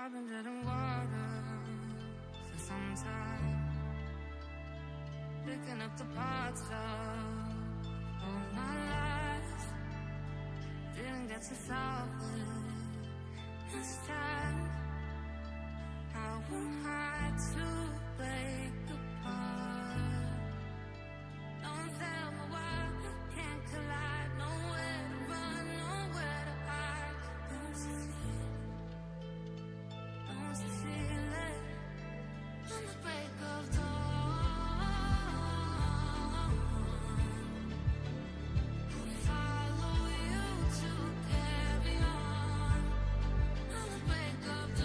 I've been dead in water for some time, picking up the parts of all my life. Didn't get to solve it this time. How am I to break apart? No one tell me why we can't collide. Nowhere to run, nowhere to hide. Don't you feel it? Don't you feel it? On the break of dawn, I'll follow you to carry on. On the break of dawn.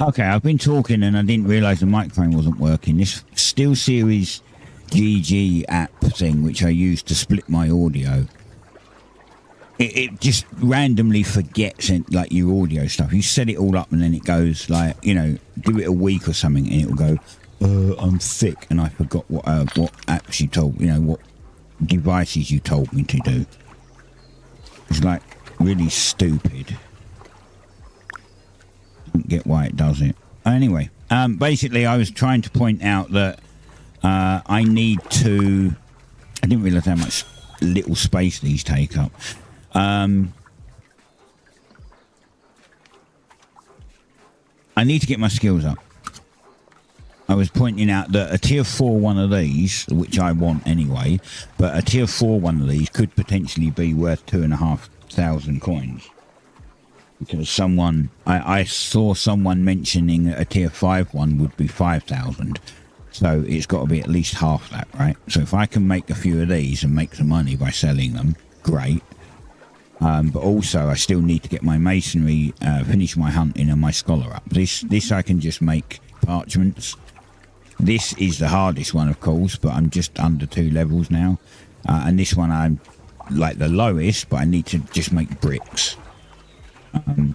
Okay, I've been talking and I didn't realise the microphone wasn't working. This SteelSeries GG app thing, which I use to split my audio, it just randomly forgets like your audio stuff. You set it all up and then it goes like, you know, do it a week or something and it'll go, I'm sick and I forgot what apps you told, you know, what devices you told me to do. It's like really stupid. Don't get why it does it. Anyway, basically I was trying to point out that I need to, I didn't realise how much little space these take up. I need to get my skills up. I was pointing out that a tier 4 one of these, which I want anyway, but a tier 4 one of these could potentially be worth 2,500 coins. Because someone, I saw someone mentioning a tier 5 one would be 5,000. So it's got to be at least half that, right? So if I can make a few of these and make some money by selling them, great. But also I still need to get my masonry, finish my hunting and my scholar up. This I can just make parchments. This is the hardest one, of course, but I'm just under 2 levels now. And this one I'm like the lowest, but I need to just make bricks.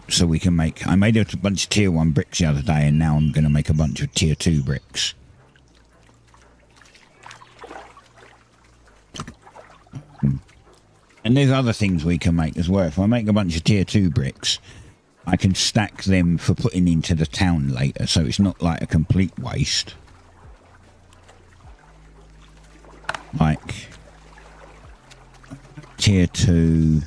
So we can make, I made a bunch of tier 1 bricks the other day and now I'm going to make a bunch of tier 2 bricks. And there's other things we can make as well. If I make a bunch of tier 2 bricks, I can stack them for putting into the town later, so it's not like a complete waste. Like tier 2.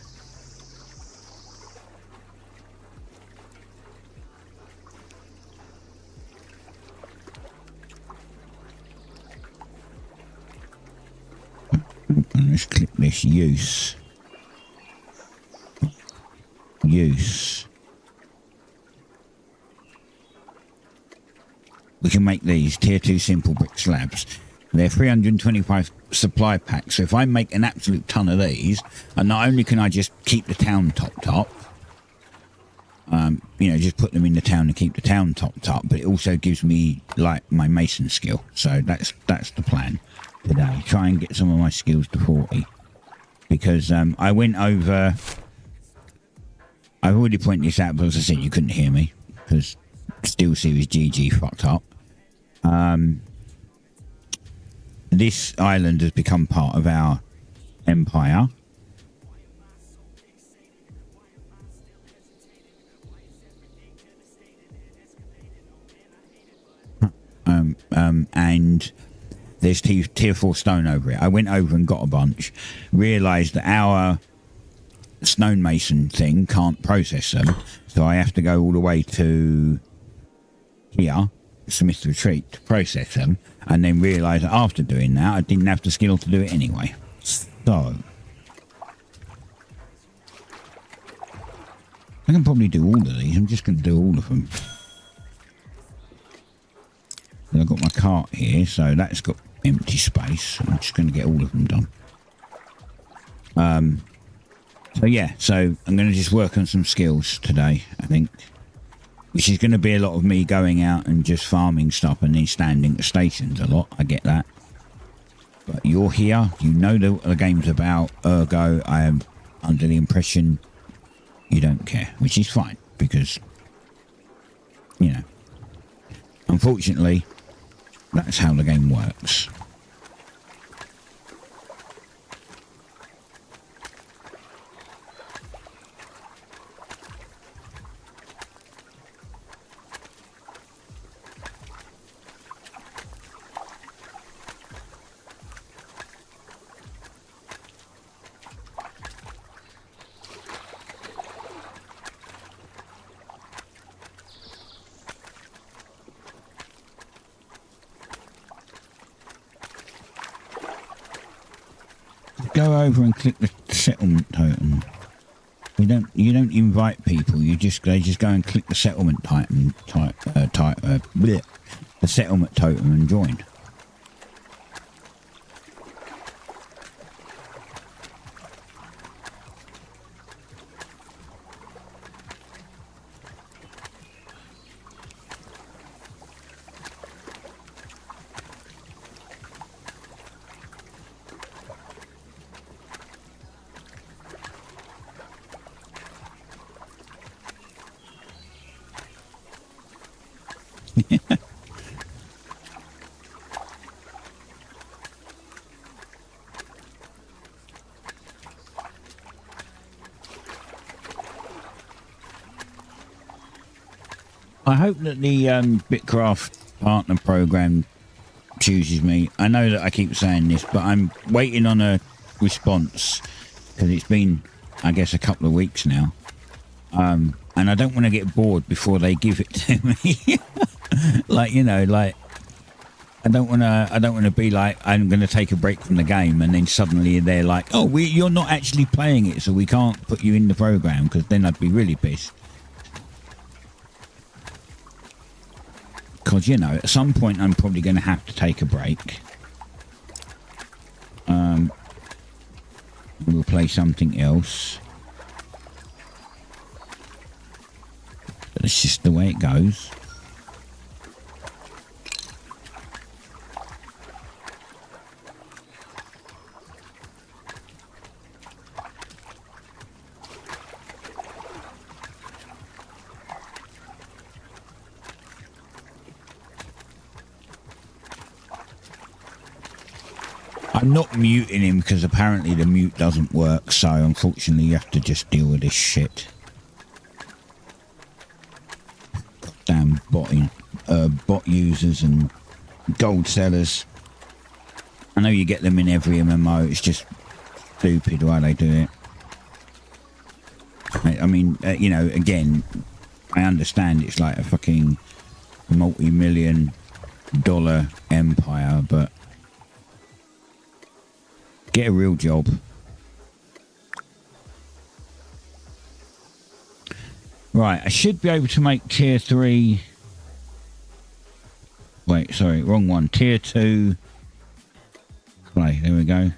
And let's click this use. We can make these tier 2 simple brick slabs. They're 325 supply packs. So if I make an absolute ton of these, and not only can I just keep the town topped up, you know, just put them in the town and keep the town topped up, but it also gives me like my mason skill. So that's the plan today. Try and get some of my skills to 40. Because I went over, I've already pointed this out, but as I said, you couldn't hear me because SteelSeries GG fucked up. This island has become part of our empire. And there's tier 4 stone over it. I went over and got a bunch, realised that our stonemason thing can't process them, so I have to go all the way to here, Smith's Retreat, to process them, and then realise that after doing that I didn't have the skill to do it anyway. So I can probably do all of these. I'm just going to do all of them. And I've got my cart here, so that's got empty space. I'm just going to get all of them done. So yeah, so I'm going to just work on some skills today, I think. Which is going to be a lot of me going out and just farming stuff and then standing at stations a lot. I get that. But you're here, you know the game's about, ergo I am under the impression you don't care. Which is fine, because, you know, unfortunately, that's how the game works. Go over and click the settlement totem. You don't invite people. They just go and click the settlement totem, the settlement totem and join. I hope that the BitCraft partner program chooses me. I know that I keep saying this, but I'm waiting on a response because it's been, I guess, a couple of weeks now. And I don't want to get bored before they give it to me. Like, you know, like I don't want to be like, I'm going to take a break from the game and then suddenly they're like, oh, you're not actually playing it, so we can't put you in the program, because then I'd be really pissed. Because, you know, at some point I'm probably going to have to take a break. We'll play something else. But it's just the way it goes. I'm not muting him because apparently the mute doesn't work, so unfortunately you have to just deal with this shit. Damn bot users and gold sellers. I know you get them in every MMO, it's just stupid why they do it. I mean, you know, again, I understand it's like a fucking multi-million-dollar empire, but get a real job. Right, I should be able to make tier 3... Wait, sorry, wrong one. Tier 2... Play, there we go.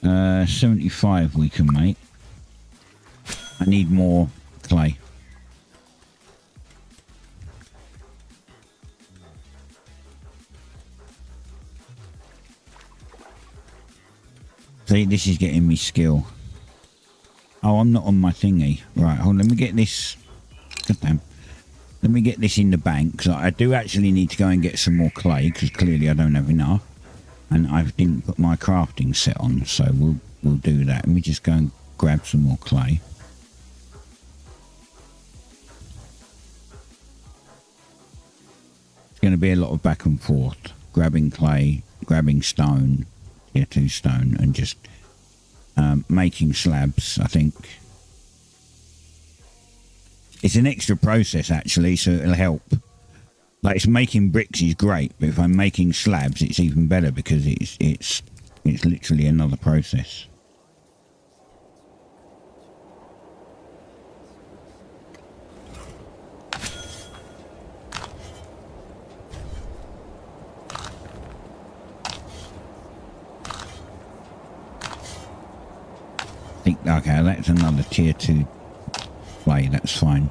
75 we can make. I need more clay. See, this is getting me skill. Oh, I'm not on my thingy. Right, hold on, let me get this. Goddamn. Let me get this in the bank, because I do actually need to go and get some more clay, because clearly I don't have enough. And I didn't put my crafting set on, so we'll do that. Let me just go and grab some more clay. It's going to be a lot of back and forth. Grabbing clay, grabbing stone. Tier 2 stone, and just making slabs. I think it's an extra process actually, so it'll help. Like, it's making bricks is great, but if I'm making slabs it's even better, because it's literally another process. Okay, that's another tier 2 play, that's fine.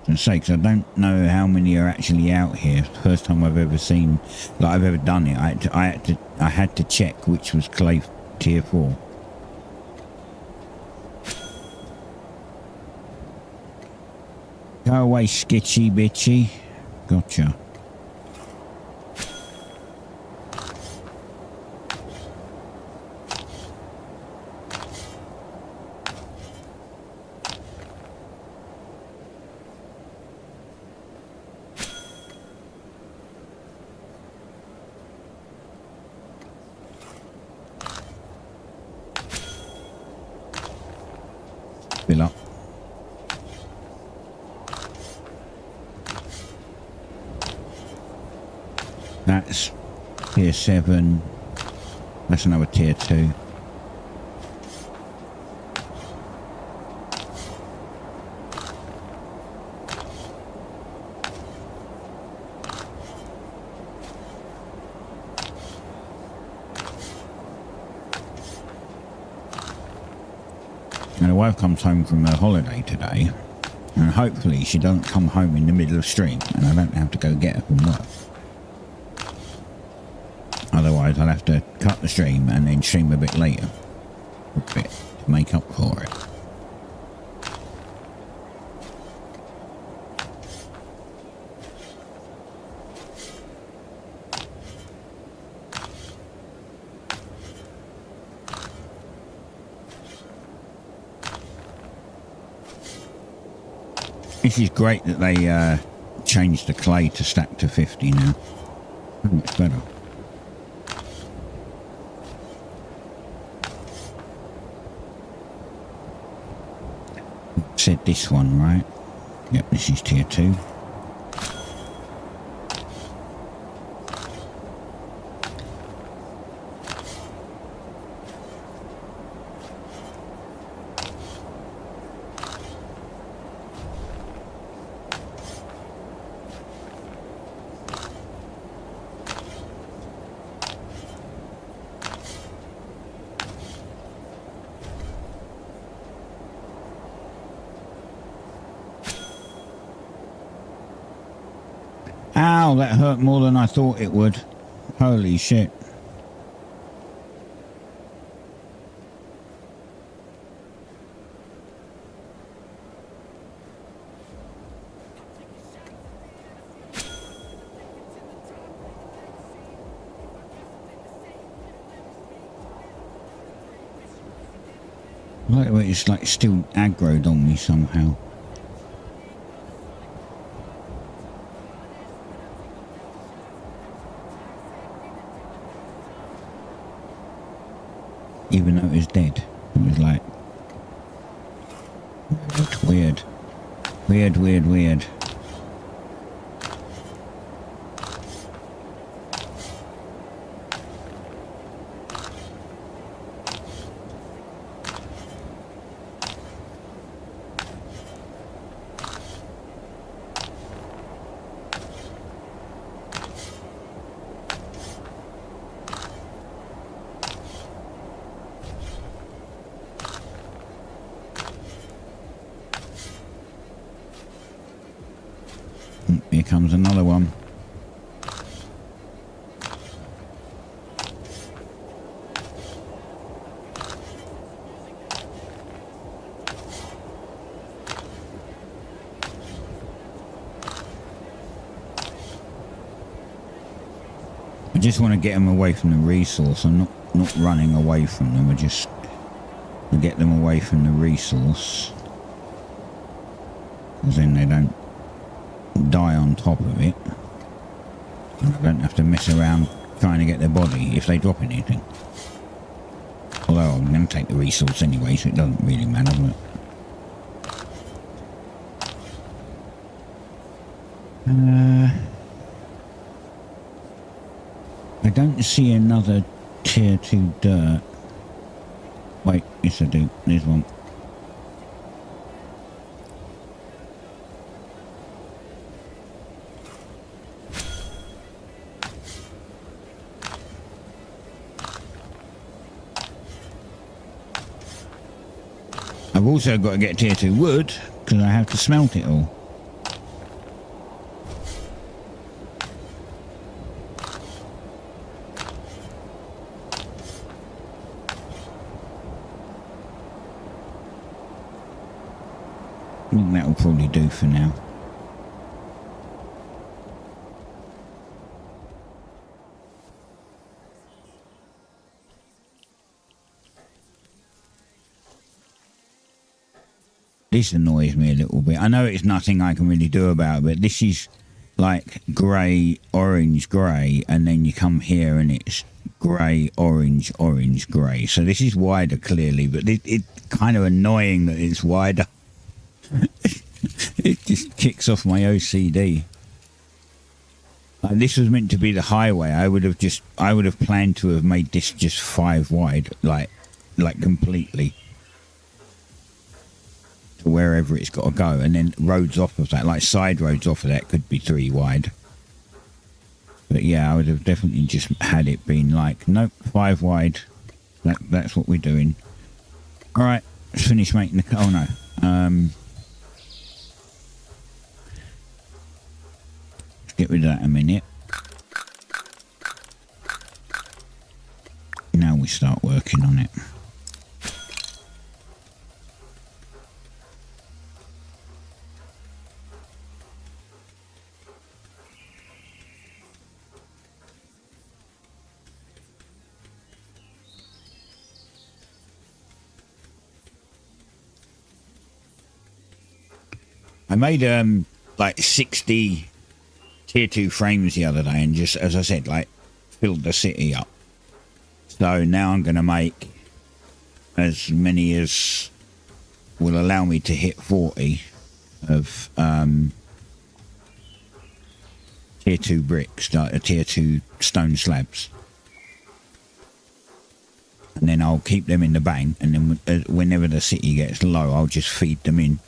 For sakes, I don't know how many are actually out here. First time I've ever seen, like I've ever done it. I had to check which was clay tier 4. Go away, skitchy bitchy. Gotcha. Fill up. That's tier 7. That's another tier 2. And the wife comes home from her holiday today, and hopefully she doesn't come home in the middle of stream and I don't have to go get her from work. Otherwise I'll have to cut the stream and then stream a bit later, a bit to make up for it. This is great that they changed the clay to stack to 50 now. So much better. Said this one, right? Yep, this is tier 2. Ow, that hurt more than I thought it would. Holy shit. I like the way it's like still aggroed on me somehow. Even though it was dead, it was like weird, weird, weird, weird. Here comes another one. I just want to get them away from the resource. I'm not running away from them. I just to get them away from the resource, because then they don't die on top of it. And I don't have to mess around trying to get their body if they drop anything. Although I'm going to take the resource anyway, so it doesn't really matter. But I don't see another tier 2 dirt. Wait, yes I do. There's one. I've also got to get tier 2 wood, because I have to smelt it all. I think that will probably do for now. This annoys me a little bit. I know it's nothing I can really do about it, but this is like grey, orange, grey, and then you come here and it's grey, orange, orange, grey. So this is wider clearly, but it's kind of annoying that it's wider. It just kicks off my OCD. Like, this was meant to be the highway. I would have planned to have made this just 5 wide, like completely, to wherever it's got to go, and then roads off of that, like side roads off of that, could be 3 wide. But yeah, I would have definitely just had it been like, nope, 5 wide. That's what we're doing. All right, let's finish making the. Oh no. Get rid of that a minute. Now we start working on it. I made like 60 tier 2 frames the other day, and just as I said, like filled the city up. So now I'm going to make as many as will allow me to hit 40 of tier 2 bricks, like tier 2 stone slabs. And then I'll keep them in the bank, and then whenever the city gets low, I'll just feed them in.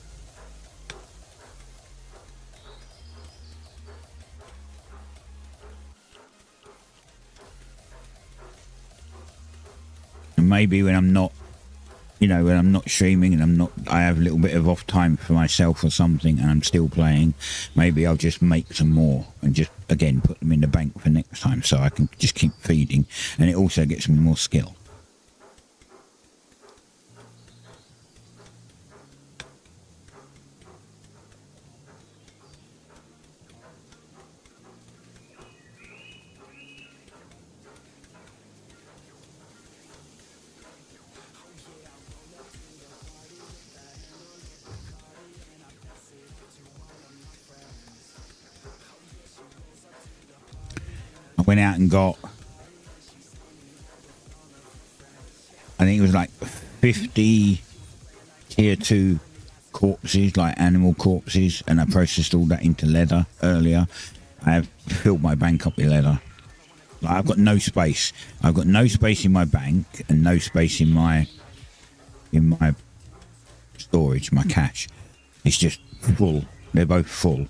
And maybe when I'm not, when I'm not streaming and I have a little bit of off time for myself or something, and I'm still playing, maybe I'll just make some more and just, again, put them in the bank for next time, so I can just keep feeding, and it also gets me more skill. I went out and got, I think it was like 50 tier 2 corpses, like animal corpses, and I processed all that into leather earlier. I have filled my bank up with leather. Like, I've got no space. I've got no space in my bank and no space in my storage, my cache. It's just full. They're both full.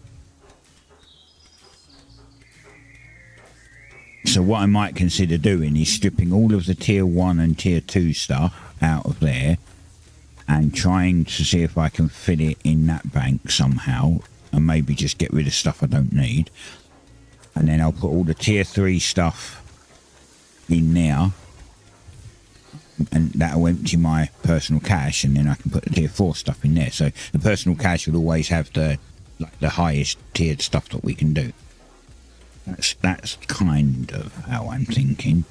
So what I might consider doing is stripping all of the tier 1 and tier 2 stuff out of there and trying to see if I can fit it in that bank somehow, and maybe just get rid of stuff I don't need. And then I'll put all the tier 3 stuff in there, and that'll empty my personal cache, and then I can put the tier 4 stuff in there. So the personal cache will always have the highest tiered stuff that we can do. That's kind of how I'm thinking.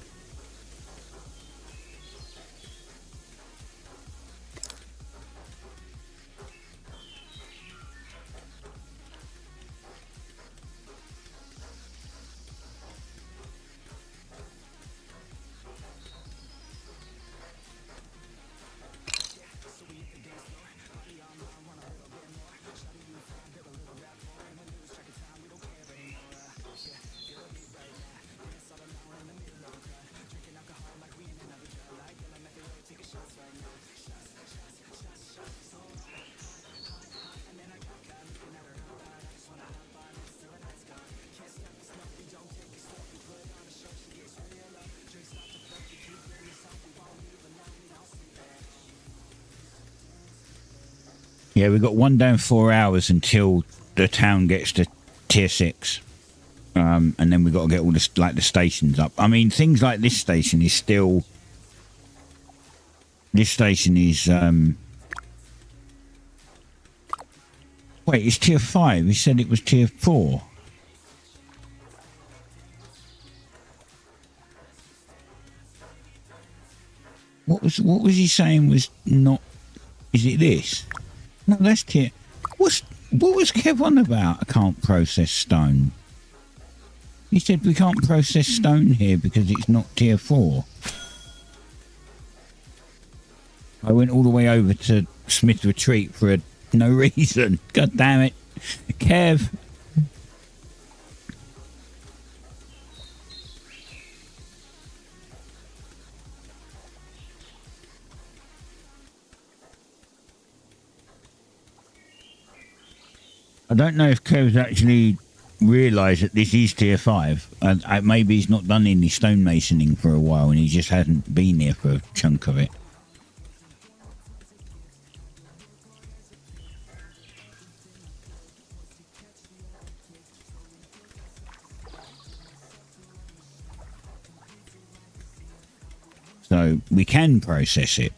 Yeah, we've got 1 down 4 hours until the town gets to tier 6. And then we've got to get all the stations up. I mean, things like this station is still... This station is... Wait, it's tier 5. He said it was tier 4. What was he saying was not... Is it this? No, that's tier... What was Kev on about? I can't process stone. He said we can't process stone here because it's not tier 4. I went all the way over to Smith Retreat for no reason. God damn it. Kev. I don't know if Kev's actually realised that this is tier 5. And maybe he's not done any stonemasoning for a while and he just hasn't been here for a chunk of it. So we can process it.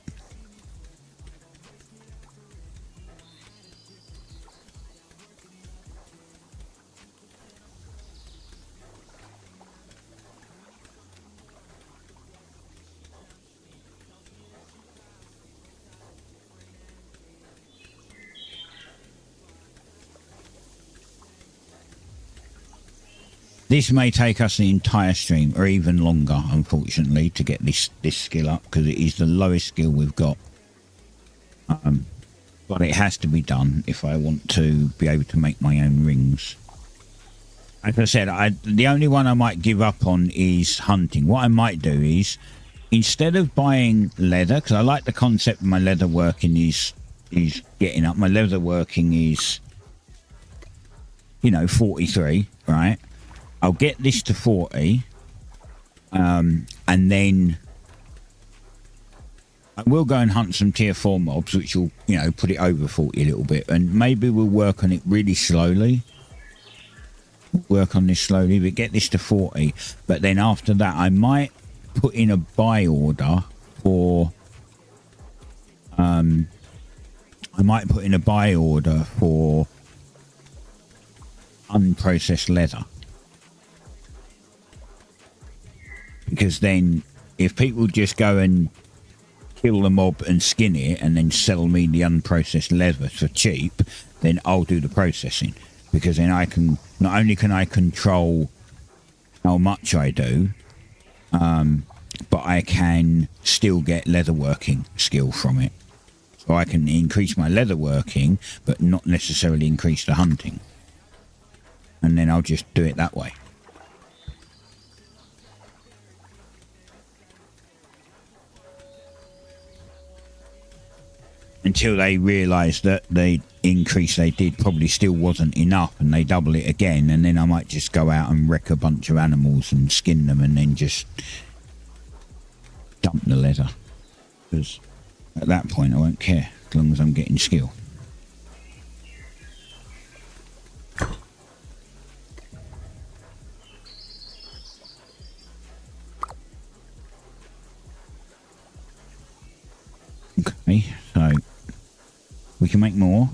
This may take us the entire stream, or even longer, unfortunately, to get this skill up, because it is the lowest skill we've got. But it has to be done if I want to be able to make my own rings. Like I said, the only one I might give up on is hunting. What I might do is, instead of buying leather, because I like the concept of my leather working is getting up. My leather working is, 43, right? I'll get this to 40, and then I will go and hunt some tier 4 mobs, which will, put it over 40 a little bit, and maybe we'll work on it really slowly. Work on this slowly, but get this to 40. But then after that, I might put in a buy order for unprocessed leather, because then if people just go and kill the mob and skin it and then sell me the unprocessed leather for cheap, then I'll do the processing, because then I can not only can I control how much I do, but I can still get leatherworking skill from it. So I can increase my leatherworking, but not necessarily increase the hunting. And then I'll just do it that way. Until they realise that the increase they did probably still wasn't enough, and they double it again, and then I might just go out and wreck a bunch of animals and skin them and then just dump the leather. Because at that point I won't care, as long as I'm getting skill. Okay, so we can make more.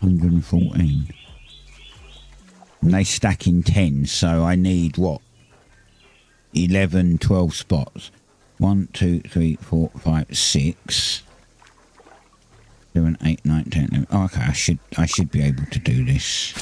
$114. And they stack in 10, so I need what? 11, 12 spots. 1, 2, 3, 4, 5, 6, 7, 8, 9, 10, 11. Oh, okay, I should be able to do this.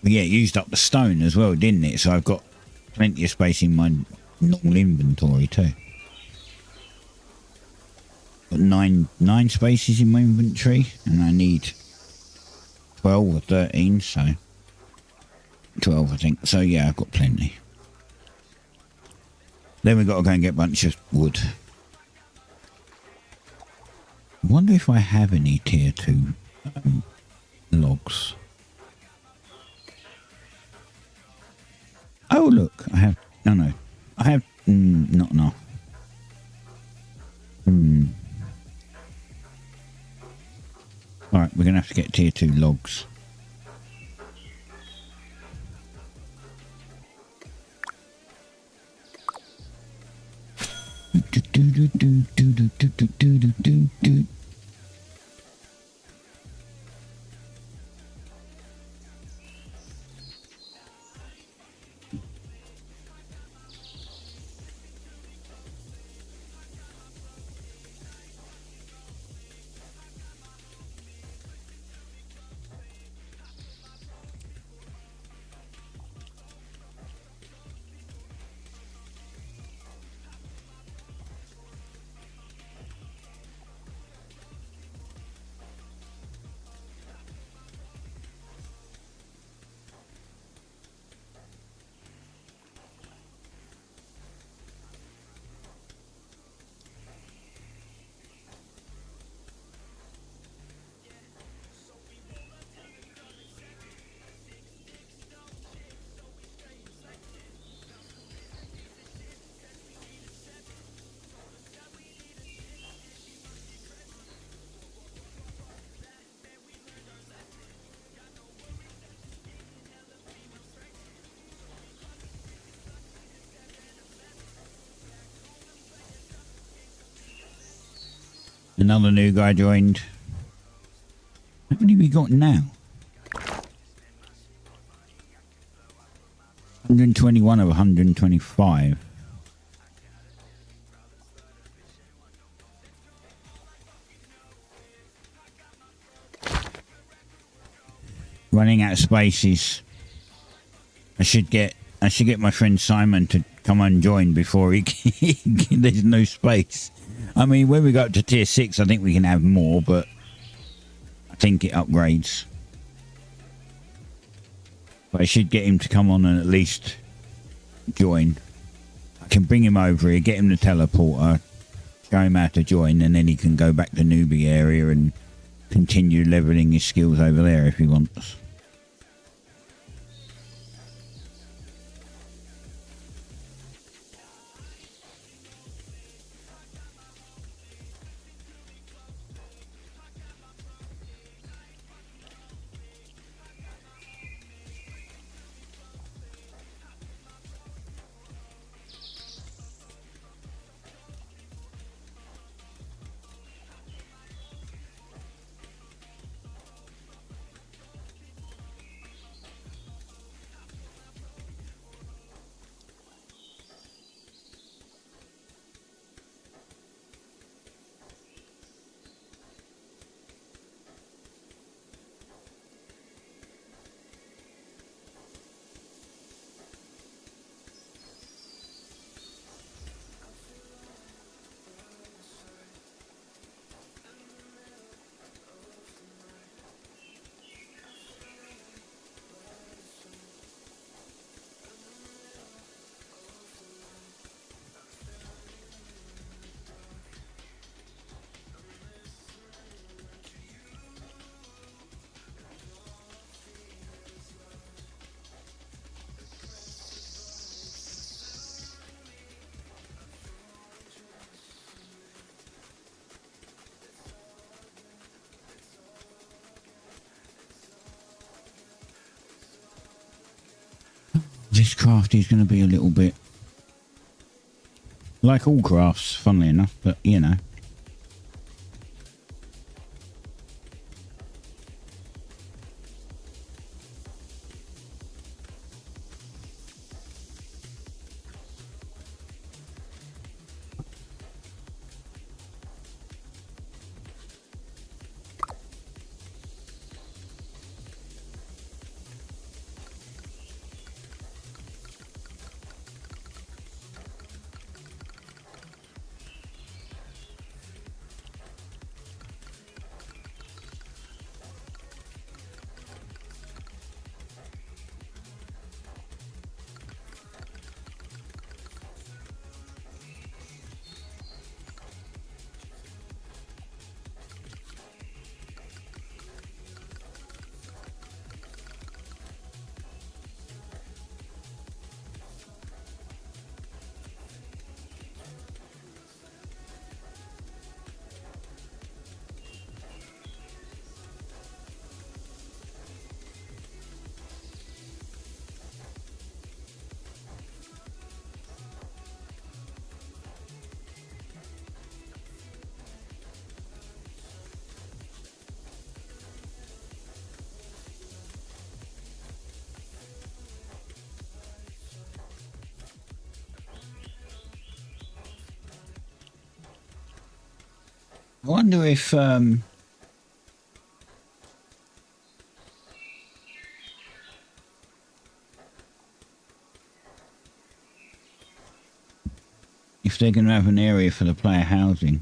Yeah, it used up the stone as well, didn't it? So I've got plenty of space in my normal inventory too. Got nine spaces in my inventory, and I need 12 or 13, so 12 I think. So yeah, I've got plenty. Then we've got to go and get a bunch of wood. I wonder if I have any tier 2 logs. Oh look, I have, no, I have, not enough. Alright, we're going to have to get tier 2 logs. Another new guy joined. How many we got now? 121 of 125. Running out of spaces. I should get my friend Simon to come and join before he there's no space. I mean, when we go up to tier 6, I think we can have more, but I think it upgrades. But I should get him to come on and at least join. I can bring him over here, get him the teleporter, show him how to join, and then he can go back to newbie area and continue leveling his skills over there if he wants. This craft is going to be a little bit like all crafts, funnily enough, but you know. I wonder if they're going to have an area for the player housing.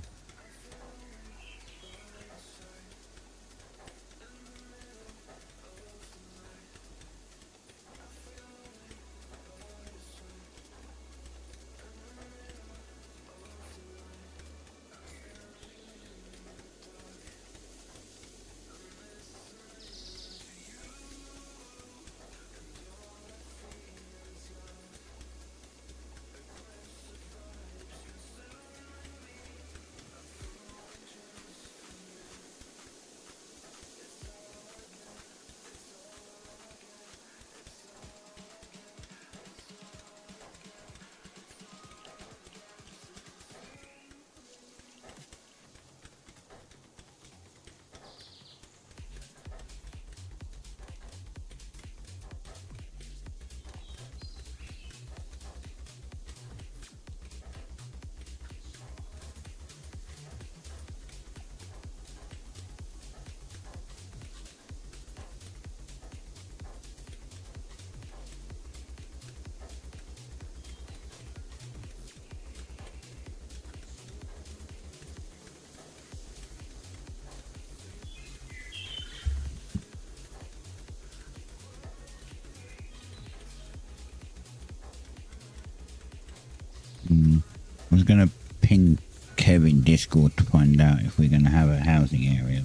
I was going to ping Kevin Discord to find out if we're going to have a housing area.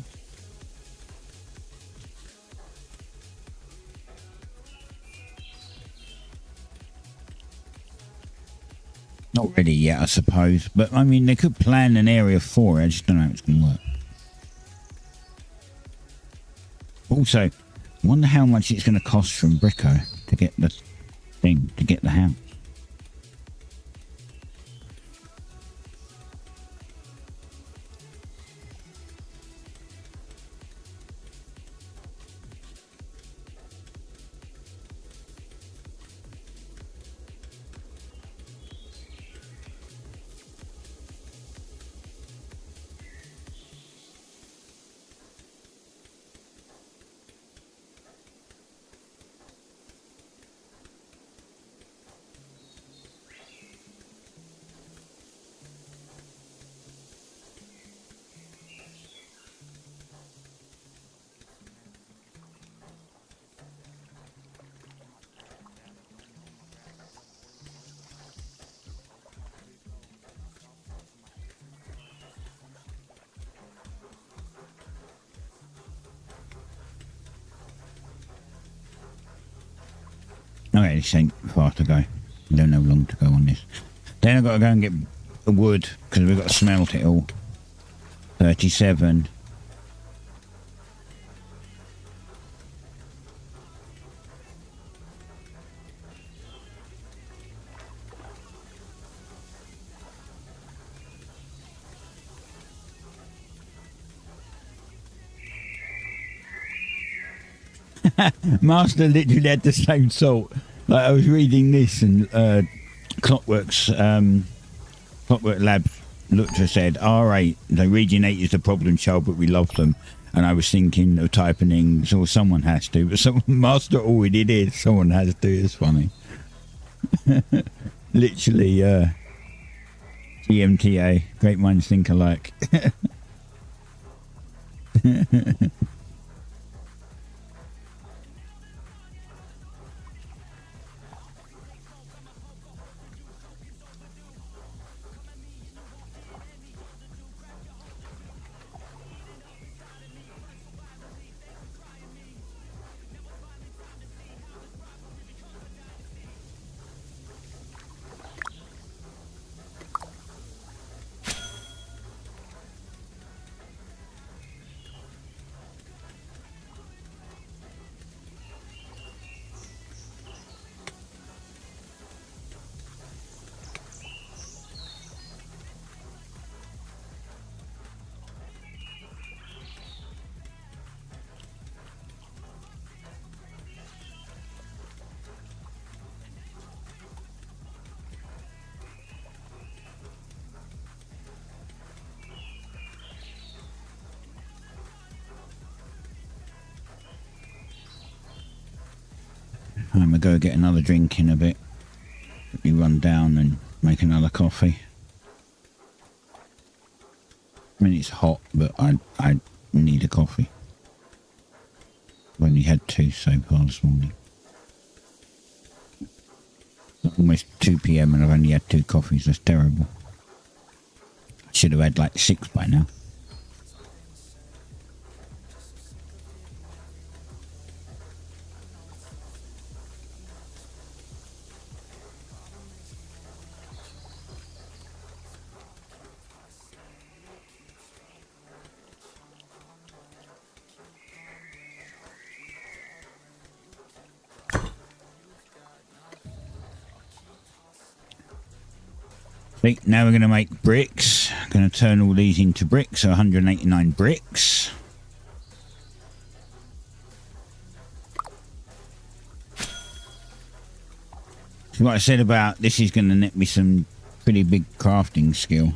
Not ready yet, I suppose. But, I mean, they could plan an area for it. I just don't know how it's going to work. Also, I wonder how much it's going to cost from Bricko to get the thing, to get the house. Okay, this ain't far to go. I don't know how long to go on this. Then I've got to go and get the wood, because we've got to smelt it all. 37. Master literally had the same salt. Like, I was reading this and Clockwork Labs looked and said, alright, the Region 8 is the problem child, but we love them. And I was thinking of typing in, so someone has to, but Master already did, someone has to. It's funny. Literally, GMTA, great minds think alike. I'm going to go get another drink in a bit. Let me run down and make another coffee. I mean, it's hot, but I need a coffee. I've only had 2 so far this morning. Almost 2 p.m. and I've only had 2 coffees. That's terrible. I should have had like 6 by now. Now we're going to make bricks. I'm going to turn all these into bricks, so 189 bricks. So what I said about this is going to net me some pretty big crafting skill.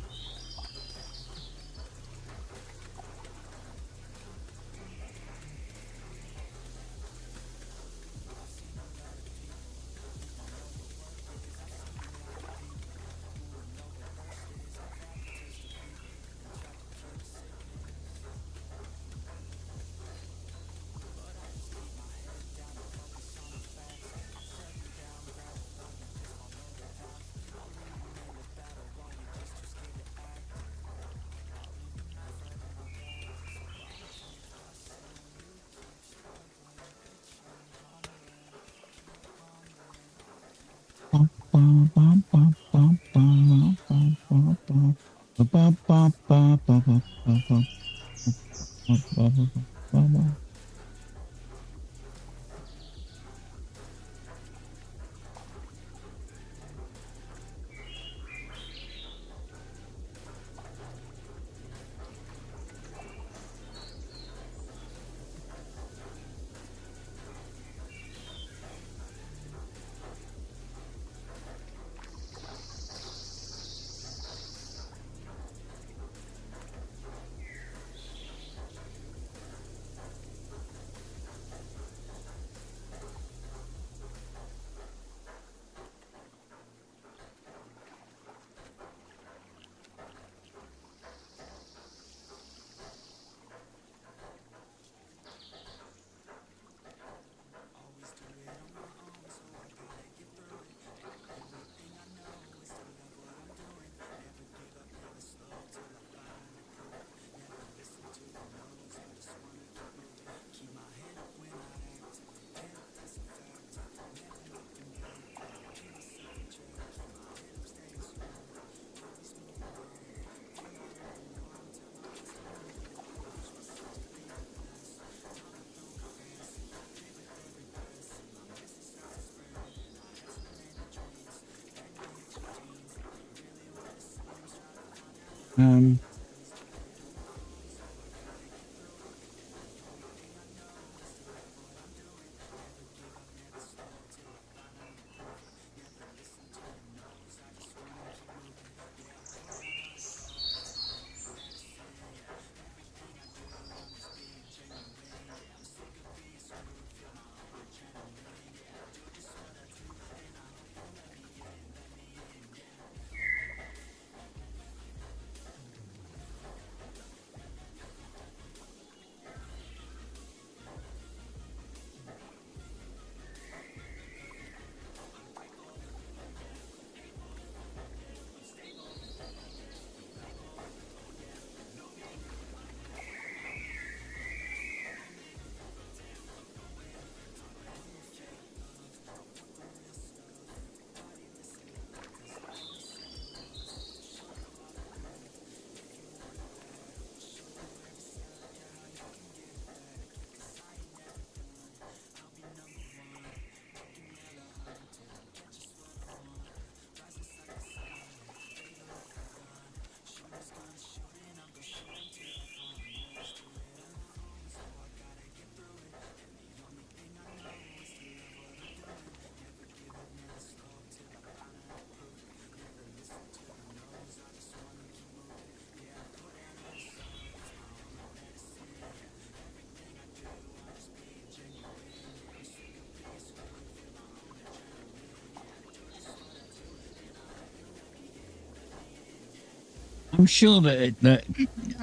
I'm sure that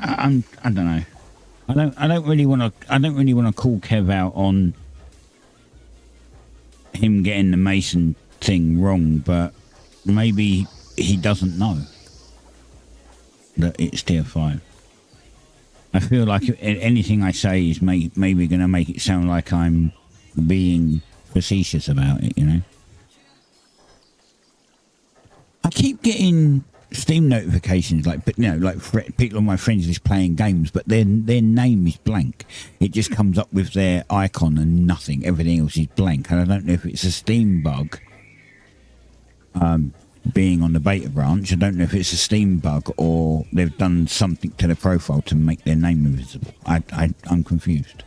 I don't know. I don't really want to. I don't really want to call Kev out on him getting the Mason thing wrong, but maybe he doesn't know that it's tier 5. I feel like anything I say is maybe going to make it sound like I'm being facetious about it, you know. I keep getting Steam notifications, like, you know, like people on my friends list playing games, but their name is blank. It just comes up with their icon and nothing. Everything else is blank, and I don't know if it's a Steam bug. Being on the beta branch, I don't know if it's a Steam bug or they've done something to the profile to make their name invisible. I'm confused.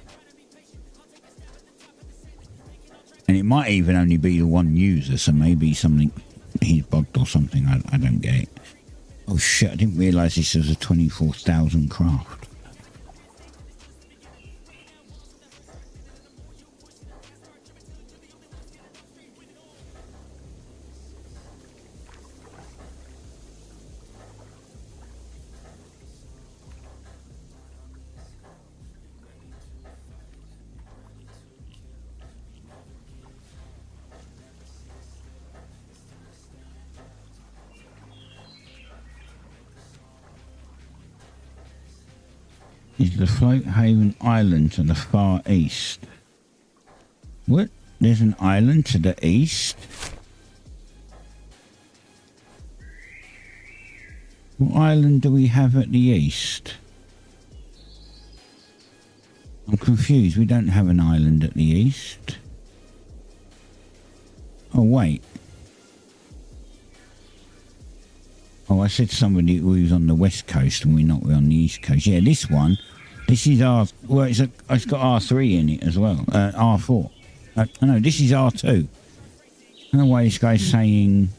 And it might even only be the one user, so maybe something he's bugged or something. I don't get it. Oh shit, I didn't realise this was a 24,000 craft. Is the Floathaven Island to the far east? What? There's an island to the east? What island do we have at the east? I'm confused. We don't have an island at the east. Oh, wait. Oh, I said somebody who was on the west coast and we're not. We're on the east coast. Yeah, this one. This is R... Well, it's got R3 in it as well. R4. No, this is R2. I don't know why this guy's saying...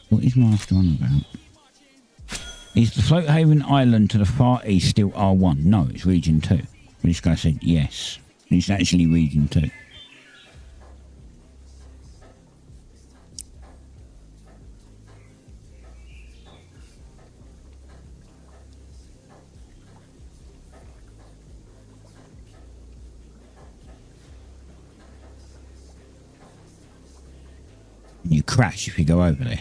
What is Master on about? Is the Floathaven Island to the far east still R1? No, it's Region 2. This guy said yes. It's actually Region 2. You crash if you go over there.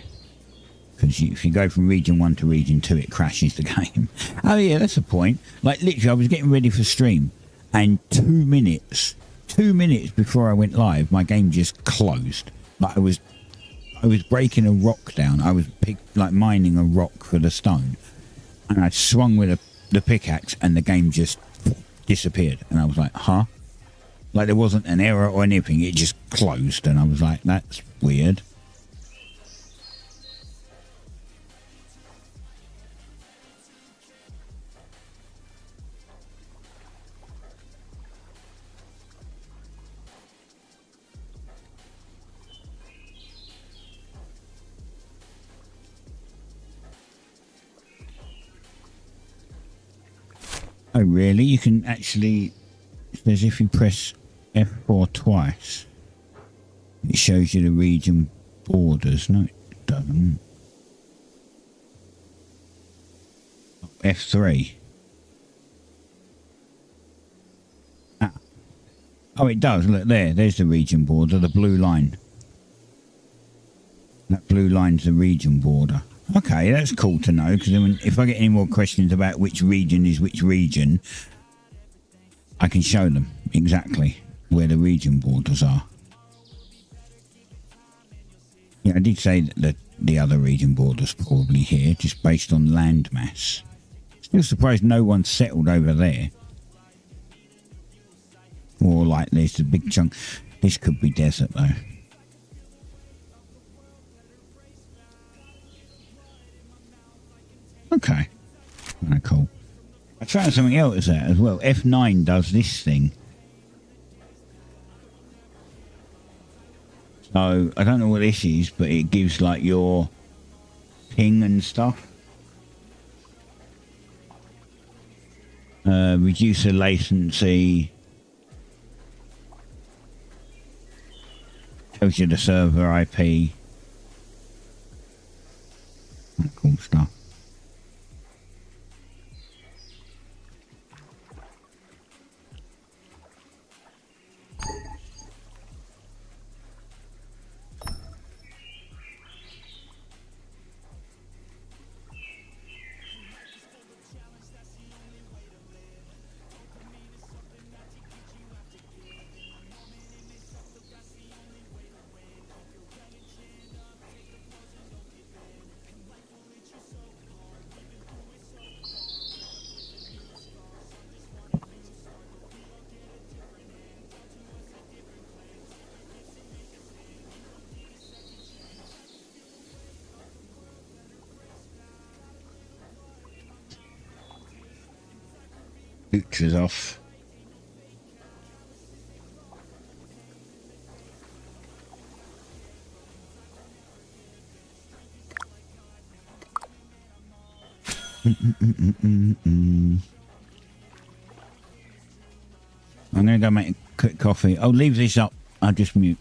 Because if you go from Region 1 to Region 2, it crashes the game. Oh, yeah, that's a point. Like, literally, I was getting ready for stream, and 2 minutes before I went live, my game just closed. Like, I was breaking a rock down. I was, mining a rock for the stone. And I swung with the pickaxe, and the game just disappeared. And I was like, huh? Like, there wasn't an error or anything. It just closed, and I was like, that's weird. Oh, really? You can actually... It says if you press F4 twice, it shows you the region borders. No, it doesn't. F3. Ah. Oh, it does. Look there. There's the region border, the blue line. That blue line's the region border. Okay, that's cool to know, because if I get any more questions about which region is which region, I can show them exactly where the region borders are. Yeah, I did say that the other region border's probably here, just based on land mass. Still surprised no one's settled over there. Or like there's a big chunk. This could be desert though. Okay. Kind of cool. I found something else there as well. F9 does this thing. So, I don't know what this is, but it gives like your ping and stuff. Reduce the latency. Tells you the server IP. Cool stuff. Pictures off. I'm gonna go make a quick coffee. Oh, leave this up. I'll just mute.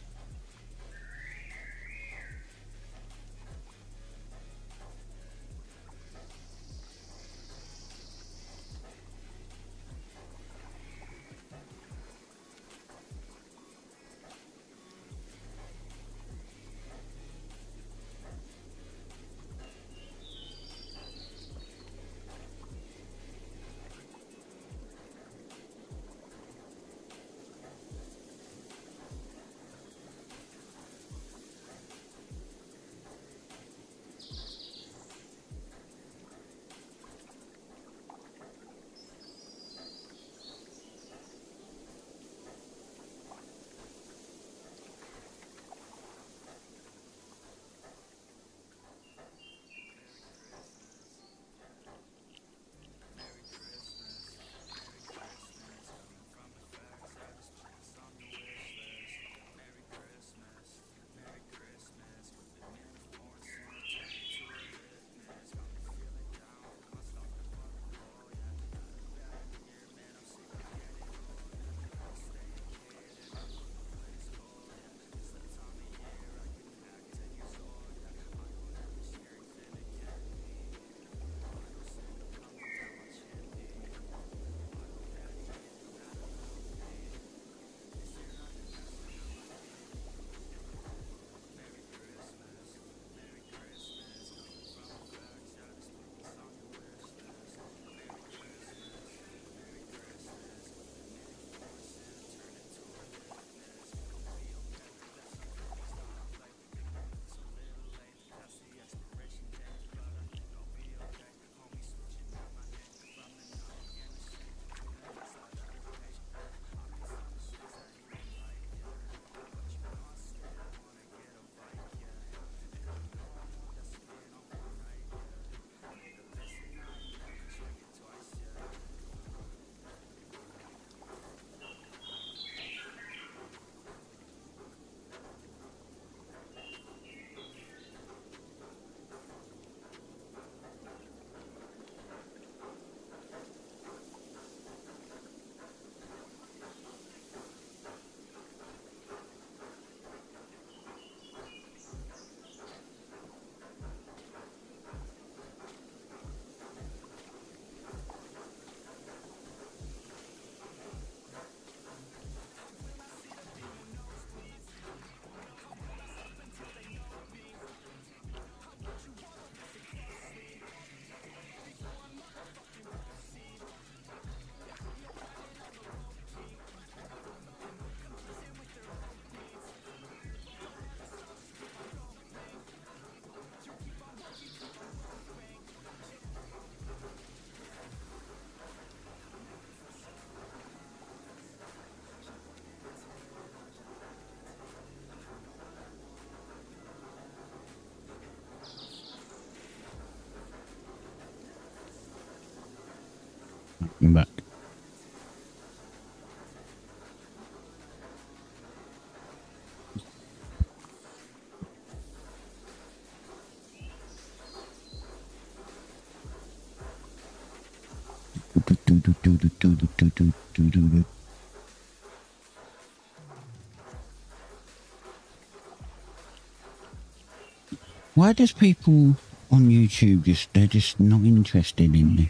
I'm back. Why does people on YouTube they're just not interested in this?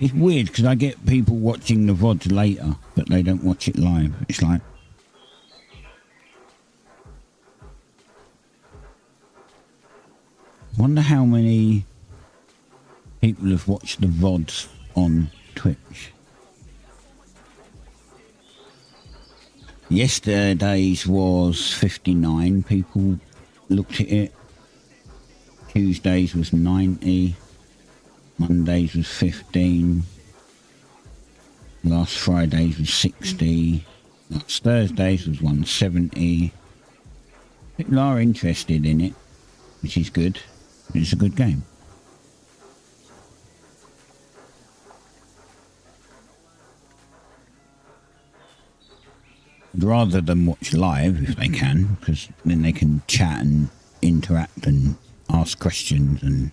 It's weird because I get people watching the VODs later, but they don't watch it live. It's like, wonder how many people have watched the VODs on Twitch. Yesterday's was 59 people looked at it. Tuesdays was 90. Mondays was 15. Last Fridays was 60. Last Thursdays was 170. People are interested in it, which is good. It's a good game. Rather than watch live if they can, because then they can chat and interact and ask questions and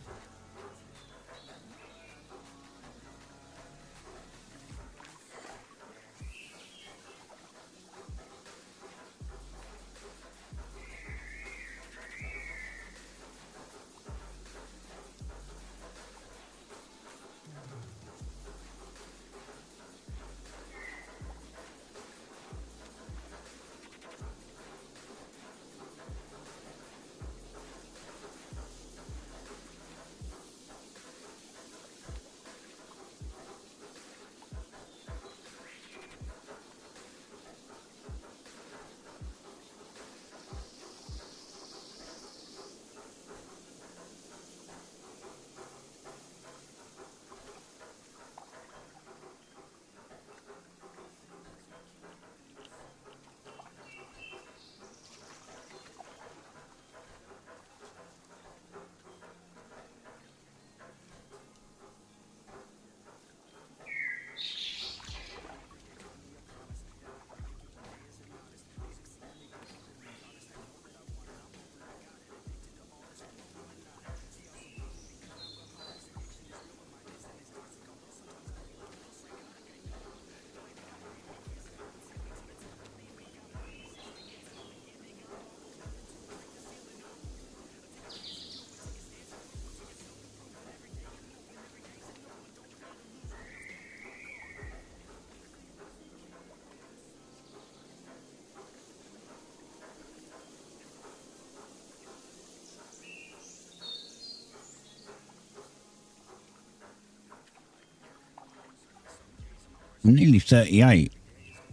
I'm nearly 38.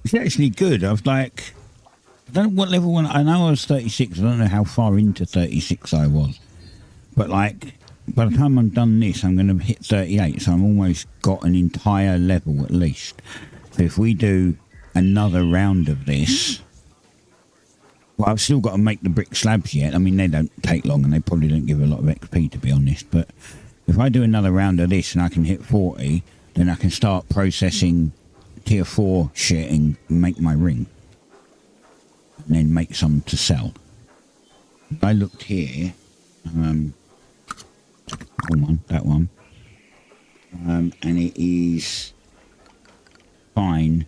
It's actually good. I was like, I don't know what level one. I know I was 36. I don't know how far into 36 I was. But like, by the time I'm done this, I'm going to hit 38. So I'm almost got an entire level at least. So if we do another round of this, well, I've still got to make the brick slabs yet. I mean, they don't take long and they probably don't give a lot of XP, to be honest. But if I do another round of this and I can hit 40, then I can start processing tier 4 shit and make my ring. And then make some to sell. I looked here. That one. And it is fine.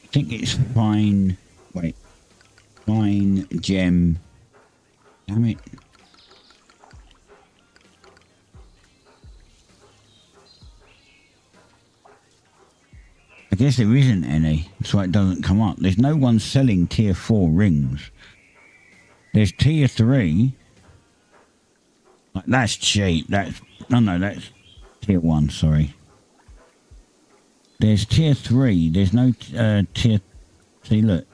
I think it's fine. Wait. Fine gem. Damn it. I guess there isn't any. That's why it doesn't come up. There's no one selling tier 4 rings. There's tier 3. Like, that's cheap. That's tier 1, sorry. There's tier 3. There's no tier... See, look.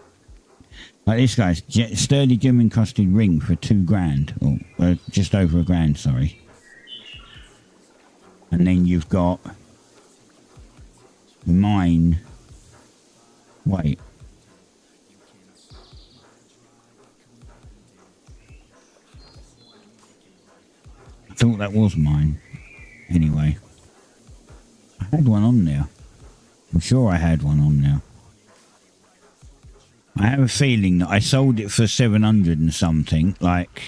Like this guy's sturdy gem encrusted ring for £2,000. Or just over £1,000, sorry. And then you've got... mine. Wait. thought that was mine. Anyway. I had one on there. I'm sure I had one on there. I have a feeling that I sold it for 700 and something, like...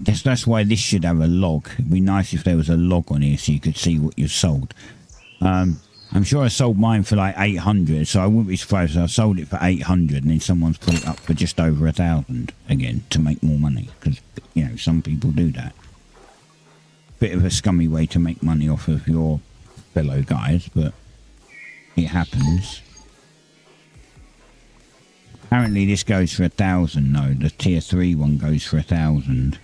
That's why this should have a log. It'd be nice if there was a log on here so you could see what you sold. I'm sure I sold mine for like 800, so I wouldn't be surprised if I sold it for 800 and then someone's put it up for just over 1,000 again to make more money. Because, you know, some people do that. Bit of a scummy way to make money off of your fellow guys, but it happens. Apparently this goes for 1,000 though. The tier 3 one goes for 1,000.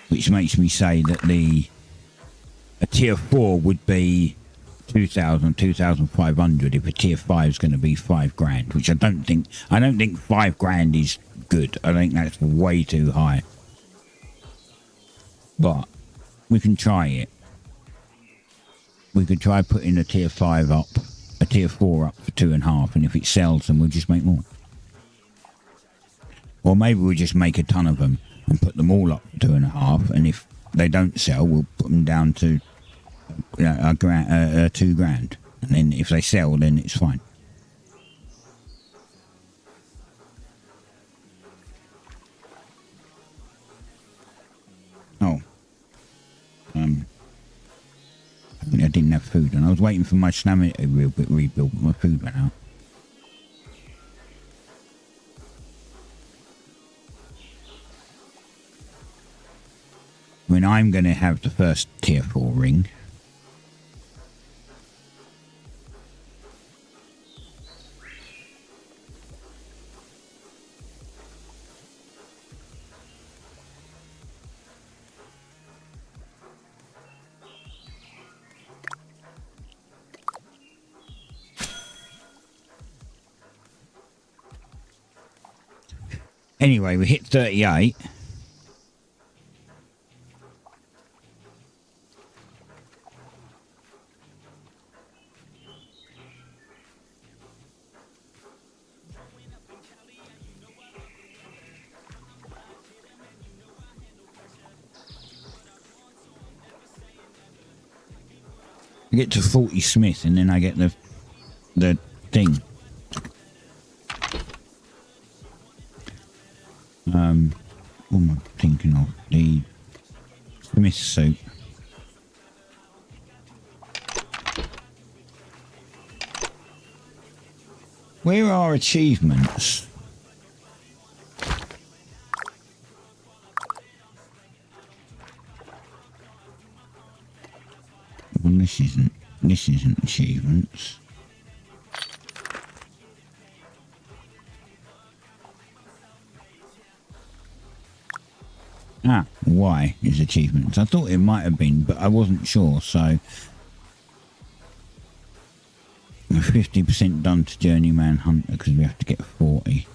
Which makes me say that a tier 4 would be 2,000, 2,500 if a tier 5 is going to be 5 grand, which I don't think 5 grand is good. I think that's way too high. But we can try it. We could try putting a tier 5 up, a tier 4 up for 2.5, and if it sells then we'll just make more. Or maybe we'll just make a ton of them and put them all up for 2.5, and if they don't sell, we'll put them down to 2 grand, and then if they sell, then it's fine. Oh, I didn't have food, and I was waiting for my stamina to rebuild, but my food went out. I mean, I'm going to have the first tier 4 ring. Anyway, we hit 38. I get to 40 Smith and then I get the thing. What am I thinking of? The Smith suit. Where are achievements? Well, this isn't achievements. Ah, Y is achievements. I thought it might have been, but I wasn't sure, so 50% done to Journeyman Hunter because we have to get 40.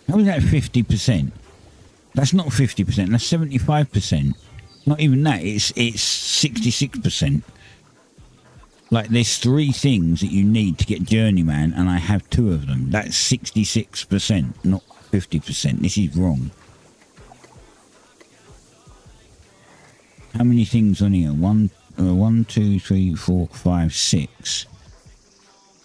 How is that 50%? That's not 50%, that's 75%. Not even that, it's 66%. Like, there's 3 things that you need to get Journeyman, and I have 2 of them. That's 66%, not 50%. This is wrong. How many things on here? 1, 2, 3, 4, 5, 6.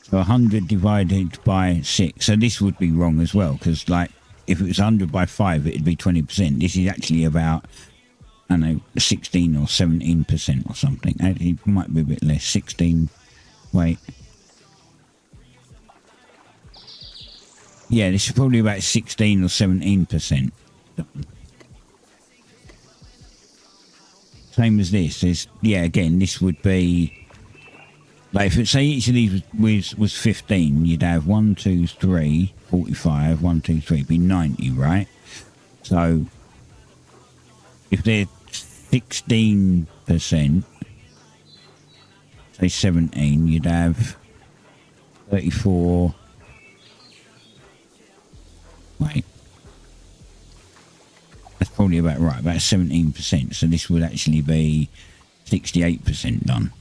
So 100 divided by 6. So this would be wrong as well, because, like, if it was 100 by 5, it'd be 20%. This is actually about, I don't know, 16 or 17% or something. Actually, it might be a bit less. 16. Wait. Yeah, this is probably about 16 or 17%. Same as this. There's, yeah, again, this would be, like, if it, say each of these was 15, you'd have 1, 2, 3, 45, 1, 2, 3, it'd be 90, right? So, if they're 16%, say 17, you'd have 34. Wait. That's probably about right, about 17%. So this would actually be 68% done.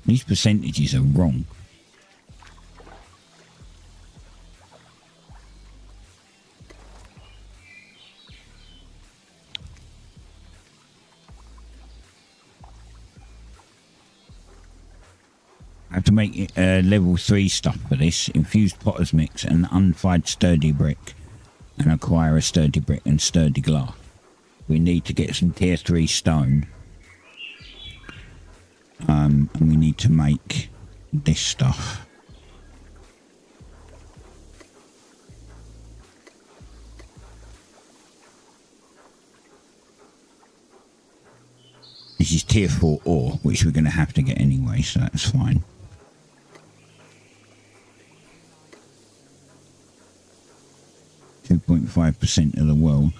These percentages are wrong. I have to make it level 3 stuff for this. Infused potter's mix and unfired sturdy brick. And acquire a sturdy brick and sturdy glass. We need to get some tier 3 stone. And we need to make this stuff. This is tier 4 ore, which we're going to have to get anyway, so that's fine. .5% of the world.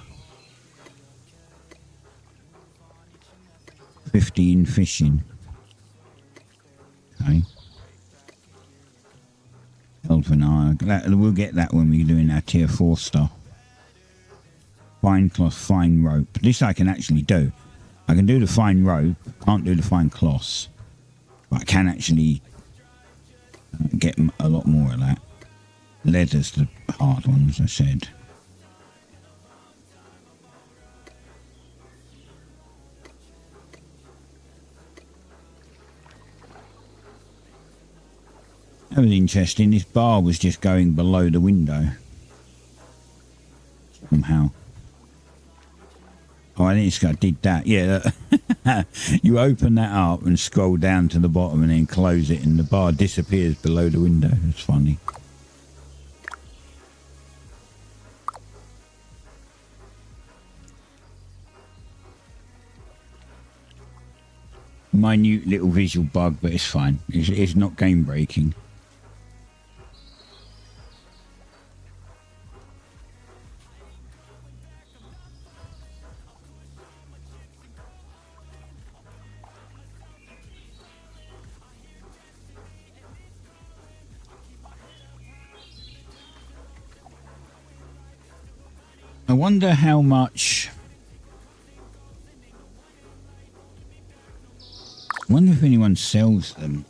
50 in fishing. Okay. Elven eye. We'll get that when we're doing our tier 4 stuff. Fine cloth, fine rope. This I can actually do. I can do the fine rope. Can't do the fine cloths. But I can actually get a lot more of that. Leather's the hard one, as I said. That was interesting. This bar was just going below the window. Somehow. Oh, I think I did that. Yeah. You open that up and scroll down to the bottom and then close it and the bar disappears below the window. It's funny. Minute little visual bug, but it's fine. It's not game breaking. I wonder how much... I wonder if anyone sells them.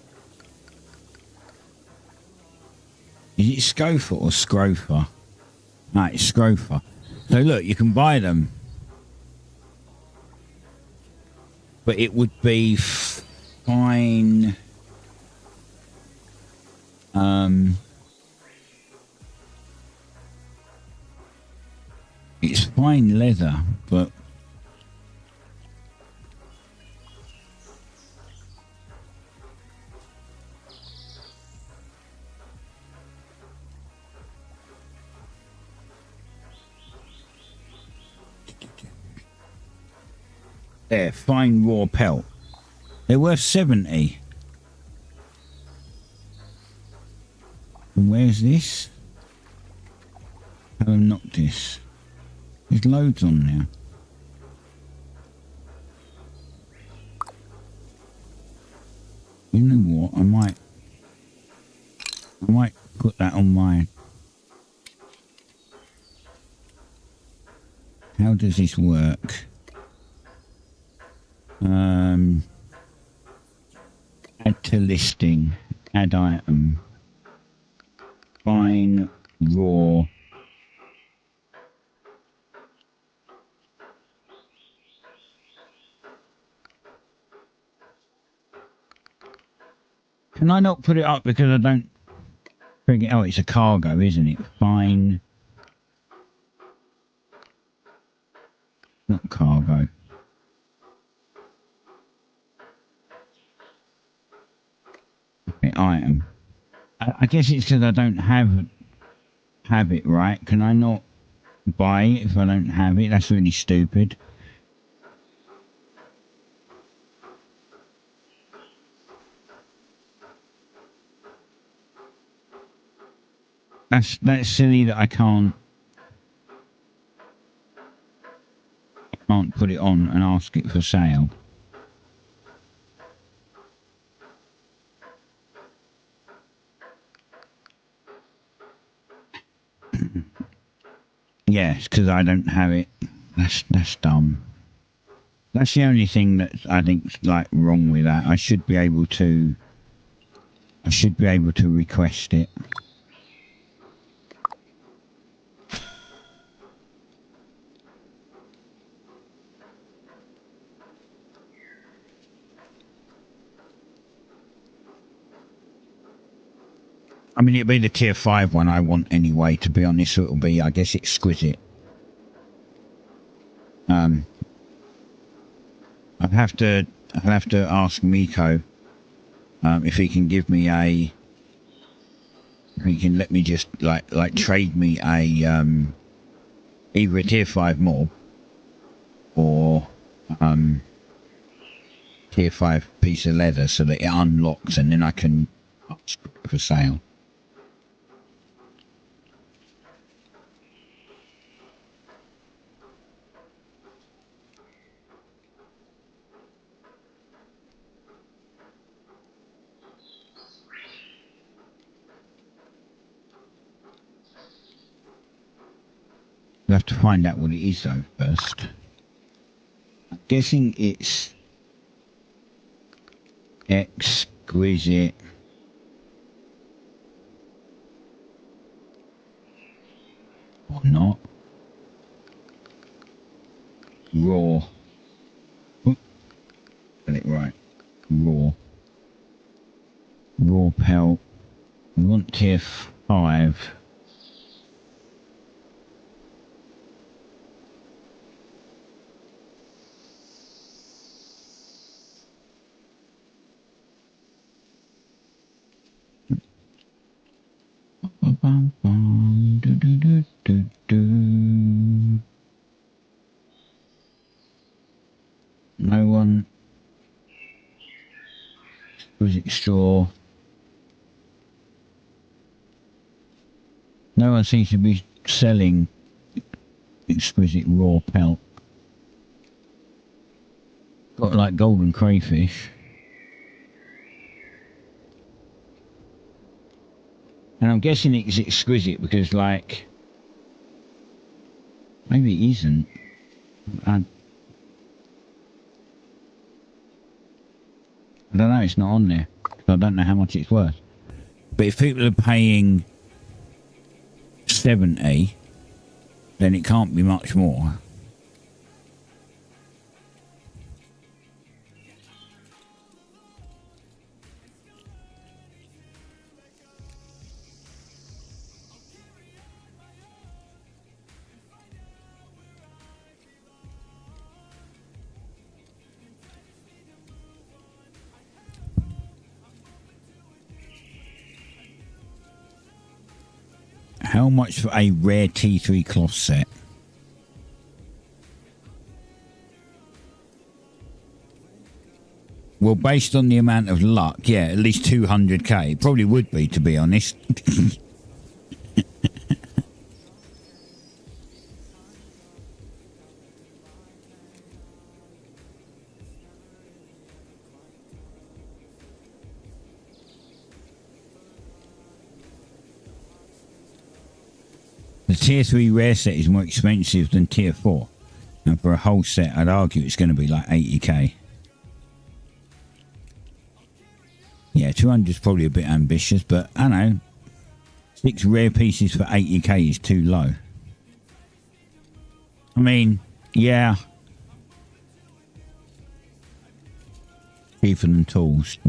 Is it Scofer or Scrofer? No, it's Scrofer. So look, you can buy them. But it would be fine... It's fine leather, but... There, fine raw pelt. They're worth 70. And where's this? Hello, Noctis. There's loads on there. You know what? I might put that on my... How does this work? Add to listing. Add item. Fine raw. Can I not put it up because I don't figure out it's a cargo, isn't it? Fine. Not cargo. Okay, item. I guess it's because I don't have it, right? Can I not buy it if I don't have it? That's really stupid. That's silly that I can't put it on and ask it for sale. Yes, because I don't have it. That's dumb. That's the only thing that I think's like wrong with that. I should be able to request it. I mean, it'll be the tier 5 one I want anyway, to be honest, so it'll be, I guess, exquisite. I'd have to ask Miko if he can give me if he can let me just like trade me a either a tier 5 mob or tier 5 piece of leather so that it unlocks and then I can ask for sale. We'll have to find out what it is though first. I'm guessing it's exquisite or not. Raw. Oop, get it right. Raw. Raw pelt. We want tier 5. No one. Was it straw? No one seems to be selling exquisite raw pelt. Got like golden crayfish. And I'm guessing it's exquisite because like maybe it isn't. I don't know, it's not on there. So I don't know how much it's worth. But if people are paying 70, then it can't be much more. How much for a rare T3 cloth set? Well, based on the amount of luck, yeah, at least 200k. It probably would be, to be honest. The tier 3 rare set is more expensive than tier 4. And for a whole set, I'd argue it's going to be like 80k. Yeah, 200 is probably a bit ambitious, but I don't know. 6 rare pieces for 80k is too low. I mean, yeah. Cheaper than tools.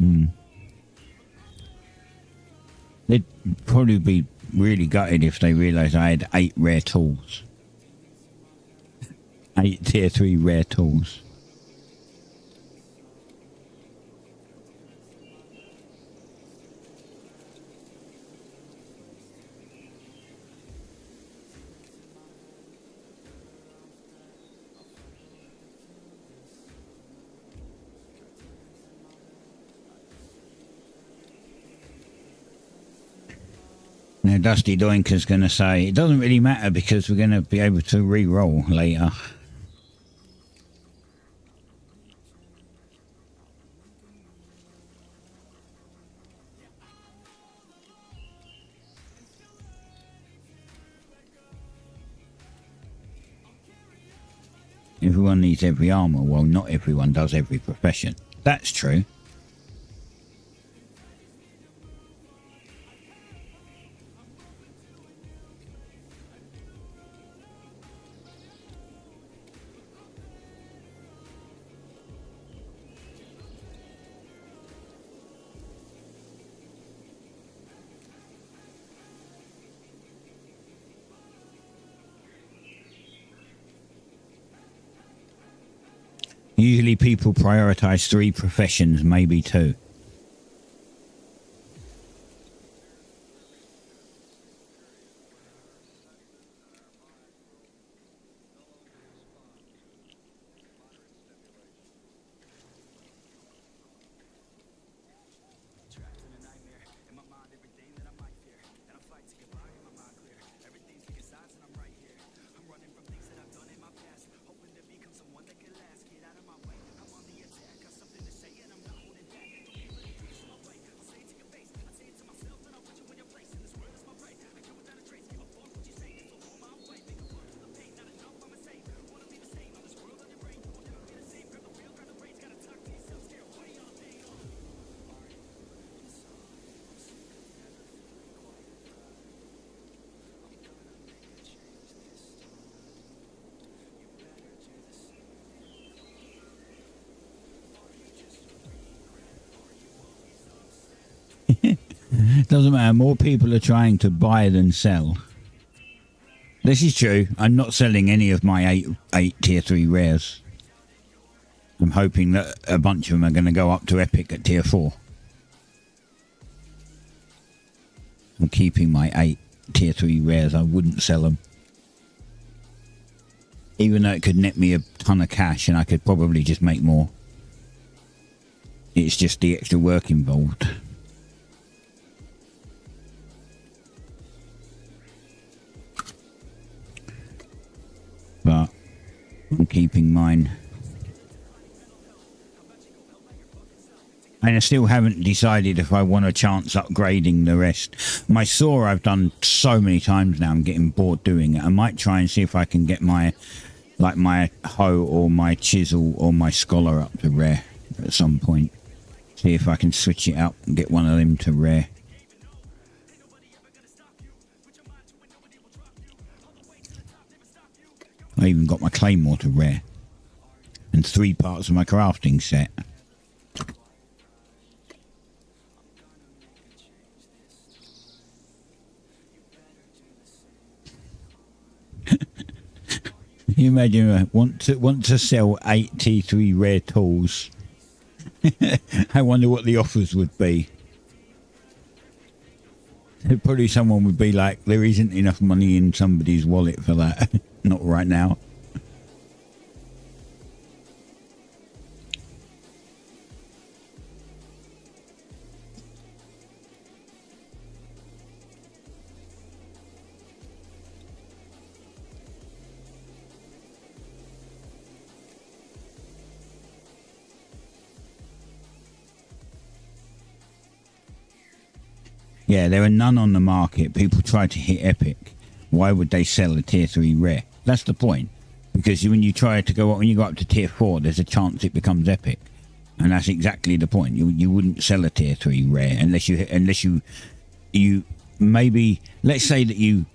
They'd probably be really gutted if they realised I had 8 rare tools. 8 tier 3 rare tools. Now, Dusty Doinker's going to say, it doesn't really matter because we're going to be able to re-roll later. Everyone needs every armor. Well, not everyone does every profession. That's true. Usually people prioritize 3 professions, maybe 2. Doesn't matter. More people are trying to buy than sell. This is true. I'm not selling any of my eight tier 3 rares. I'm hoping that a bunch of them are going to go up to epic at tier 4. I'm keeping my 8 tier 3 rares. I wouldn't sell them. Even though it could net me a ton of cash and I could probably just make more. It's just the extra work involved. But I'm keeping mine. And I still haven't decided if I want a chance upgrading the rest. My saw I've done so many times now, I'm getting bored doing it. I might try and see if I can get my, like my hoe or my chisel or my scholar up to rare at some point. See if I can switch it up and get one of them to rare. I even got my claymore to rare. And 3 parts of my crafting set. You imagine want to sell 8 T3 rare tools. I wonder what the offers would be. Probably someone would be like, there isn't enough money in somebody's wallet for that. Not right now. Yeah, there are none on the market. People try to hit epic. Why would they sell a tier 3 rare? That's the point. Because when you try to go up, when you go up to tier 4, there's a chance it becomes epic. And that's exactly the point. You wouldn't sell a tier 3 rare unless you maybe, let's say that you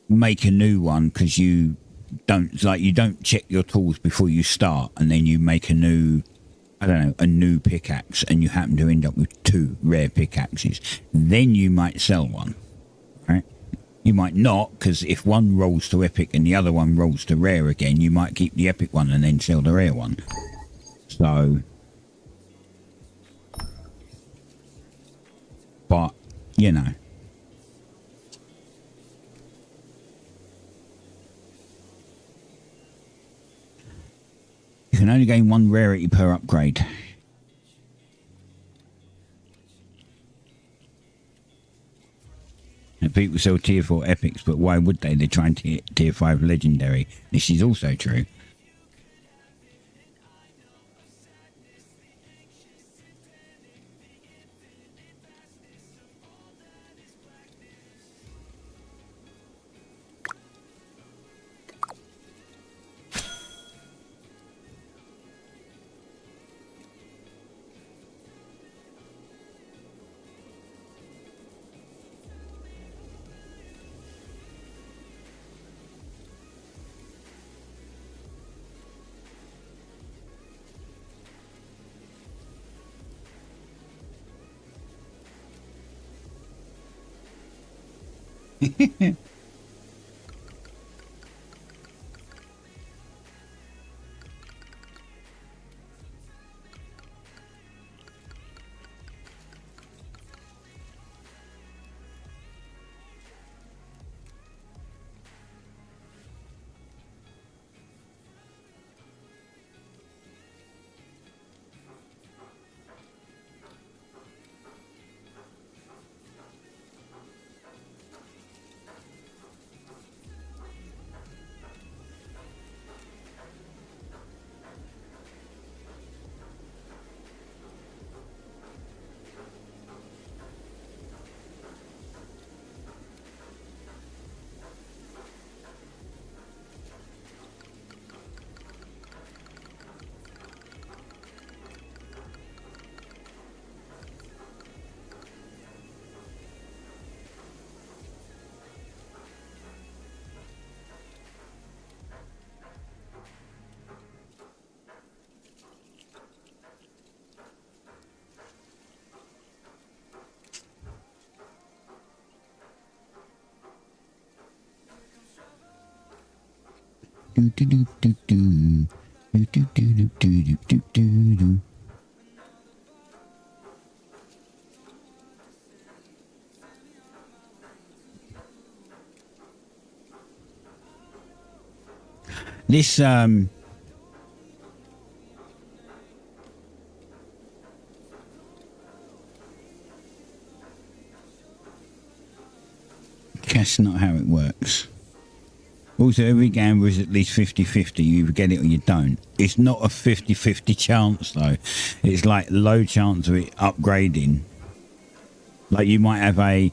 make a new one because you don't check your tools before you start, and then you make a new, I don't know, a new pickaxe, and you happen to end up with 2 rare pickaxes. Then you might sell one, right? You might not, because if one rolls to epic and the other one rolls to rare again, you might keep the epic one and then sell the rare one. So, but, you know. You can only gain 1 rarity per upgrade. And people sell tier 4 epics, but why would they? They're trying to hit tier 5 legendary. This is also true. Do, do, do, do, do. Do, do, do, do, do, do, do, do. This that's not how it works. Also, every gamble is at least 50-50. You either get it or you don't. It's not a 50-50 chance, though. It's like low chance of it upgrading. Like you might have a,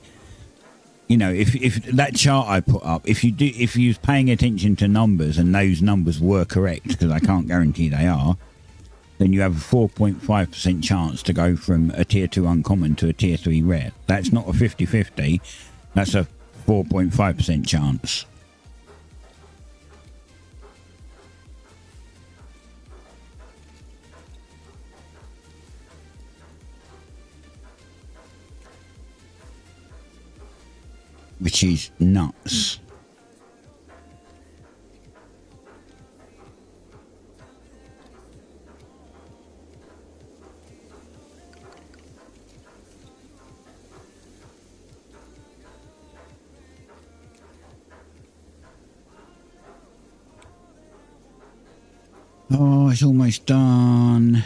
you know, if that chart I put up, if you was paying attention to numbers and those numbers were correct, because I can't guarantee they are, then you have a 4.5% chance to go from a tier 2 uncommon to a tier 3 rare. That's not a 50-50. That's a 4.5% chance. Which is nuts. Oh, it's almost done.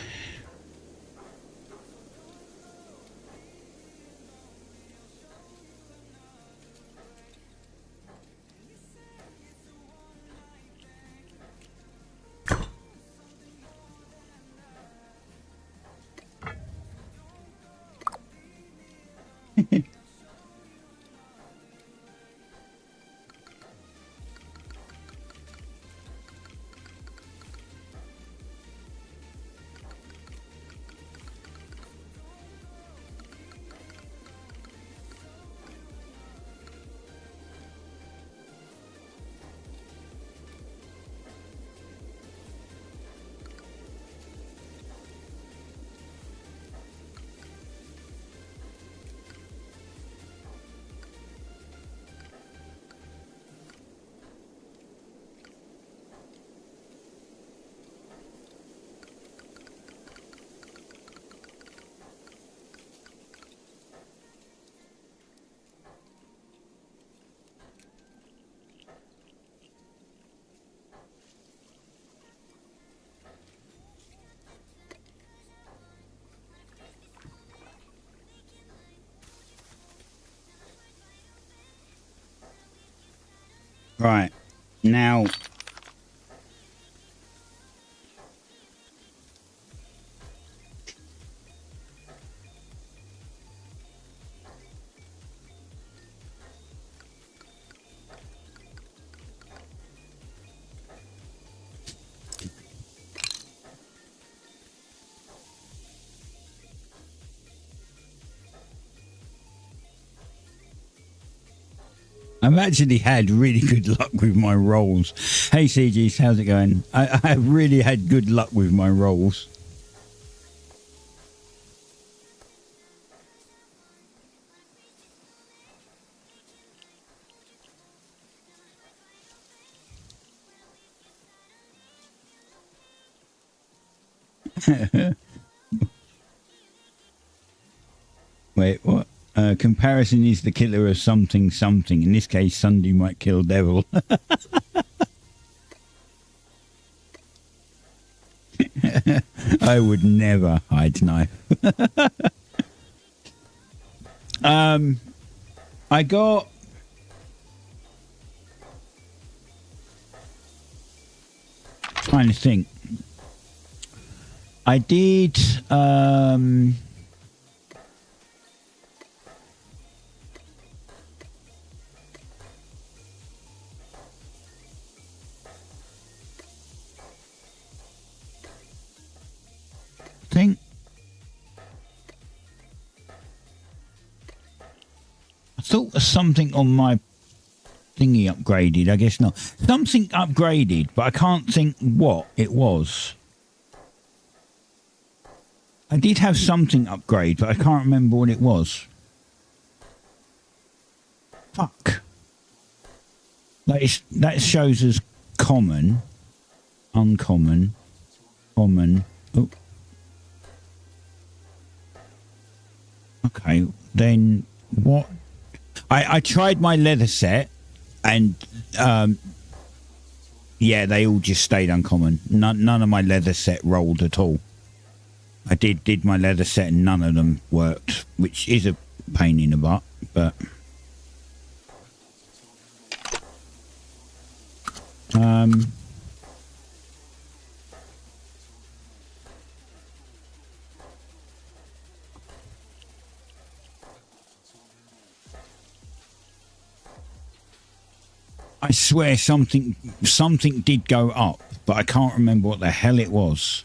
Right. Now, I've actually had really good luck with my rolls. Hey, CGs, how's it going? I have really had good luck with my rolls. Wait, what? Comparison is the killer of something something. In this case, Sunday might kill devil. I would never hide knife. I got... trying to think. I did... think I thought was something on my thingy upgraded. I guess not. Something upgraded, but I can't think what it was. I did have something upgrade, but I can't remember what it was. Fuck. That shows as common, uncommon, common. Oh. Okay, then what? I tried my leather set, and yeah, they all just stayed uncommon. None of my leather set rolled at all. I did my leather set, and none of them worked, which is a pain in the butt. But I swear something did go up, but I can't remember what the hell it was.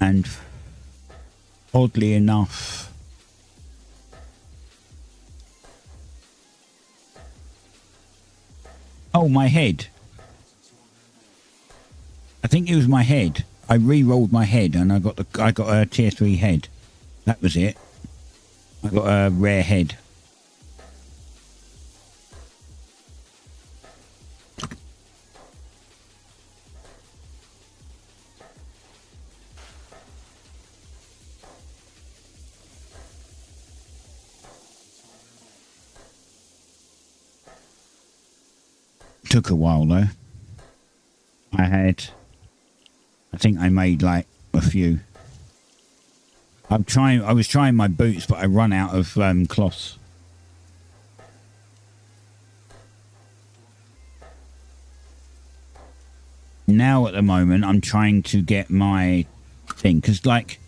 And oddly enough, oh, my head. I think it was my head. I re-rolled my head, and I got a tier 3 head. That was it. I got a rare head. Took a while though. I think I made like a few. I was trying my boots, but I run out of cloths. Now at the moment, I'm trying to get my thing, because like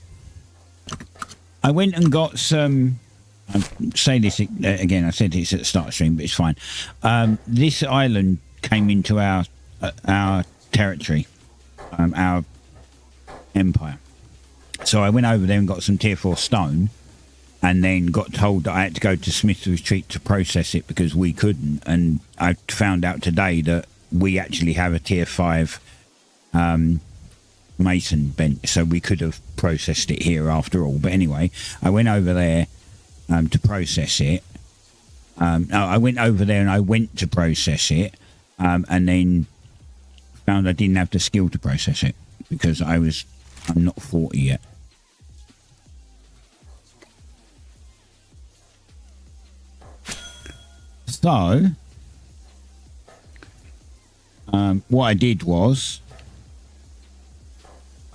I went and got some. I say this again. I said this at the start of the stream, but it's fine. This island came into our territory, our empire. So I went over there and got some tier 4 stone, and then got told that I had to go to Smith's Retreat to process it because we couldn't. And I found out today that we actually have a tier 5 mason bench, so we could have processed it here after all. But anyway, I went over there to process it. No, I went over there and I went to process it, and then found I didn't have the skill to process it because I'm not 40 yet. So what I did was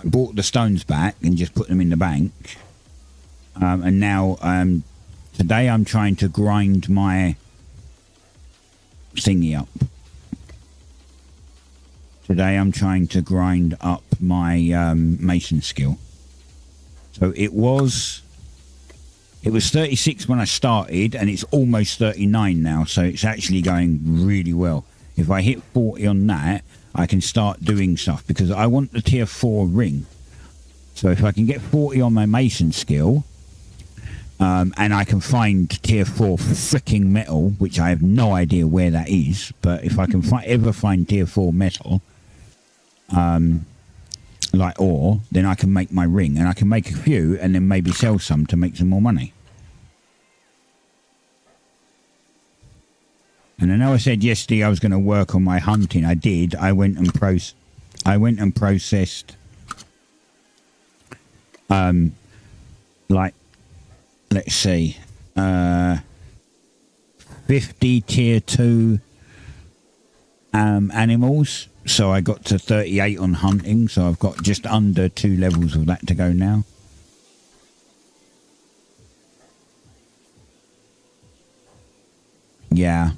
I bought the stones back and just put them in the bank, and now today I'm trying to grind my thingy up. Today I'm trying to grind up my mason skill. So it was 36 when I started, and it's almost 39 now, so it's actually going really well. If I hit 40 on that, I can start doing stuff, because I want the tier 4 ring. So if I can get 40 on my mason skill, and I can find tier 4 freaking metal, which I have no idea where that is, but if I can ever find tier 4 metal, like ore, then I can make my ring, and I can make a few and then maybe sell some to make some more money. And I know I said yesterday I was going to work on my hunting. I did. I went and I went and processed, like, let's see, 50 tier 2 animals. So I got to 38 on hunting. So I've got just under 2 levels of that to go now. Yeah.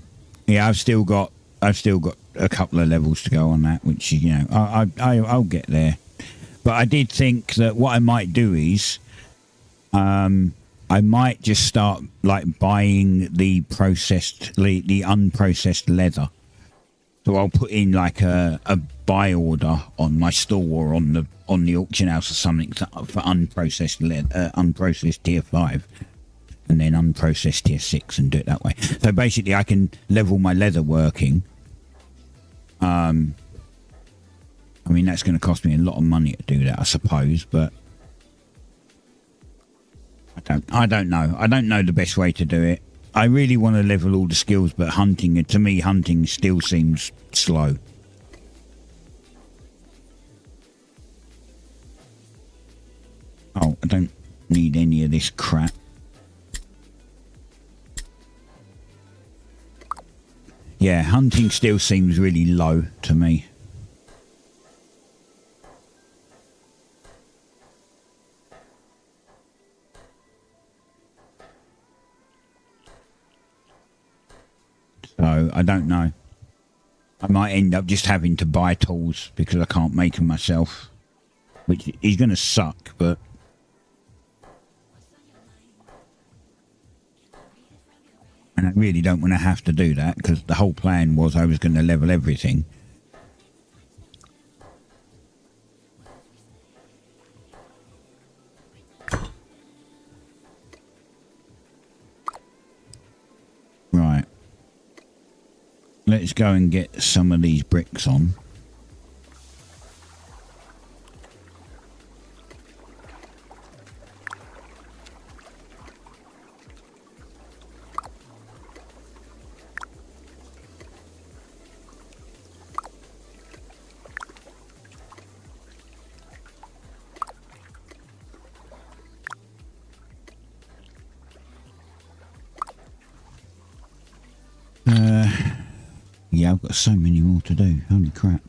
Yeah, I've still got a couple of levels to go on that, which, you know, I'll get there. But I did think that what I might do is, I might just start like buying the unprocessed leather. So I'll put in like a buy order on my store or on the auction house or something for unprocessed leather, unprocessed tier 5, and then unprocessed tier 6, and do it that way. So basically, I can level my leather working. I mean, that's going to cost me a lot of money to do that, I suppose, but I don't know. I don't know the best way to do it. I really want to level all the skills, but to me, hunting still seems slow. Oh, I don't need any of this crap. Yeah, hunting still seems really low to me. So, I don't know. I might end up just having to buy tools because I can't make them myself. Which is going to suck, but... And I really don't want to have to do that because the whole plan was I was going to level everything. Right. Let's go and get some of these bricks on. Yeah, I've got so many more to do. Holy crap.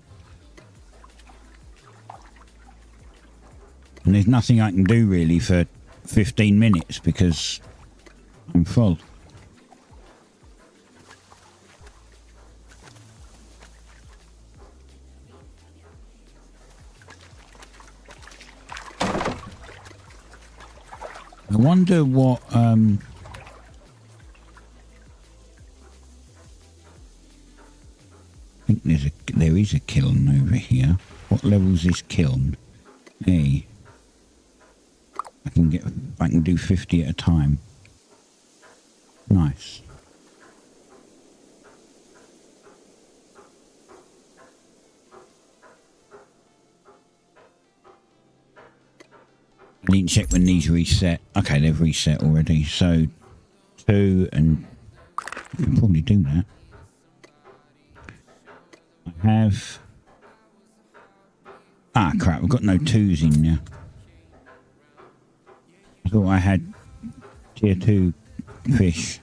And there's nothing I can do really for 15 minutes because I'm full. I wonder what... I think there is a kiln over here. What level's this kiln? A. I can do 50 at a time. Nice. I didn't check when these reset. Okay, they've reset already. So 2 and I can probably do that. I have... Ah, crap. I've got no 2s in there. I thought I had tier 2 fish.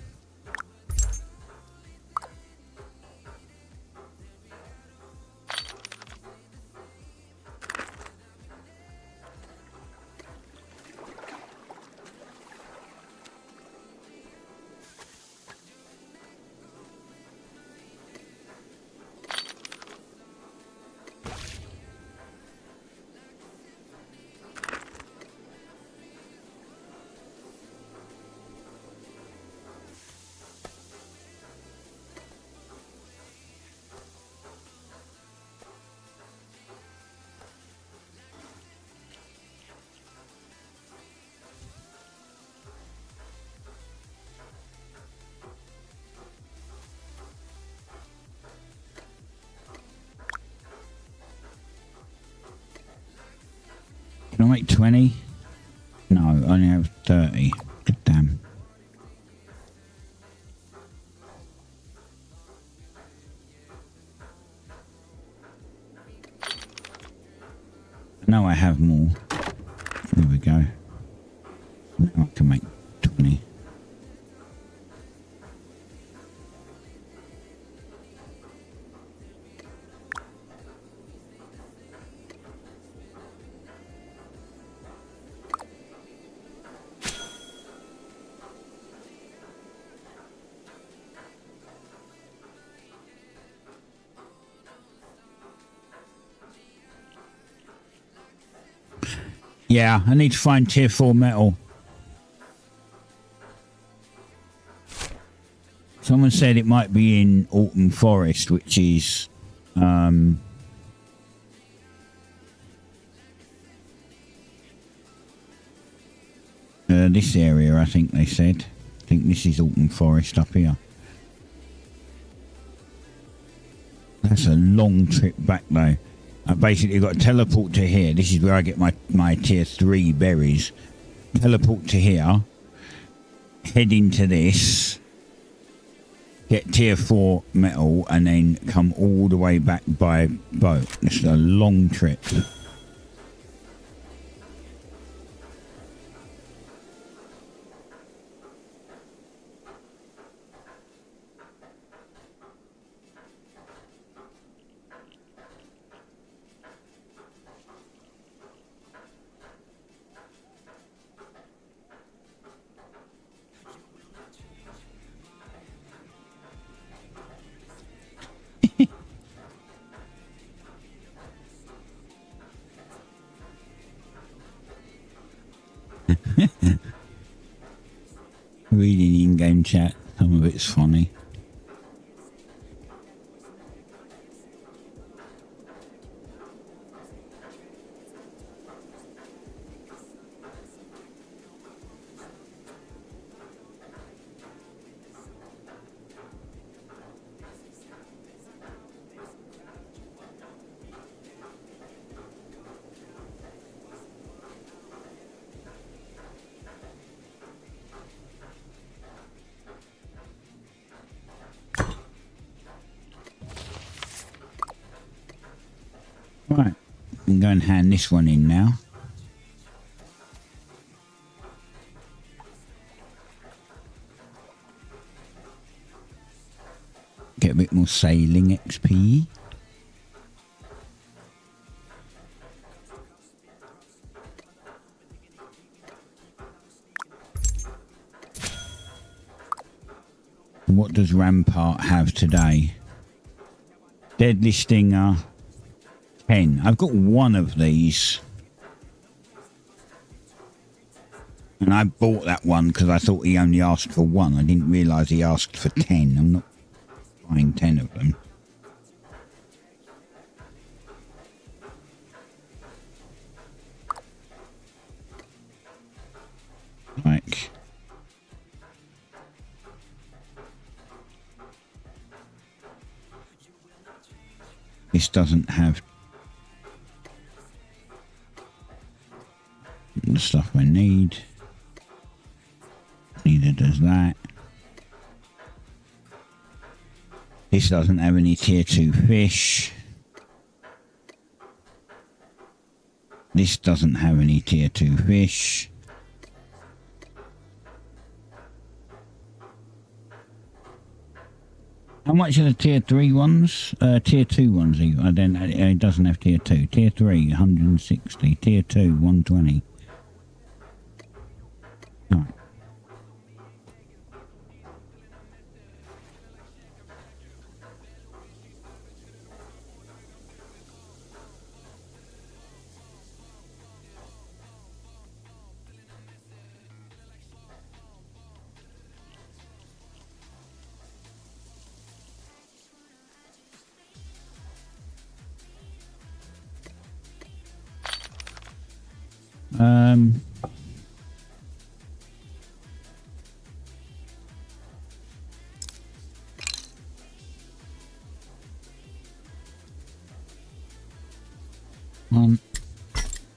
Can I make 20? No, I only have 30. Good damn. I know I have more. There we go. Now I can make 20. Yeah, I need to find tier 4 metal. Someone said it might be in Autumn Forest, which is this area, I think they said. I think this is Autumn Forest up here. That's a long trip back though. I basically got to teleport to here. This is where I get my tier 3 berries. Teleport to here. Head into this. Get tier 4 metal and then come all the way back by boat. It's a long trip. Reading in-game chat, some of it's funny. Right, I'm going to hand this one in now. Get a bit more sailing XP. What does Rampart have today? Deadly Stinger. 10. I've got one of these. And I bought that one because I thought he only asked for one. I didn't realise he asked for 10. I'm not buying 10 of them. Like... This doesn't have the stuff I need. Neither does that. This doesn't have any tier 2 fish. This doesn't have any tier 2 fish. How much are the tier 3 ones? Tier 2 ones even. I don't. It doesn't have tier 2. Tier 3, 160. Tier 2, 120. Right.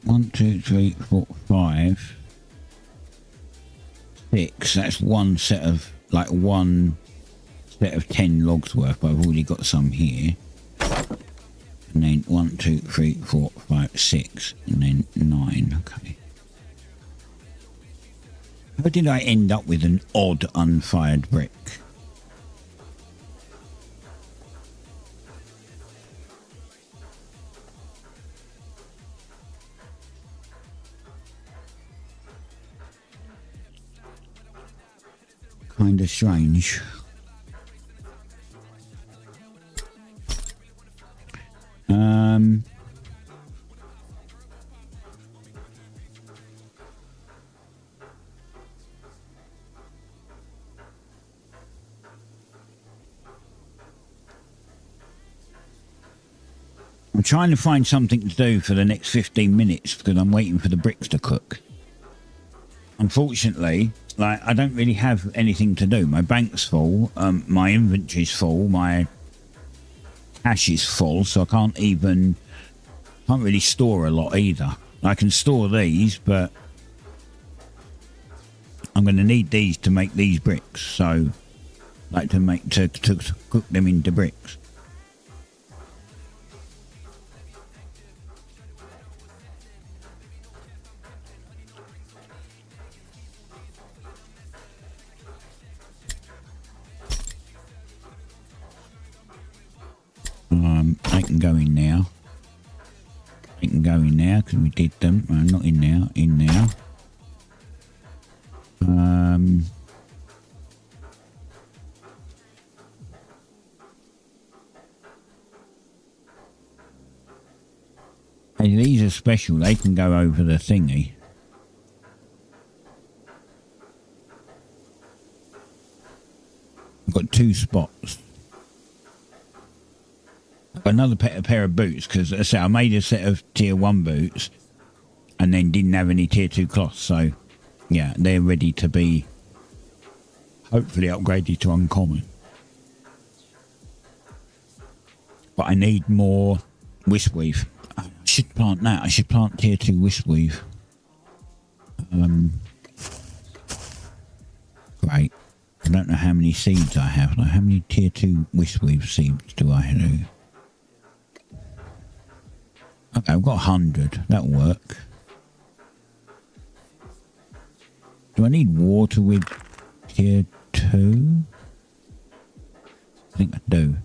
One, two, three, four, 5, 6. That's one set of, like, one set of 10 logs worth, but I've already got some here. And then 1, 2, 3, 4, 5, 6, and then 9. Okay. How did I end up with an odd unfired brick? Kind of strange. I'm trying to find something to do for the next 15 minutes because I'm waiting for the bricks to cook. Unfortunately, like, I don't really have anything to do. My bank's full, my inventory's full, my cash is full, so I can't really store a lot either. I can store these, but I'm going to need these to make these bricks, so like to cook them into bricks. They can go in now. They can go in now because we did them. Not in now. In now. Hey, these are special. They can go over the thingy. I've got 2 spots. Another pair of boots because as I say, I made a set of tier 1 boots and then didn't have any tier 2 cloths, so yeah, they're ready to be hopefully upgraded to uncommon. But I need more whiskweave. I should plant that. I should plant tier 2 whiskweave. Great. I don't know how many seeds I have. Like, how many tier 2 whiskweave seeds do I do? Okay, I've got 100. That'll work. Do I need water with tier 2? I think I do.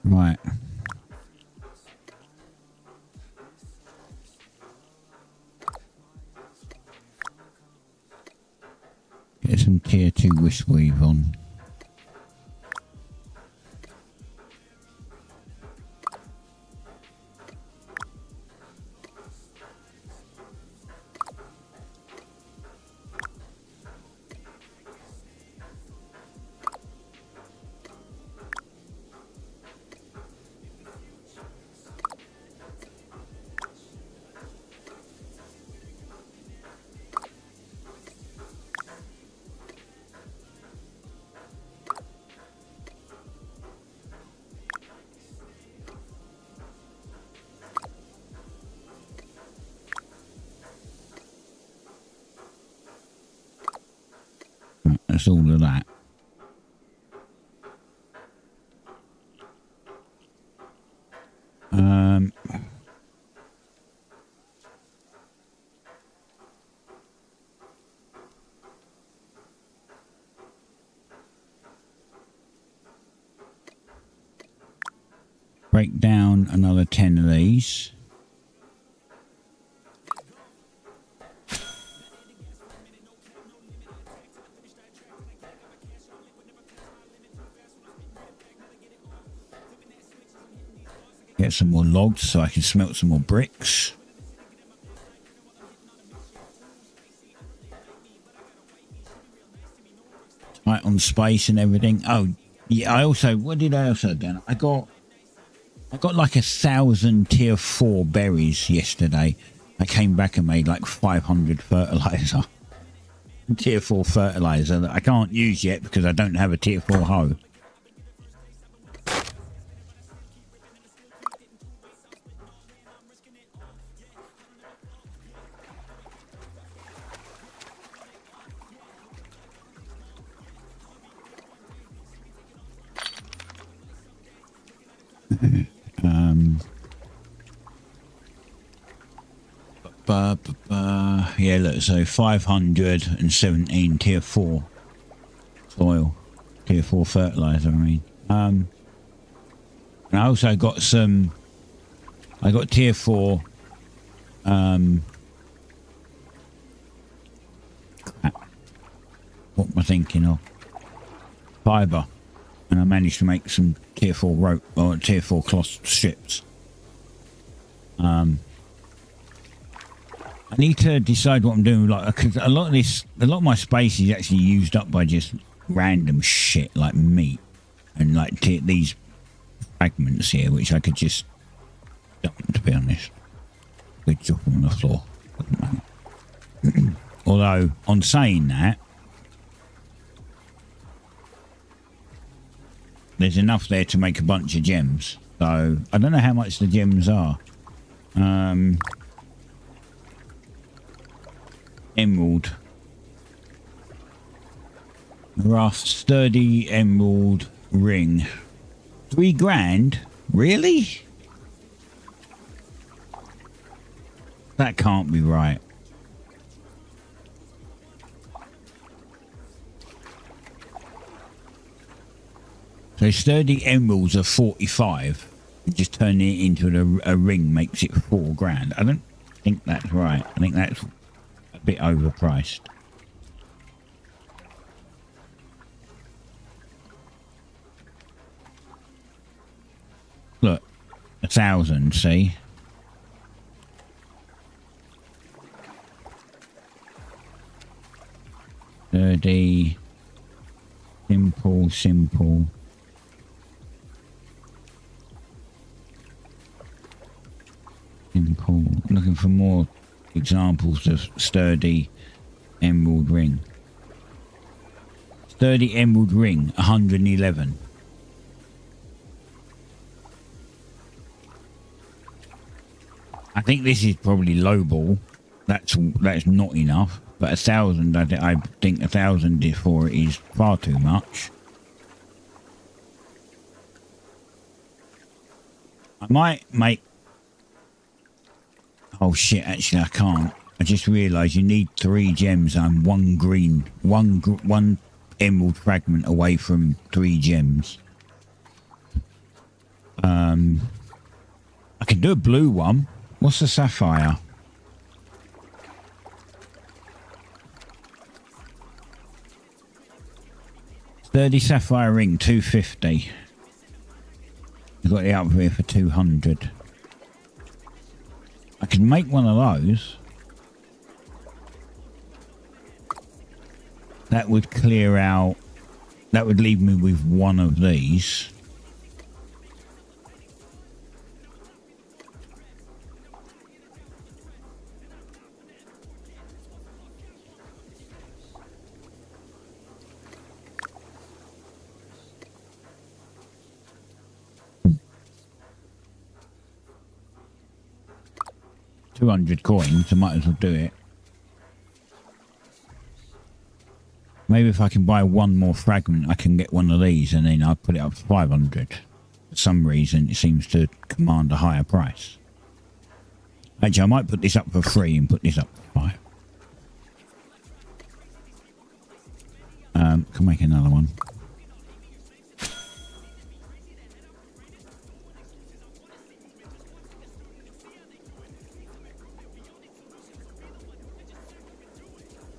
Right. Get some tier 2 whiskweave on. That's all of that. Break down another 10 of these. Get some more logs so I can smelt some more bricks. Right, on space and everything. Oh, yeah, what did I also do? I got I got like 1,000 tier 4 berries yesterday. I came back and made like 500 fertilizer. Tier 4 fertilizer that I can't use yet because I don't have a tier 4 hoe. Yeah, look, so 517 tier 4 soil, tier 4 fertilizer, I mean. And I also got some, I got tier 4, what am I thinking of? Fibre. And I managed to make some tier 4 rope, or tier 4 cloth strips. I need to decide what I'm doing. Like, because a lot of my space is actually used up by just random shit like meat and like these fragments here, which I could just dump. To be honest, could drop them on the floor. Although, on saying that, there's enough there to make a bunch of gems. So I don't know how much the gems are. Emerald. Rough, sturdy emerald ring. 3 grand? Really? That can't be right. So sturdy emeralds are 45. Just turning it into a ring makes it 4 grand. I don't think that's right. I think that's a bit overpriced. Look, 1,000, see? Sturdy, simple. Simple. Looking for more examples of sturdy emerald ring. Sturdy emerald ring, 111. I think this is probably lowball. That's not enough. But 1,000, I think 1,000 for it is far too much. I might make. Oh shit! Actually, I can't. I just realised you need 3 gems and 1 green, one emerald fragment away from 3 gems. I can do a blue one. What's the sapphire? Sturdy sapphire ring, 250. I've got it up here for 200. I could make one of those. That would clear out. That would leave me with 1 of these. $200 I might as well do it. Maybe if I can buy 1 more fragment, I can get 1 of these, and then I'll put it up for 500. For some reason, it seems to command a higher price. Actually, I might put this up for 3 and put this up for 5. Can make another one.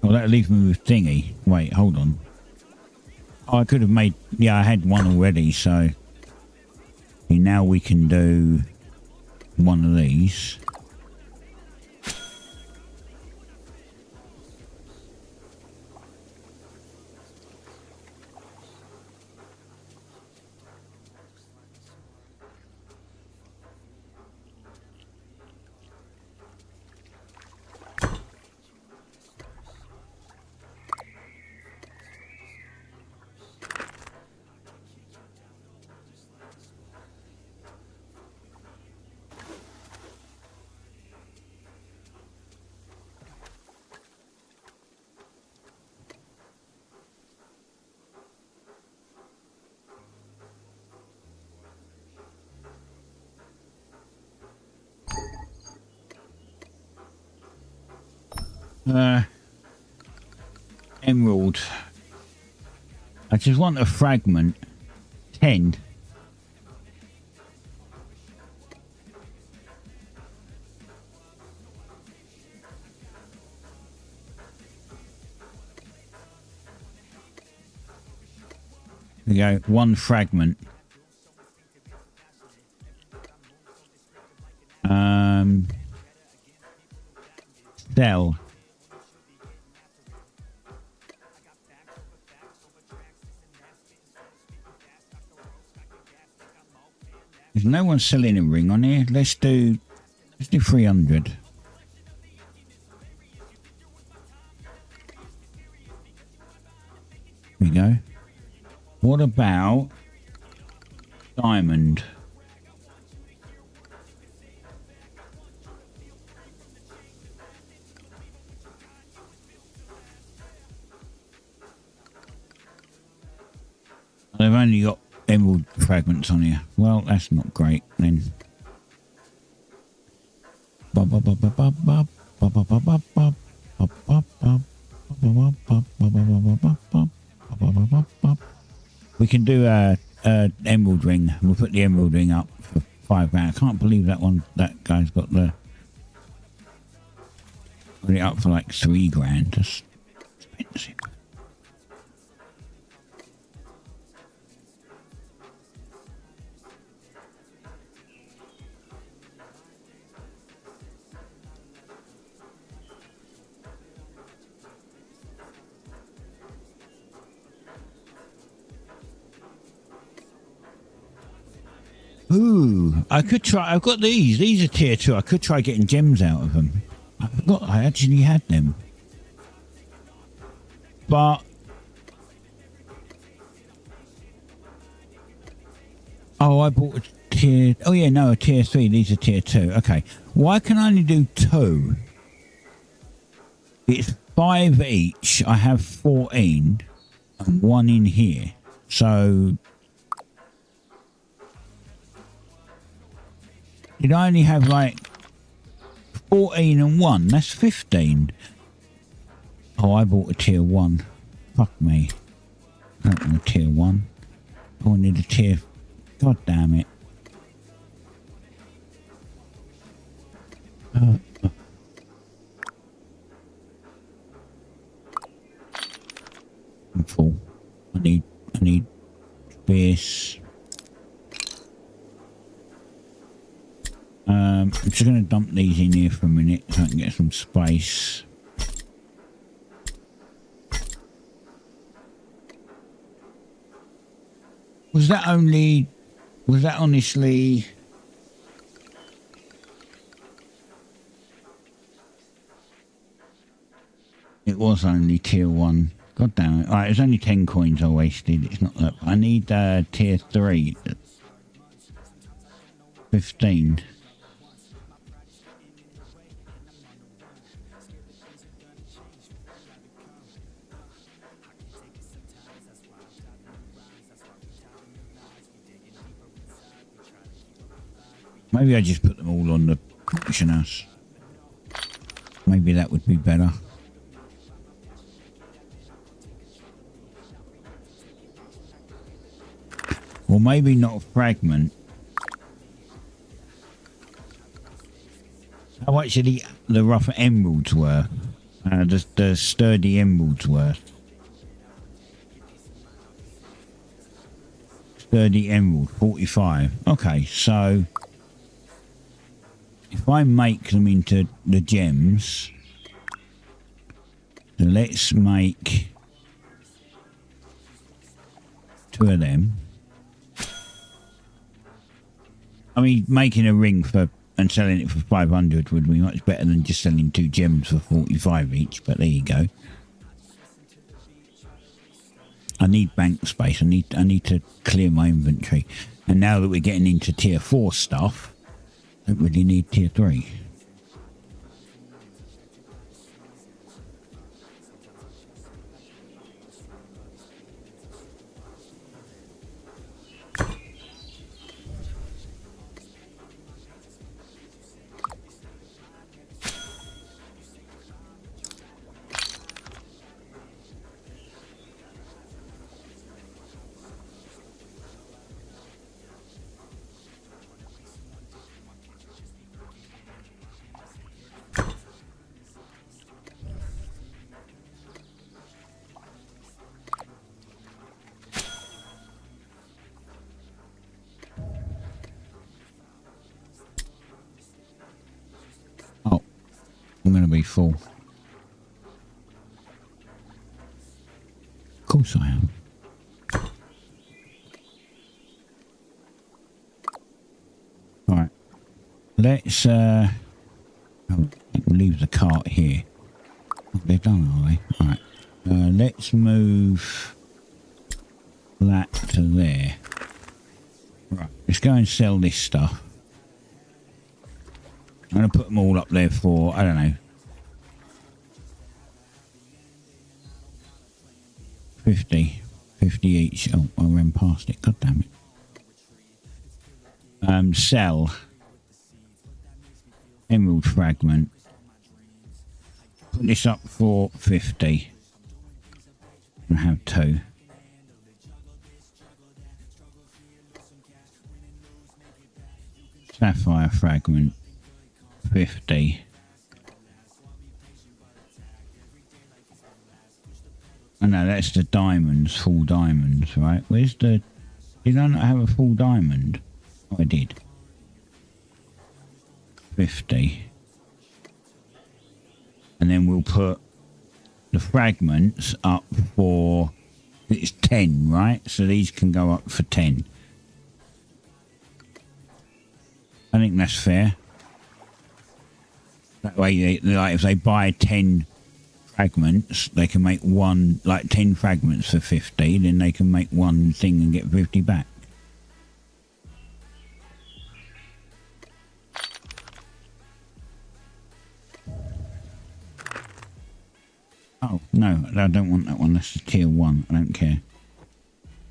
Well, that'll leave me with thingy. Wait, hold on. Oh, I could have made... Yeah, I had 1 already, so... Now we can do 1 of these. Emerald. I just want a fragment. 10. There we go. 1 fragment. Sell. There's no one selling a ring on here. Let's do 300. There we go. What about diamond? They've only got emerald fragments on here. Well, that's not great then. We can do a emerald ring. We'll put the emerald ring up for £5. I can't believe that guy's got it up for like £3 grand. That's expensive. Ooh, I could try. I've got these. These are tier 2. I could try getting gems out of them. I forgot I actually had them. But oh, I bought a tier. Oh yeah, no, a tier 3. These are tier 2. Okay, why can I only do 2? It's 5 each. I have 14 and 1 in here. So did I only have like 14 and 1? That's 15. Oh, I bought a tier 1. Fuck me. I don't want a tier 1. I wanted a tier. God damn it. I'm full. I need space. I'm just going to dump these in here for a minute so I can get some space. Was that honestly... It was only tier 1. God damn it. Alright, it's only 10 coins I wasted. It's not that... I need tier 3. 15. Maybe I just put them all on the auction house. Maybe that would be better. Or maybe not a fragment. How much are the rough emeralds worth? The sturdy emeralds worth. Sturdy emerald, 45. Okay, so if I make them into the gems, so let's make 2 of them. I mean, making a ring and selling it for 500 would be much better than just selling 2 gems for 45 each, but there you go. I need bank space. I need to clear my inventory. And now that we're getting into tier 4 stuff, I don't really need tier 3. to be full. Of course I am. Right. Let's leave the cart here. Oh, they're done, are they? Right. Let's move that to there. Right. Let's go and sell this stuff. I'm going to put them all up there for, I don't know, 50 each. Oh, I ran past it. God damn it. Sell. Emerald fragment. Put this up for 50. And have 2. Sapphire fragment. 50. Oh no, that's the diamonds, full diamonds, right? Where's the... Did I not have a full diamond? Oh, I did. 50. And then we'll put the fragments up for... It's 10, right? So these can go up for 10. I think that's fair. That way, like, if they buy 10 fragments, they can make one, like 10 fragments for 50, then they can make one thing and get 50 back. Oh, no, I don't want that one. That's a tier 1. I don't care.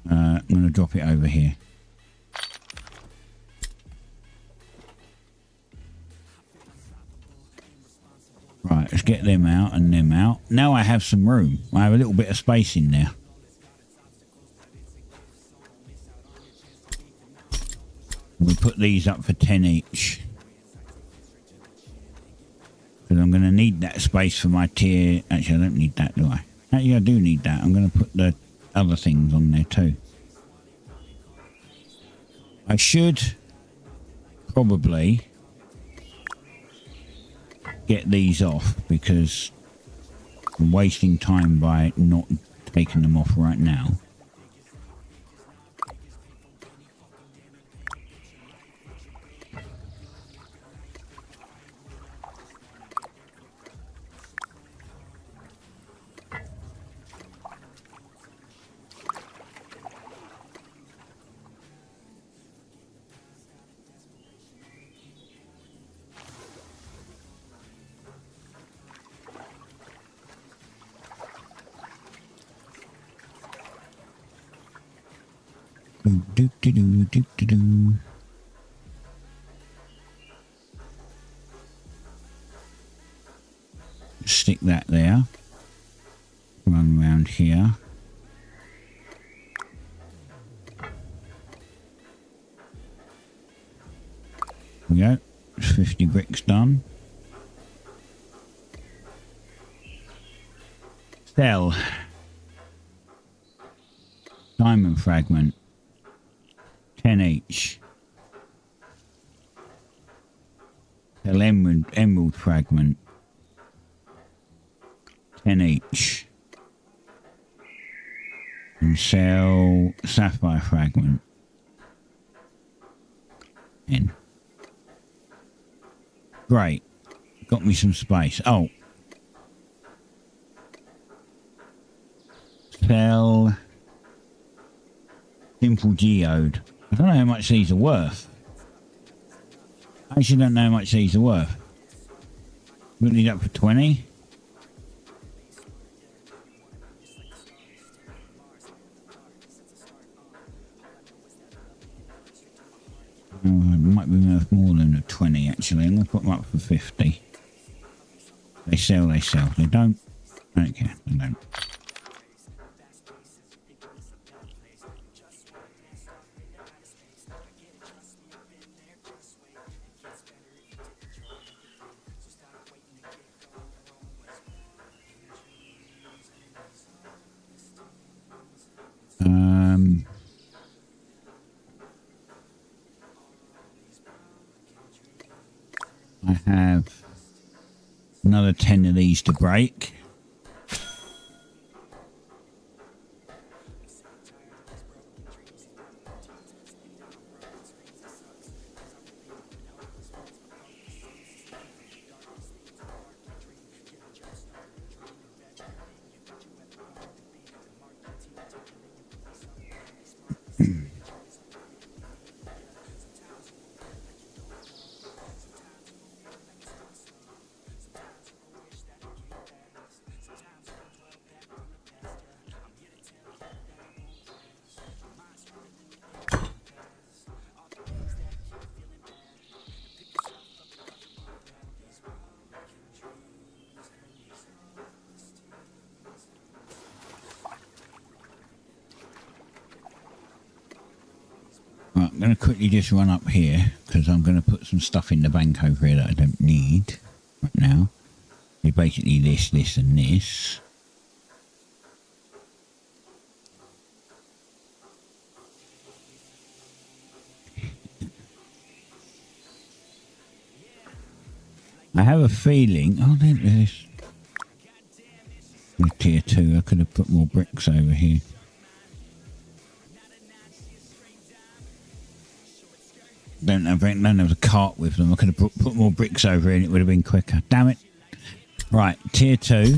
I'm going to drop it over here. Right, let's get them out and them out. Now I have some room. I have a little bit of space in there. We'll put these up for 10 each. Because I'm going to need that space for my tier... Actually, I don't need that, do I? Actually, I do need that. I'm going to put the other things on there too. I should probably get these off because I'm wasting time by not taking them off right now. Stick that there. Run around here. There we go. 50 bricks done. Sell. Diamond fragment. 10 each. Sell emerald fragment. 10 each. And sell sapphire fragment. 10. Great. Got me some space. Oh. Sell simple geode. I don't know how much these are worth. I actually don't know how much these are worth. Put these up for 20. Oh, it might be worth more than a 20 actually. I'm going to put them up for 50. They sell, they sell. They don't. I don't care. They don't. Another 10 of these to break. Right, I'm going to quickly just run up here because I'm going to put some stuff in the bank over here that I don't need right now. It's basically this, this and this. I have a feeling... Oh, there it is. Tier 2. I could have put more bricks over here. Don't have a cart with them. I could have put more bricks over here and it would have been quicker. Damn it. Right, tier 2.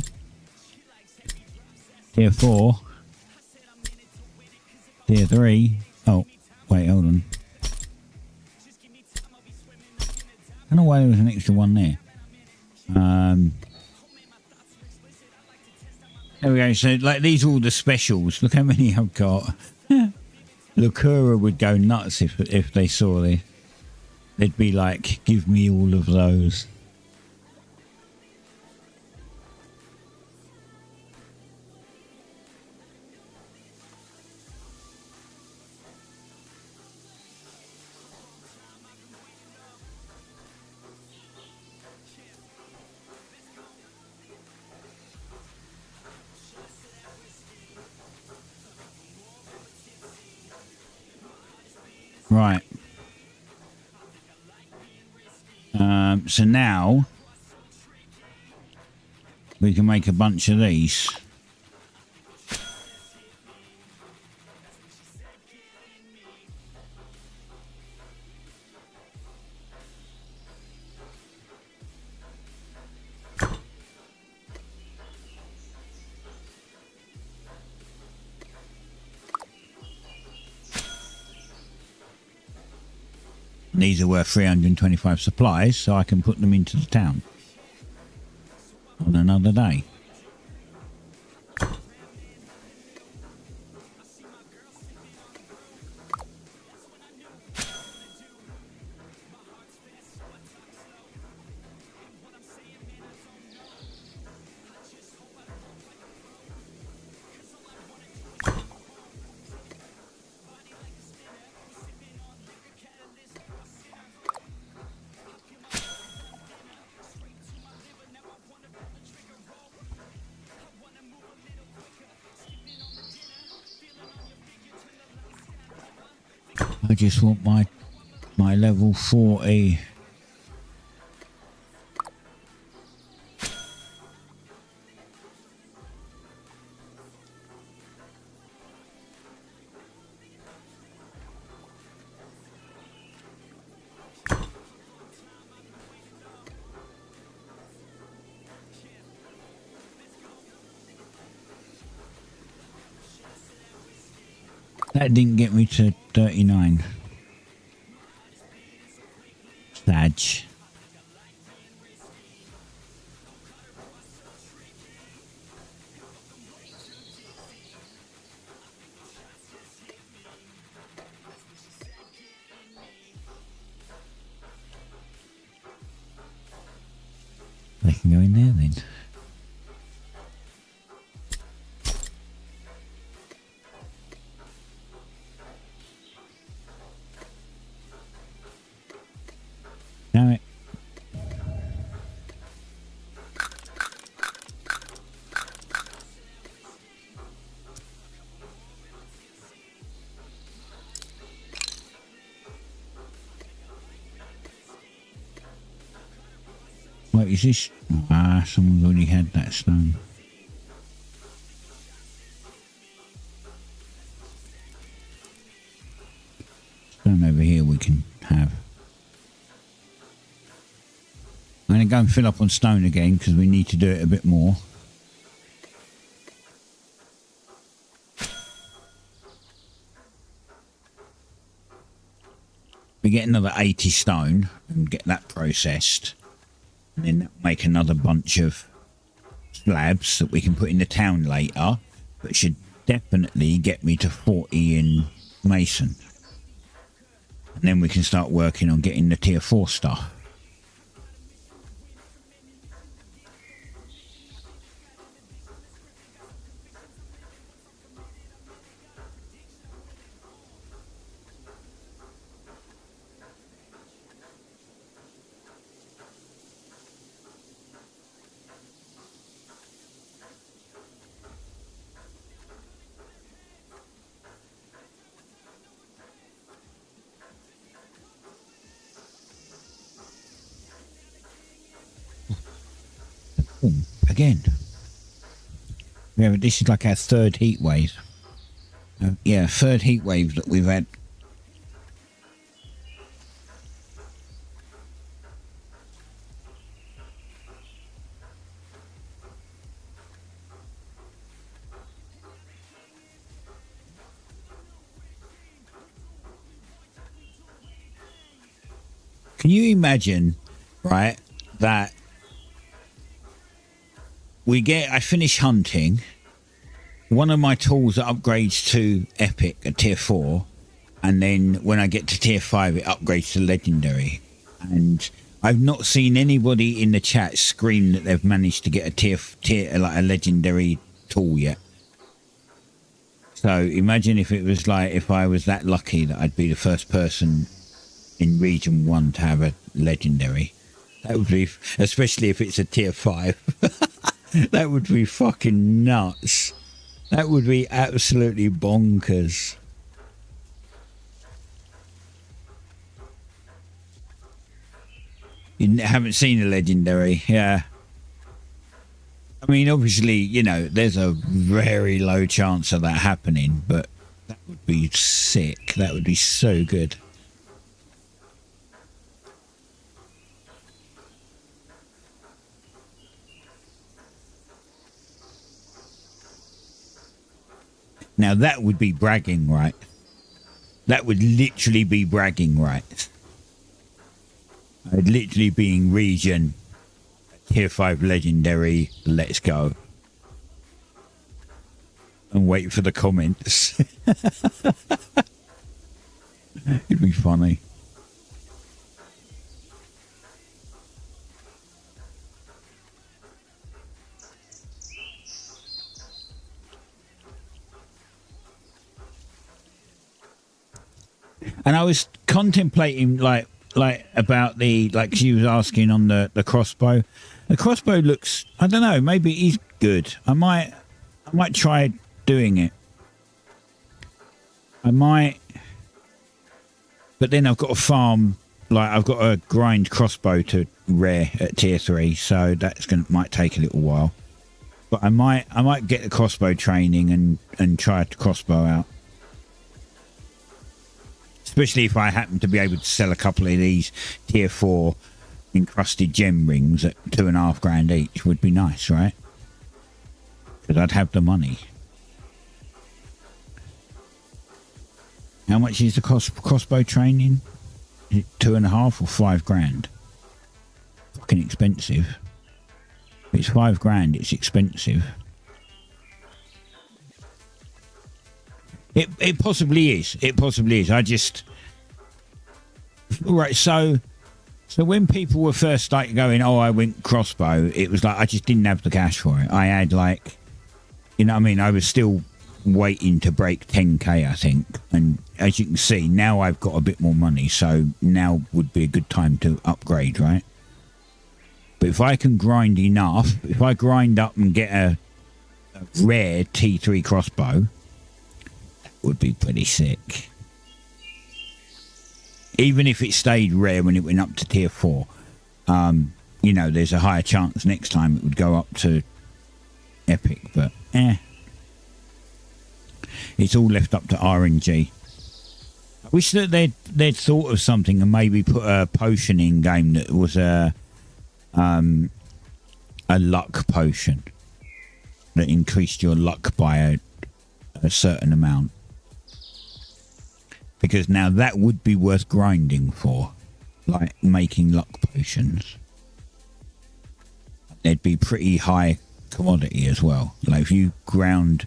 Tier 4. Tier 3. Oh, wait, hold on. I don't know why there was an extra one there. There we go. So, like, these are all the specials. Look how many I've got. Lucura would go nuts if they saw this. They'd be like, give me all of those. Right. So now we can make a bunch of these. These are worth 325 supplies, so I can put them into the town on another day. I just want my level 40. That didn't get me to 39. Sadge. They can go in there then. Damn it. What is this? Ah, someone's already had that stone. Stone over here we can have. I'm going to go and fill up on stone again because we need to do it a bit more. We get another 80 stone and get that processed. And then make another bunch of slabs that we can put in the town later. But should definitely get me to 40 in mason. And then we can start working on getting the tier 4 stuff. Again. Yeah, this is like our third heat wave. Yeah, third heat wave that we've had. Can you imagine, right, that I finish hunting, one of my tools that upgrades to epic at tier 4, and then when I get to tier 5 it upgrades to legendary, and I've not seen anybody in the chat scream that they've managed to get a tier like a legendary tool yet. So imagine if it was like, if I was that lucky that I'd be the first person in region 1 to have a legendary. That would be, especially if it's a tier 5. That would be fucking nuts. That would be absolutely bonkers. You haven't seen a legendary, yeah. I mean, obviously, you know, there's a very low chance of that happening, but that would be sick. That would be so good. Now that would be bragging, right? That would literally be bragging, right? I'd literally be in region tier 5 legendary, let's go. And wait for the comments. It'd be funny. And I was contemplating like about the, like she was asking on the crossbow. The crossbow looks, I don't know, maybe it is good. I might try doing it. I might, but then I've got to farm, like I've got to grind crossbow to rare at tier 3, so that's might take a little while. But I might get the crossbow training and try to crossbow out. Especially if I happen to be able to sell a couple of these tier 4 encrusted gem rings at 2.5 grand each would be nice, right? Because I'd have the money. How much is the crossbow training? Is it 2.5 or 5 grand? Fucking expensive. If it's 5 grand, it's expensive. It possibly is. It possibly is. I just... Right, so when people were first like going, oh, I went crossbow, it was like I just didn't have the cash for it. I had like... You know what I mean? I was still waiting to break 10k, I think. And as you can see, now I've got a bit more money, so now would be a good time to upgrade, right? But if I can grind enough, if I grind up and get a rare T3 crossbow... would be pretty sick. Even if it stayed rare when it went up to tier 4. you know, there's a higher chance next time it would go up to epic, but it's all left up to RNG. I wish that they'd thought of something and maybe put a potion in game that was a luck potion that increased your luck by a certain amount, because now that would be worth grinding for, like making luck potions. They'd be pretty high commodity as well, like if you ground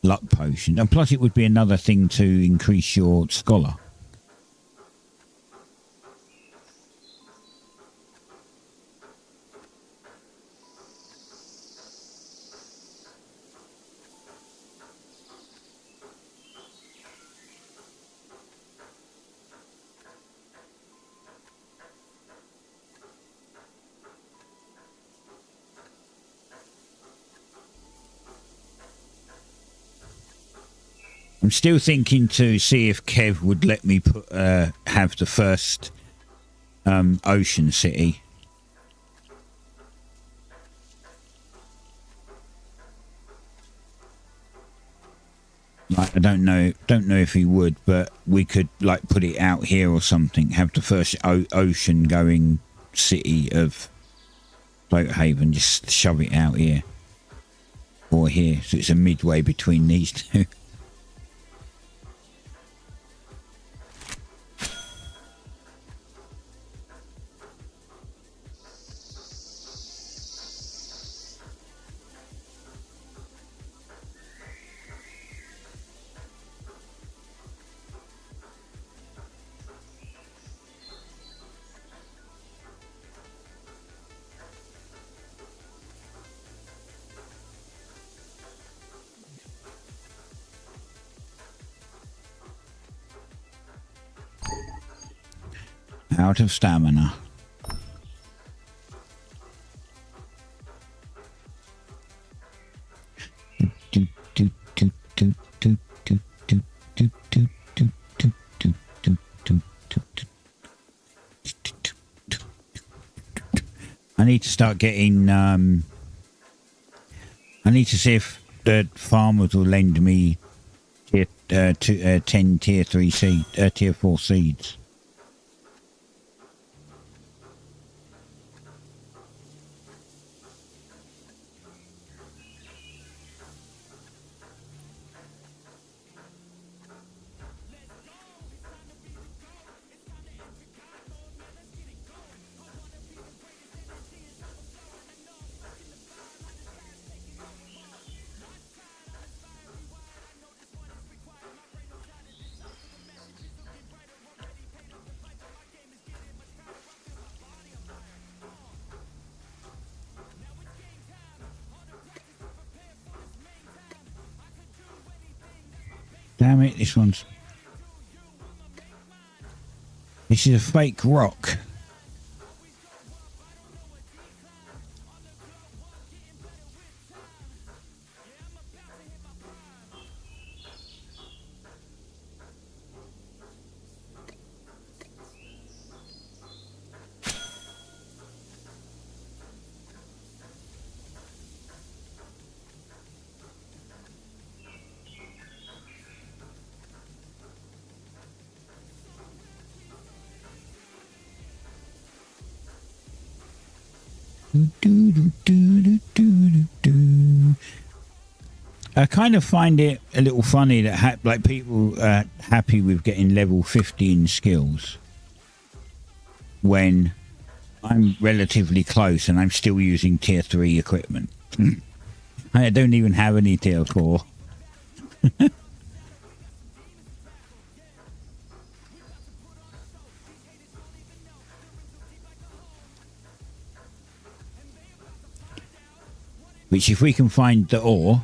luck potion, and plus it would be another thing to increase your scholar. I'm still thinking to see if Kev would let me put have the first ocean city. Like, I don't know if he would, but we could like put it out here or something. Have the first ocean going city of Floathaven, just shove it out here or here, so it's a midway between these two. Out of stamina. I need to start getting I need to see if the farmers will lend me 10 tier 3 seed, tier 4 seeds. Damn it, this is a fake rock. I kind of find it a little funny that like people are happy with getting level 50 in skills when I'm relatively close and I'm still using tier 3 equipment. I don't even have any tier 4. Which, if we can find the ore,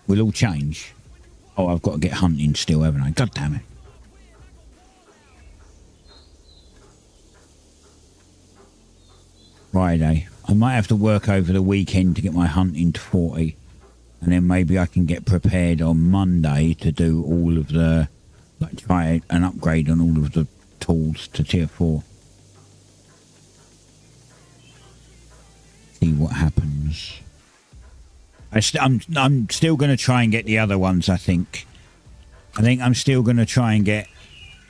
will all change. Oh, I've got to get hunting still, haven't I? God damn it. Friday. I might have to work over the weekend to get my hunting to 40. And then maybe I can get prepared on Monday to do all of the... like, try an upgrade on all of the tools to tier 4. happens. I'm still going to try and get the other ones. I think I'm still going to try and get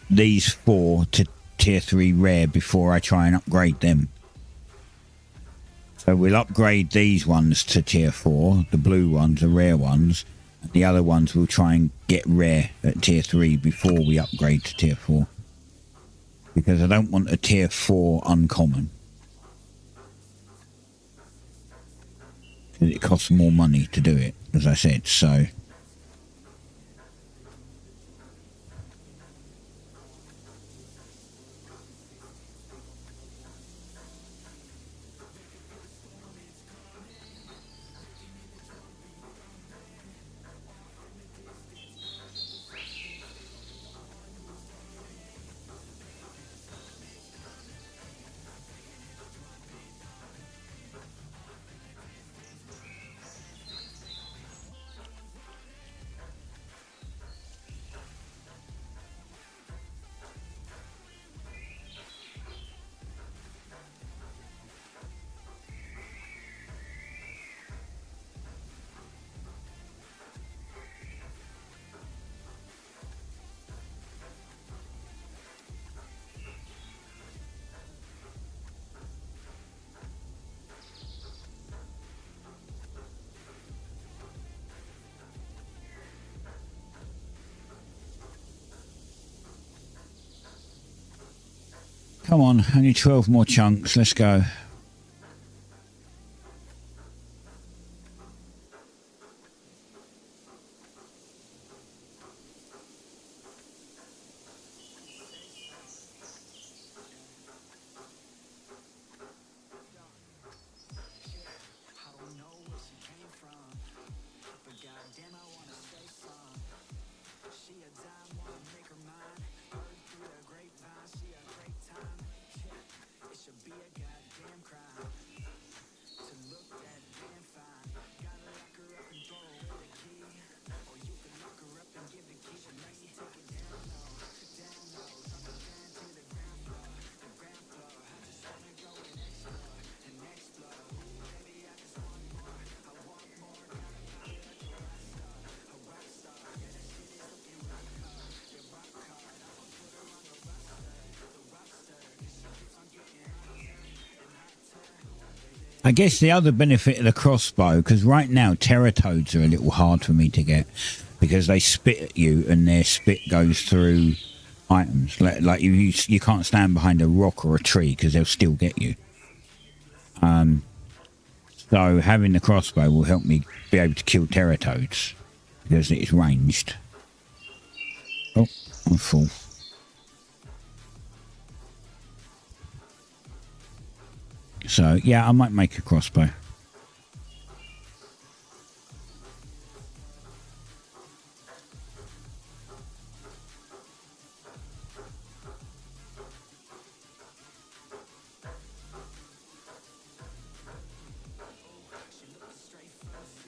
these 4 to tier 3 rare before I try and upgrade them. So we'll upgrade these ones to tier 4, the blue ones, the rare ones, and the other ones we'll try and get rare at tier 3 before we upgrade to tier 4. Because I don't want a tier 4 uncommon. Because it costs more money to do it, as I said, so... Come on, only 12 more chunks. Let's go. I guess the other benefit of the crossbow, because right now Teratoads are a little hard for me to get because they spit at you and their spit goes through items. Like you can't stand behind a rock or a tree because they'll still get you. So having the crossbow will help me be able to kill Teratoads because it is ranged. Oh, I'm full. So, yeah, I might make a crossbow.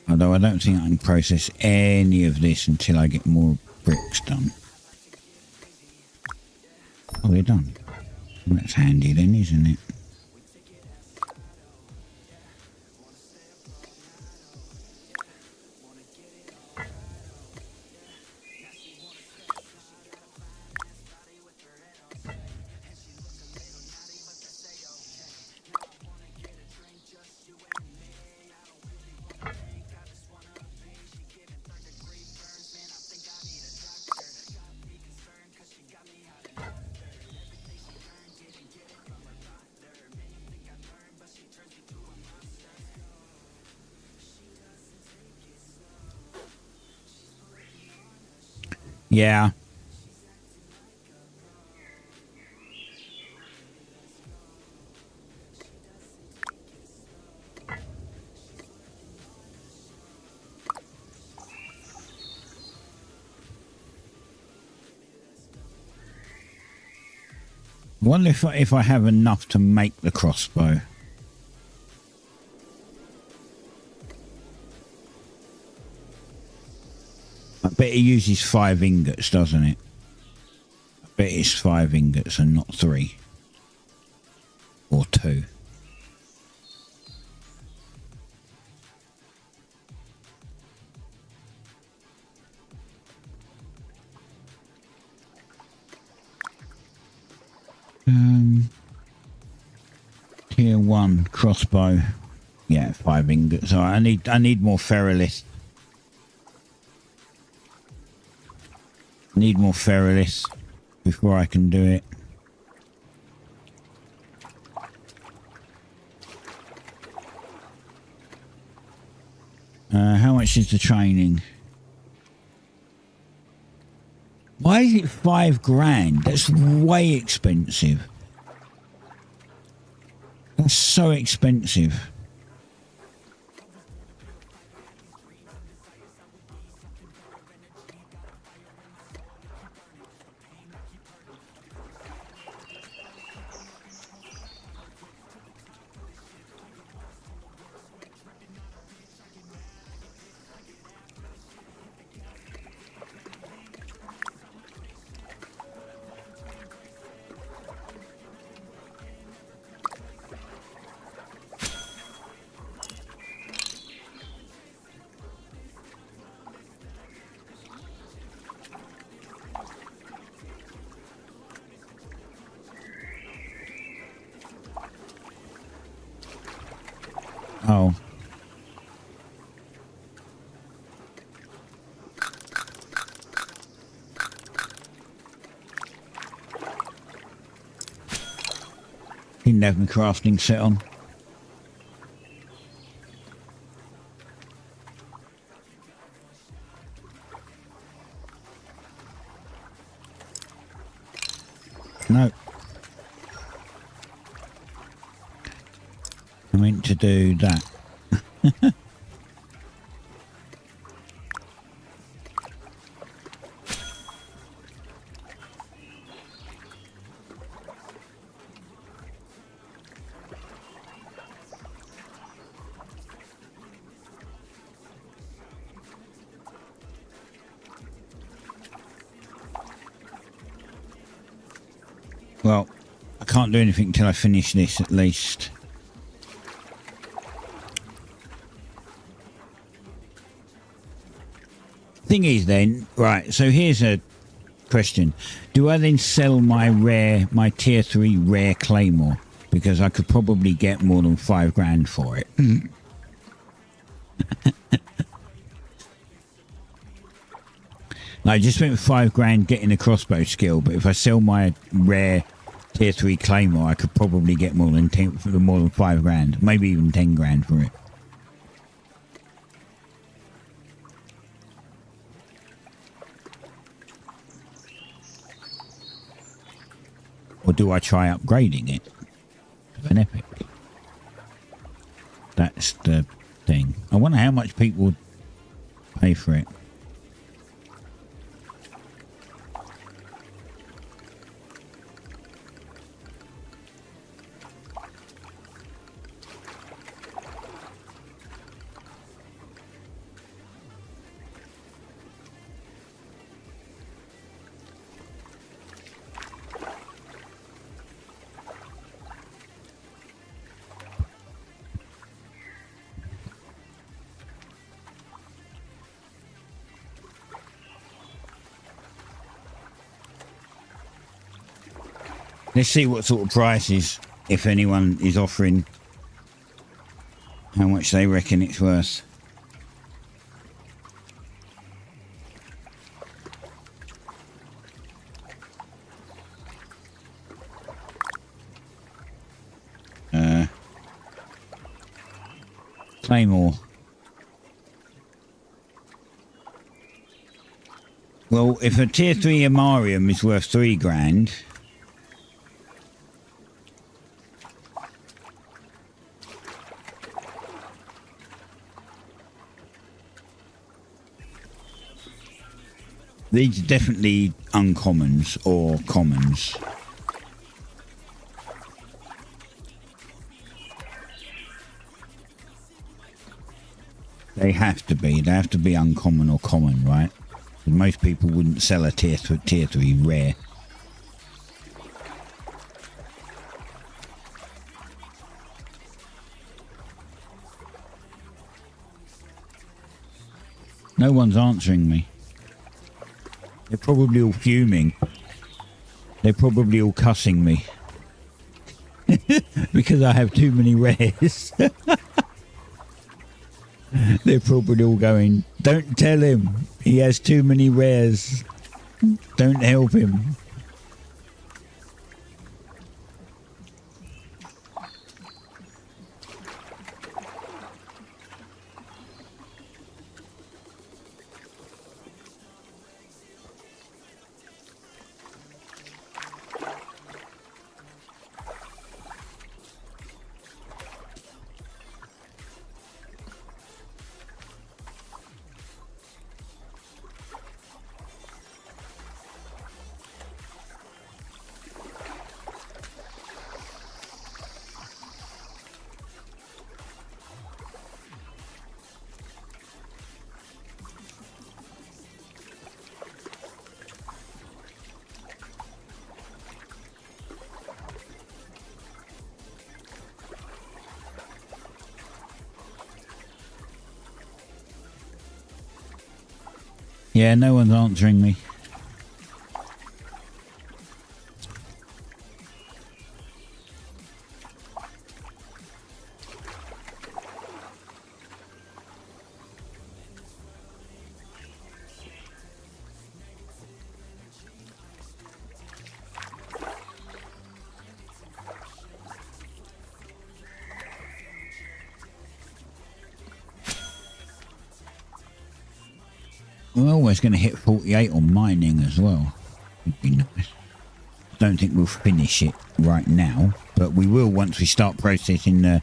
Although I don't think I can process any of this until I get more bricks done. Oh, they're done. Well, that's handy then, isn't it? Yeah. I wonder if I have enough to make the crossbow. I bet it uses 5 ingots, doesn't it? I bet it's 5 ingots and not 3. Or 2. Tier 1 crossbow. Yeah, 5 ingots. All right, I need more ferrolis. Need more ferrolis before I can do it. How much is the training? Why is it 5 grand? That's way expensive. That's so expensive. Oh. Didn't have my crafting set on. No. I meant to do that. Well, I can't do anything until I finish this at least. Thing is then, right, so here's a question. Do I then sell my tier 3 rare claymore? Because I could probably get more than 5 grand for it. I just spent 5 grand getting a crossbow skill, but if I sell my rare tier 3 claymore, I could probably get more than 5 grand, maybe even 10 grand for it. Or do I try upgrading it to an epic? That's the thing. I wonder how much people would pay for it. Let's see what sort of prices, if anyone is offering, how much they reckon it's worth. Claymore. Well, if a tier 3 Amarium is worth 3 grand... These are definitely uncommons or commons. They have to be. They have to be uncommon or common, right? Most people wouldn't sell a tier 3 rare. No one's answering me. They're probably all fuming. They're probably all cussing me. because I have too many rares. They're probably all going, don't tell him. He has too many rares. Don't help him. Yeah, no one's answering me. We're always going to hit 48 on mining as well. Would be nice. Don't think we'll finish it right now, but we will once we start processing the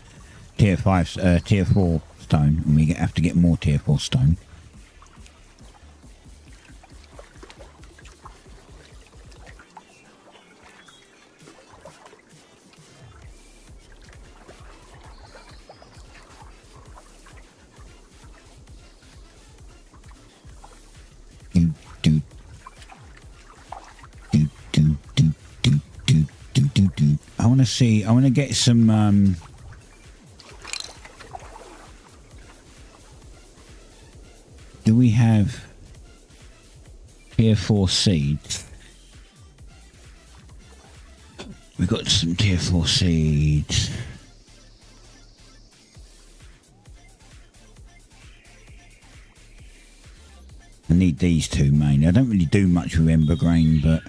tier 4 stone, and we have to get more tier 4 stone. I want to get some do we have tier 4 seeds? We've got some tier 4 seeds. I need these two mainly. I don't really do much with ember grain, but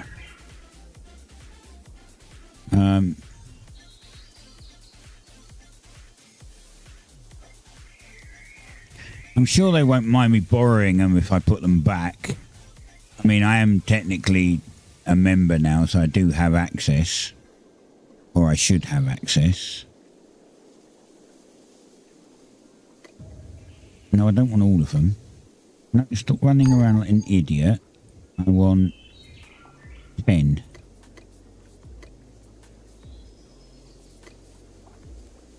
I'm sure they won't mind me borrowing them if I put them back. I mean, I am technically a member now, so I do have access. Or I should have access. No, I don't want all of them. No, stop running around like an idiot. I want 10.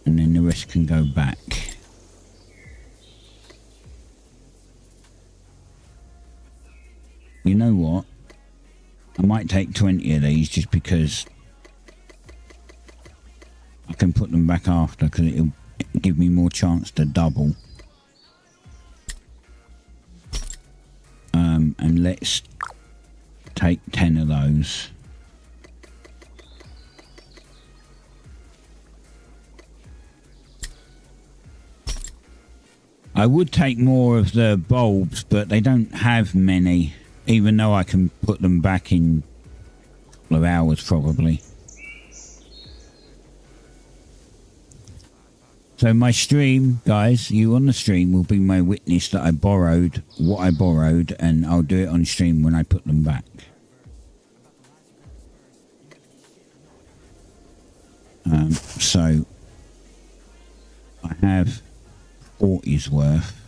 And then the rest can go back. You know what? I might take 20 of these just because I can put them back after, because it'll give me more chance to double. And let's take 10 of those. I would take more of the bulbs, but they don't have many. Even though I can put them back in a couple of hours, probably. So my stream, guys, you on the stream will be my witness that I borrowed what I borrowed, and I'll do it on stream when I put them back. So I have 40's worth.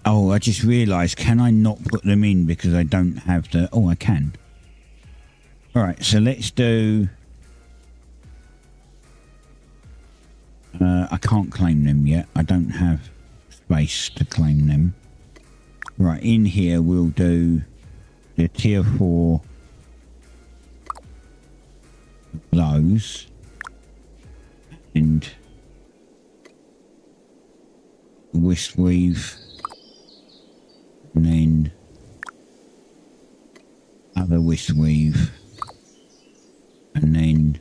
Oh, I just realised, can I not put them in because I don't have the... Oh, I can. Alright, so let's do... I can't claim them yet. I don't have space to claim them. Right, in here we'll do the tier 4 those. And Wisp Weave. And then Swiss weave, and then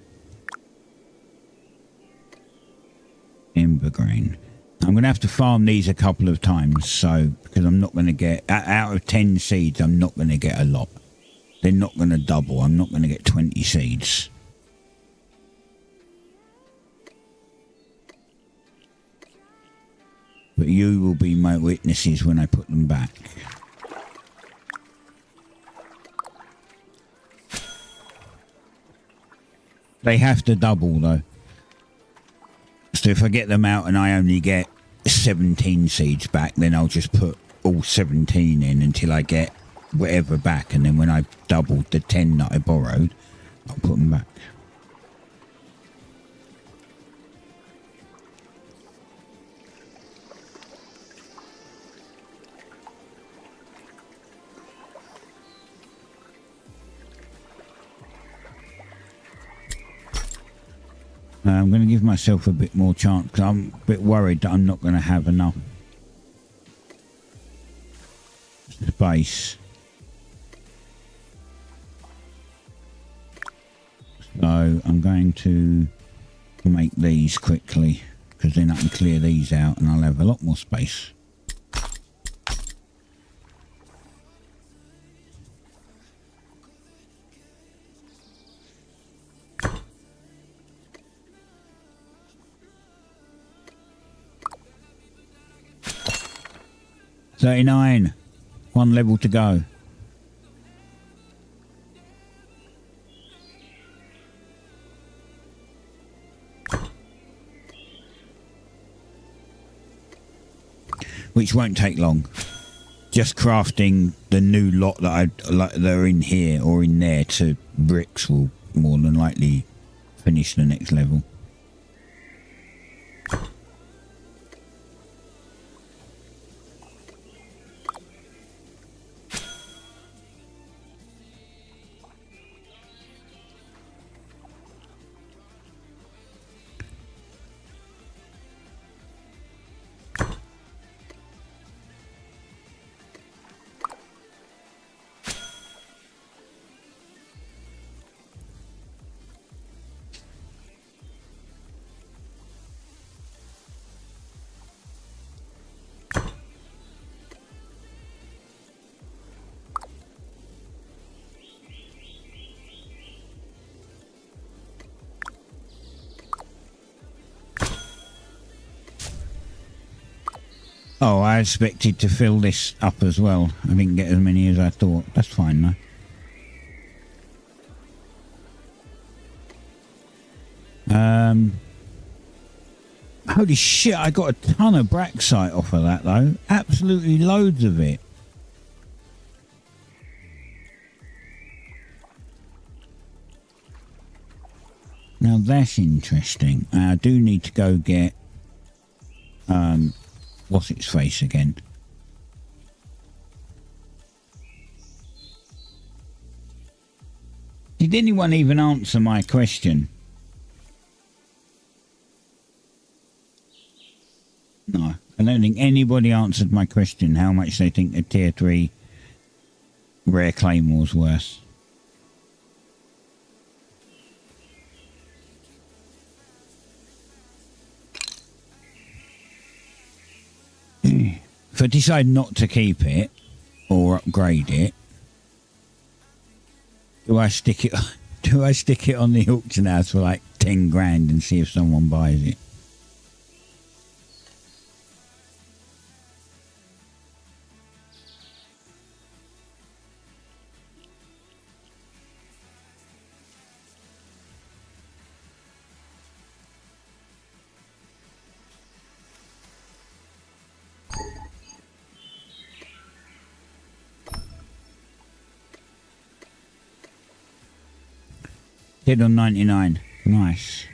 ember green. I'm going to have to farm these a couple of times, so because I'm not going to get out of 10 seeds, I'm not going to get a lot. They're not going to double. I'm not going to get 20 seeds. But you will be my witnesses when I put them back. They have to double though. So if I get them out and I only get 17 seeds back, then I'll just put all 17 in until I get whatever back, and then when I've doubled the 10 that I borrowed, I'll put them back. I'm going to give myself a bit more chance because I'm a bit worried that I'm not going to have enough space. So I'm going to make these quickly because then I can clear these out and I'll have a lot more space. $39. One level to go. Which won't take long. Just crafting the new lot that that are in here or in there to bricks will more than likely finish the next level. Oh, I expected to fill this up as well. I didn't get as many as I thought. That's fine though. Holy shit, I got a ton of braxite off of that though. Absolutely loads of it. Now that's interesting. I do need to go get what's its face again? Did anyone even answer my question? No, I don't think anybody answered my question how much they think a tier 3 rare claymore's worth. If I decide not to keep it or upgrade it, do I stick it on the auction house for like 10 grand and see if someone buys it? Dead on 99. Nice.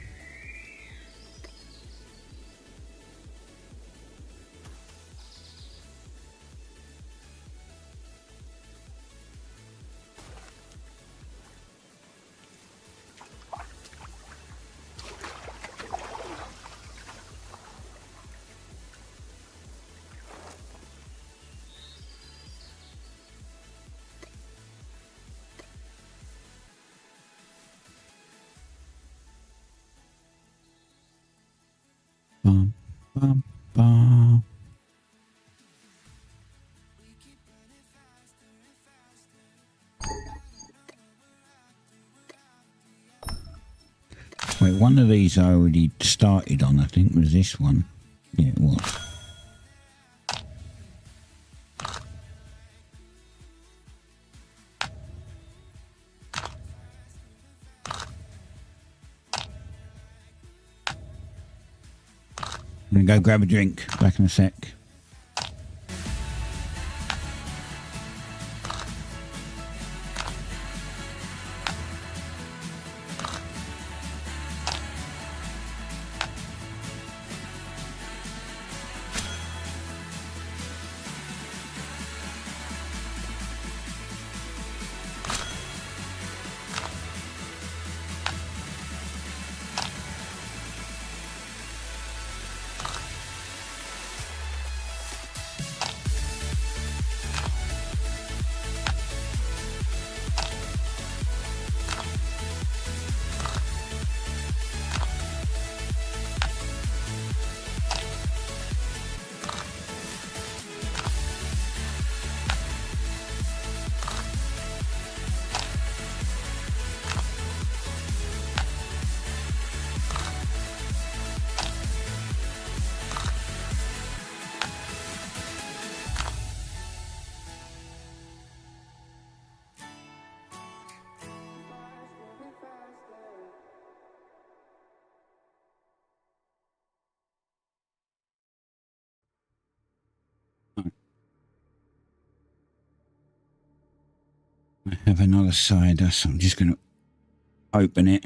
bum, bum, bum. Wait, one of these I already started on, I think, was this one. Yeah, it was. I'm gonna go grab a drink. Back in a sec. I have another cider, so I'm just going to open it.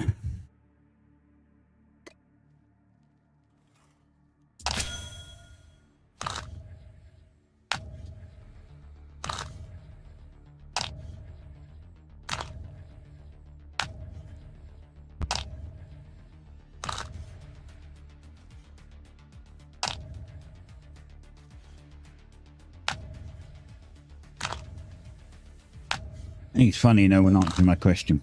I think it's funny no one answered my question.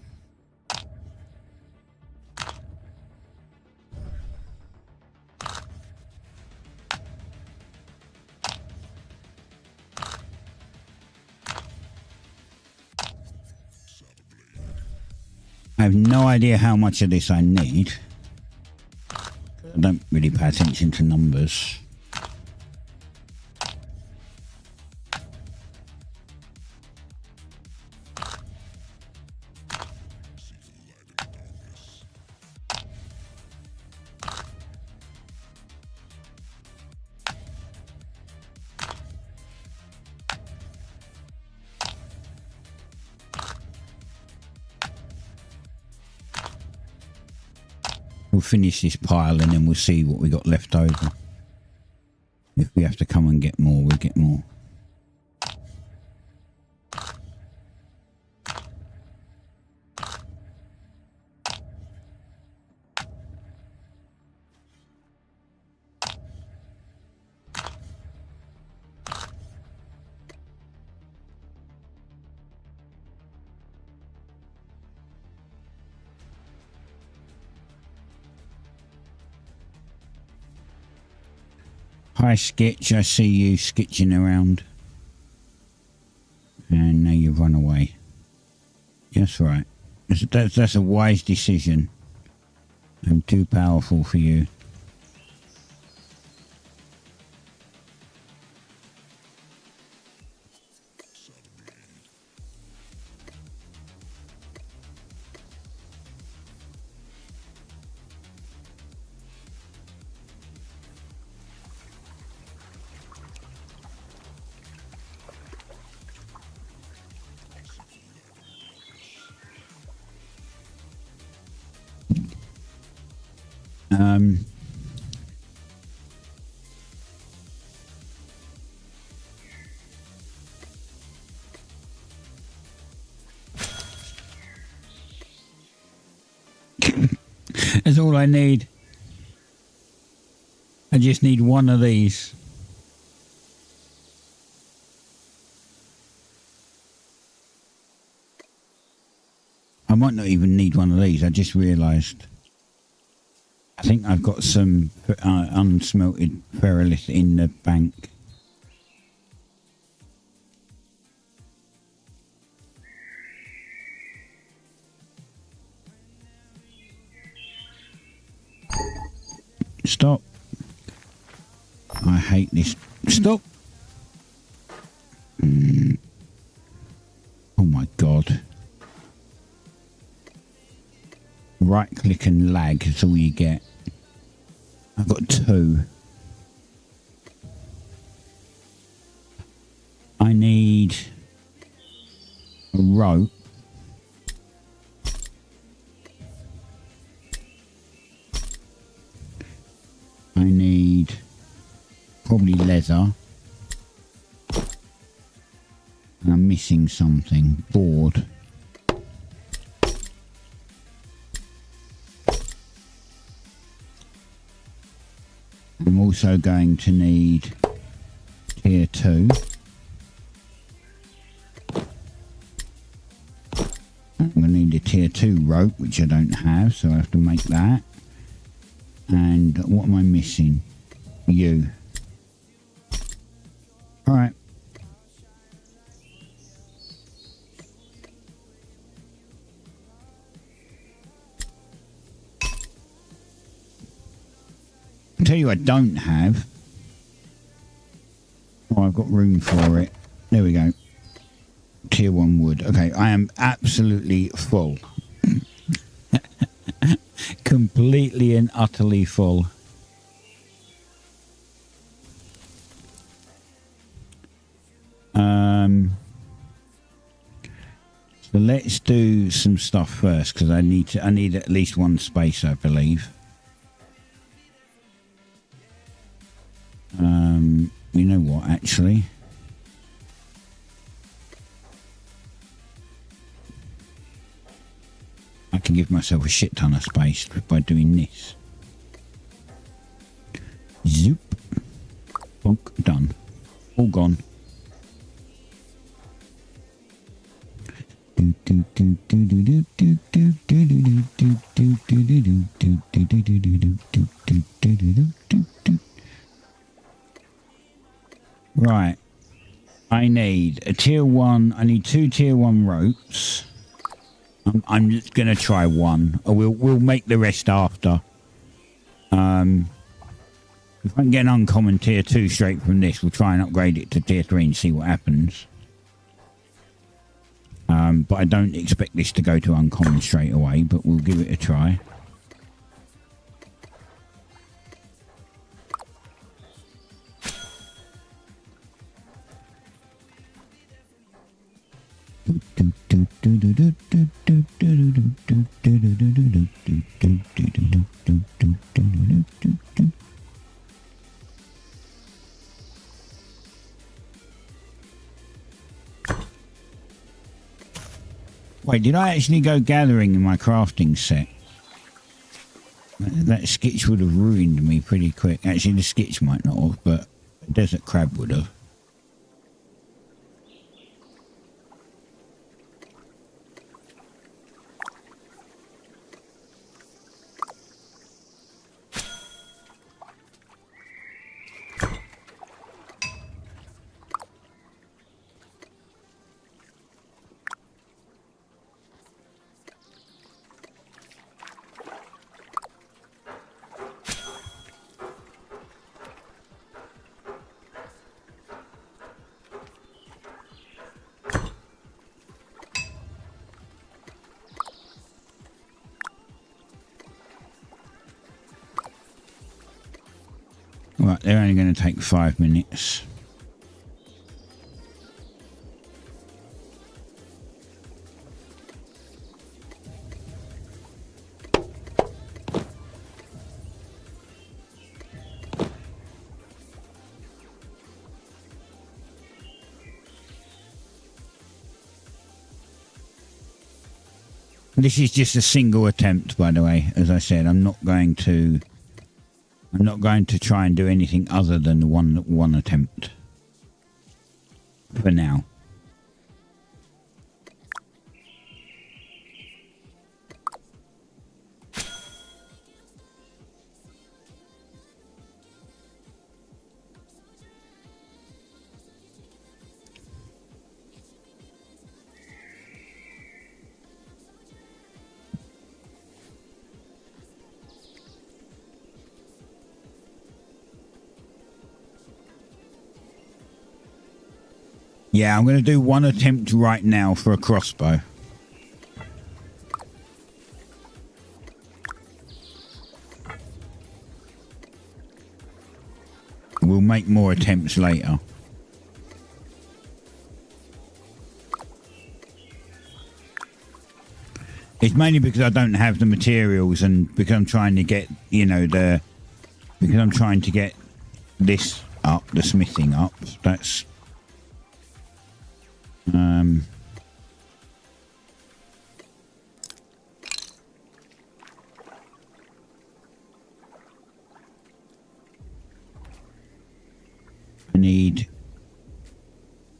I have no idea how much of this I need. I don't really pay attention to numbers. We'll finish this pile and then we'll see what we got left over. If we have to come and get more, we'll get more. Hi Skitch, I see you skitching around. And now you've run away. That's right. That's a wise decision. I'm too powerful for you. That's all I need. I just need one of these. I might not even need one of these. I just realised I think I've got some unsmelted ferrolith in the bank. Stop. I hate this. Stop. Oh my god. Right click and lag is all you get. I've got 2. I need a rope. I need probably leather. And I'm missing something. Board. I'm also going to need tier 2. I'm going to need a tier 2 rope, which I don't have, so I have to make that. And what am I missing? You. Alright. I'll tell you I don't have. Oh, I've got room for it. There we go. Tier 1 wood. Okay, I am absolutely full. Completely and utterly full. So let's do some stuff first, because I need at least one space, I believe. You know what, actually? I can give myself a shit ton of space by doing this. Zoop. Bonk. Done. All gone. Right. I need a tier 1. I need 2 tier 1 ropes. I'm just gonna try 1. We'll make the rest after. If I can get an uncommon tier 2 straight from this, we'll try and upgrade it to tier 3 and see what happens. But I don't expect this to go to uncommon straight away, but we'll give it a try. Wait, did I actually go gathering in my crafting set? That skitch would have ruined me pretty quick. Actually, the skitch might not have, but a desert crab would have. Right, they're only going to take 5 minutes. This is just a single attempt, by the way. As I said, I'm not going to try and do anything other than the one attempt for now. Yeah, I'm going to do one attempt right now for a crossbow. We'll make more attempts later. It's mainly because I don't have the materials and because I'm trying to get, you know, because I'm trying to get this up, the smithing up. That's I need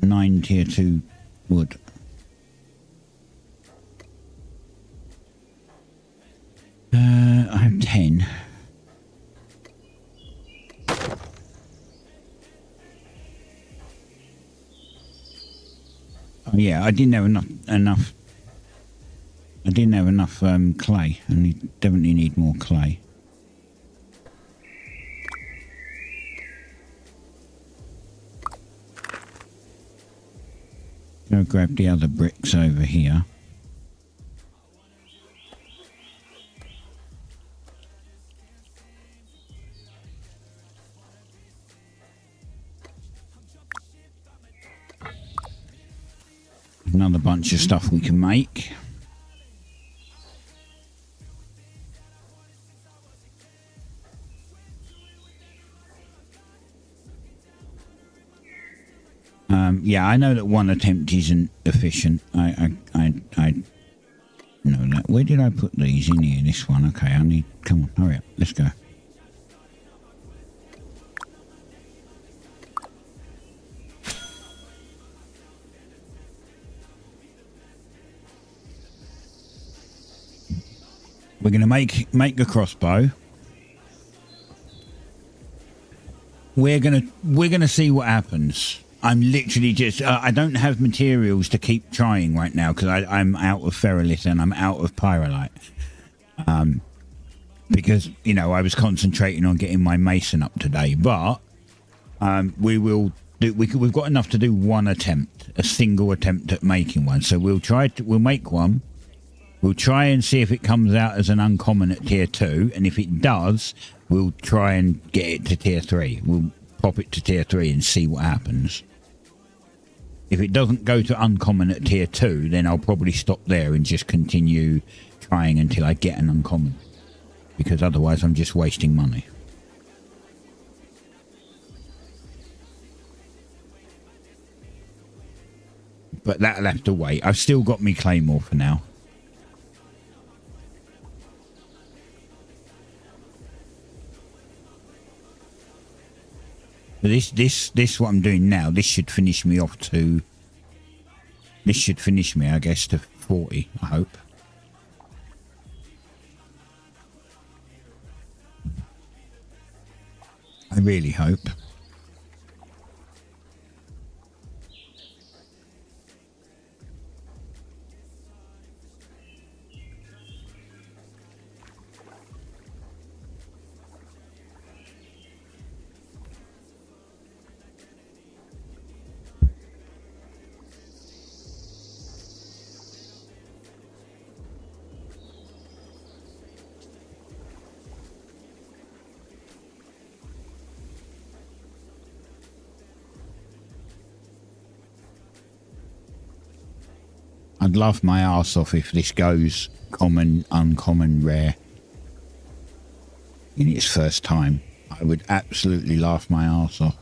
9 tier 2 wood. I have 10. Oh yeah, I didn't have enough. I didn't have enough clay. I definitely need more clay. Go grab the other bricks over here. Another bunch of stuff we can make. Yeah, I know that one attempt isn't efficient. I know that. Where did I put these? In here, this one. Okay, I need... Come on, hurry up. Let's go. We're going to make a crossbow. We're gonna see what happens. I'm literally just I don't have materials to keep trying right now because I'm out of ferrolith and I'm out of pyrolite. Because you know I was concentrating on getting my mason up today, but we will do. We've got enough to do one attempt, a single attempt at making one. So we'll make one. We'll try and see if it comes out as an uncommon at tier 2, and if it does, we'll try and get it to tier 3. We'll pop it to tier 3 and see what happens. If it doesn't go to uncommon at tier 2, then I'll probably stop there and just continue trying until I get an uncommon. Because otherwise I'm just wasting money. But that'll have to wait. I've still got me claymore for now. This what I'm doing now, this should finish me off to... This should finish me, I guess, to 40, I hope. I really hope. I'd laugh my arse off if this goes common, uncommon, rare in its first time. I would absolutely laugh my arse off.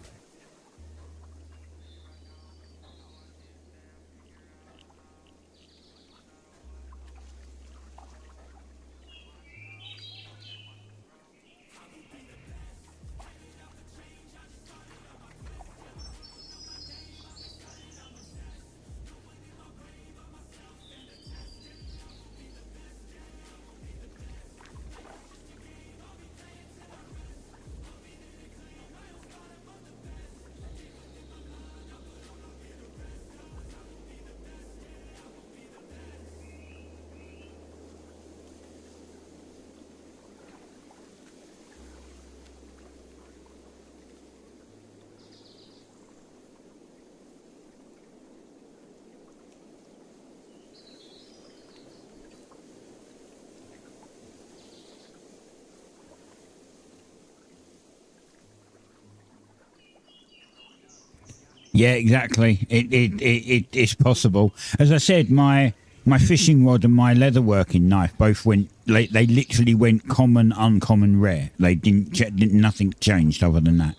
Yeah, exactly. It's possible. As I said, my fishing rod and my leatherworking knife both went. They literally went common, uncommon, rare. They didn't nothing changed other than that.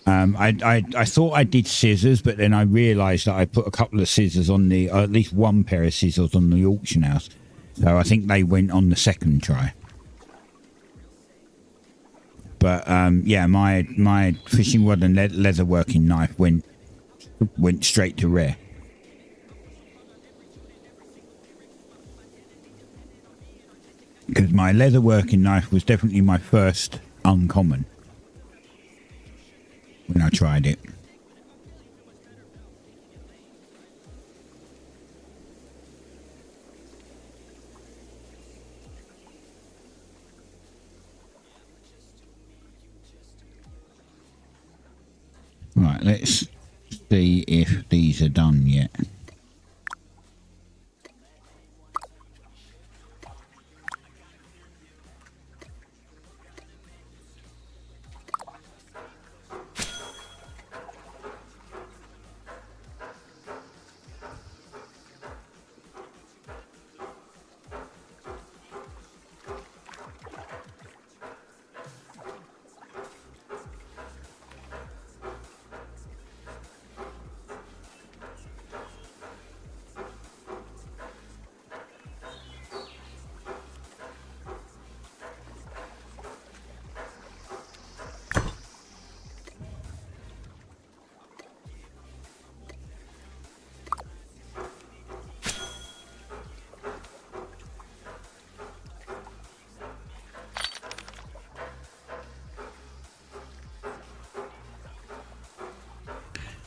I thought I did scissors, but then I realised that I put a couple of scissors on the, or at least one pair of scissors on the auction house. So I think they went on the second try. But yeah, my fishing rod and leatherworking knife went straight to rare. Because my leatherworking knife was definitely my first uncommon when I tried it. Right, let's see if these are done yet.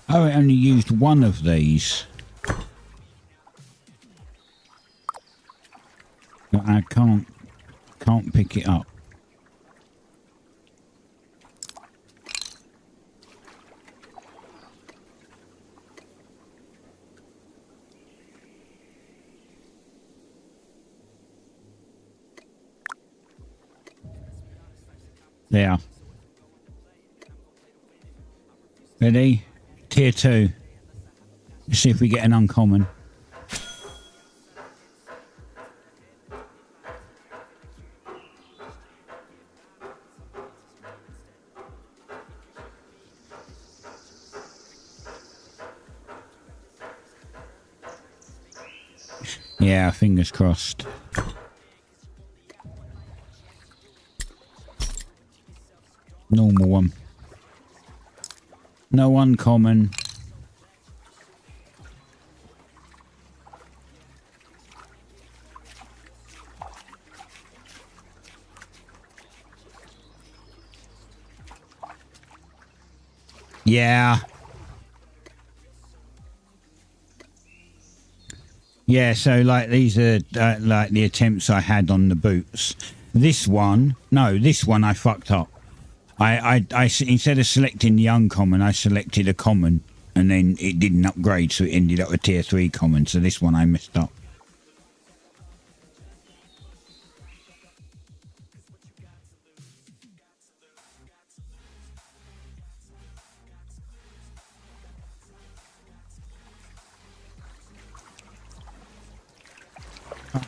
Oh, I only used one of these. But I can't pick it up. There. Ready? Tier 2. Let's see if we get an uncommon. Yeah, fingers crossed. Normal one. No uncommon. Yeah. Yeah, so like these are like the attempts I had on the boots. This one I fucked up. I instead of selecting the uncommon, I selected a common, and then it didn't upgrade, so it ended up with tier 3 common. So this one I messed up.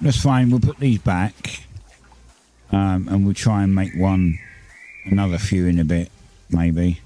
That's fine. We'll put these back, and we'll try and make another few in a bit, maybe.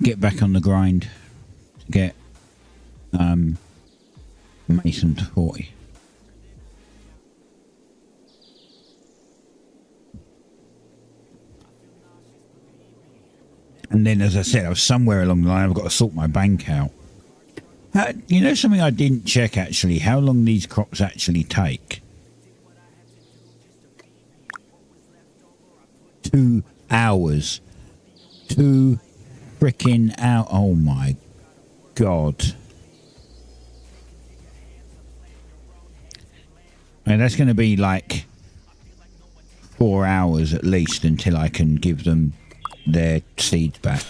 get back on the grind to get Mason to 40. And then, as I said, I was somewhere along the line, I've got to sort my bank out. You know something I didn't check, actually? How long these crops actually take? 2 hours. 2 freaking hours. Oh, my God. And that's going to be like 4 hours at least until I can give them their seeds back.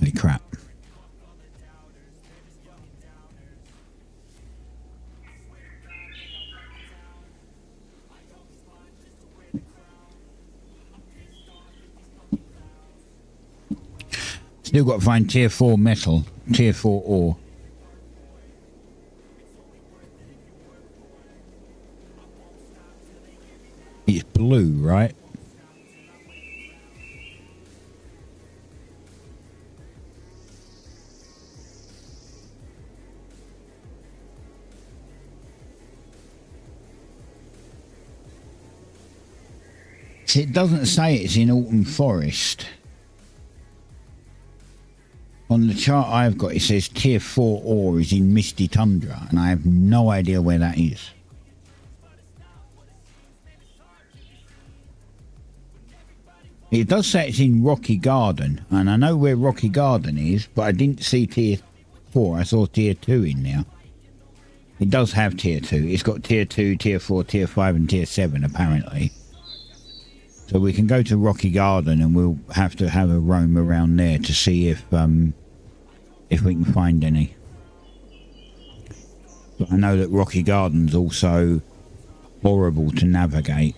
Holy crap. Still got to find tier 4 metal, tier 4 ore. It's blue, right? See, it doesn't say it's in Autumn Forest. On the chart I've got, it says tier 4 ore is in Misty Tundra, and I have no idea where that is. It does say it's in Rocky Garden, and I know where Rocky Garden is, but I didn't see tier 4. I saw tier 2 in there. It does have tier 2. It's got tier 2, tier 4, tier 5, and tier 7, apparently. So we can go to Rocky Garden, and we'll have to have a roam around there to see if we can find any. But I know that Rocky Garden's also horrible to navigate.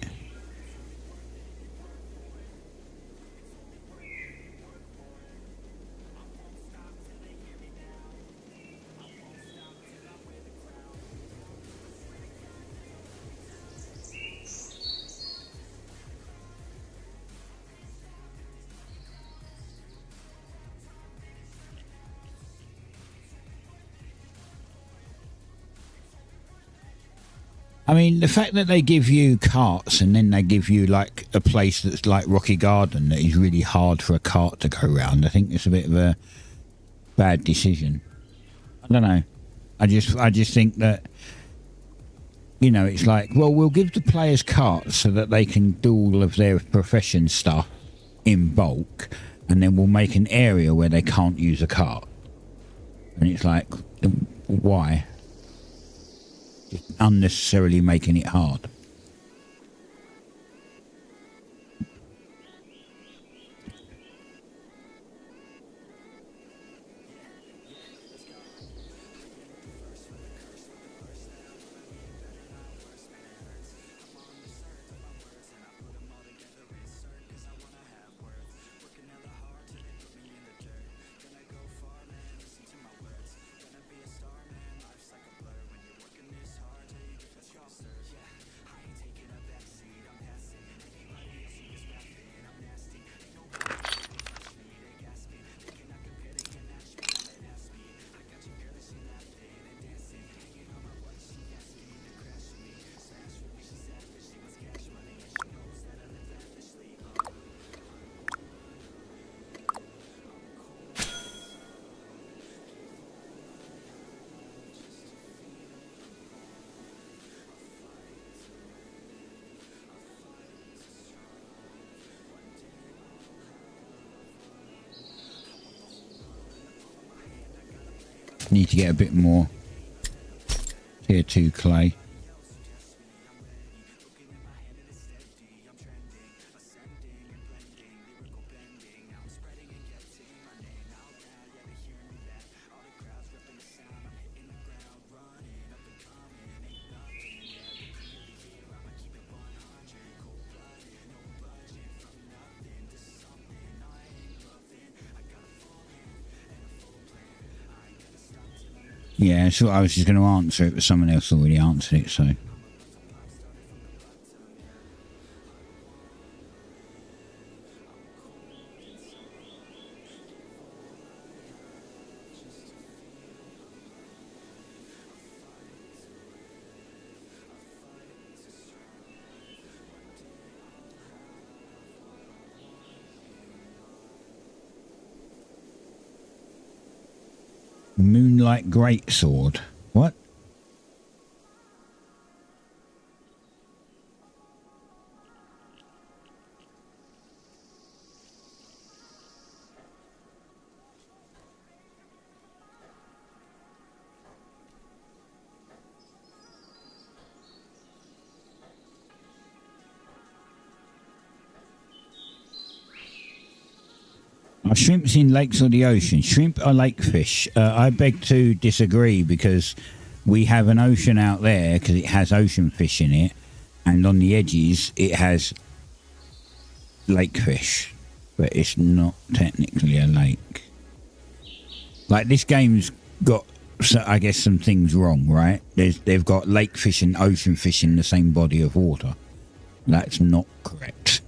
I mean, the fact that they give you carts and then they give you like a place that's like Rocky Garden that is really hard for a cart to go around, I think it's a bit of a bad decision. I don't know. I just think that, you know, it's like, well, we'll give the players carts so that they can do all of their profession stuff in bulk, and then we'll make an area where they can't use a cart. And it's like, why? Just unnecessarily making it hard. Need to get a bit more tier 2 clay. Yeah, so I was just going to answer it, but someone else already answered it, so. Moonlight Greatsword. What? Are shrimps in lakes or the ocean? Shrimp are lake fish. I beg to disagree because we have an ocean out there because it has ocean fish in it, and on the edges it has lake fish, but it's not technically a lake. Like, this game's got, so I guess, some things wrong, right? They've got lake fish and ocean fish in the same body of water. That's not correct.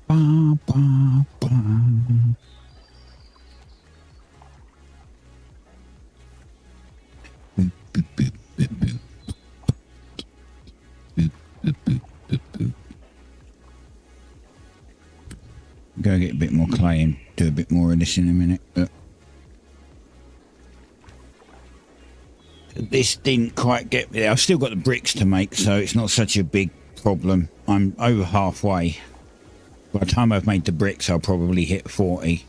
Ba, ba, ba. Boop, boop, boop, boop, boop. Boop, boop, boop, boop, boop. Go get a bit more clay and do a bit more of this in a minute. But this didn't quite get me there. I've still got the bricks to make, so it's not such a big problem. I'm over halfway. By the time I've made the bricks, I'll probably hit 40.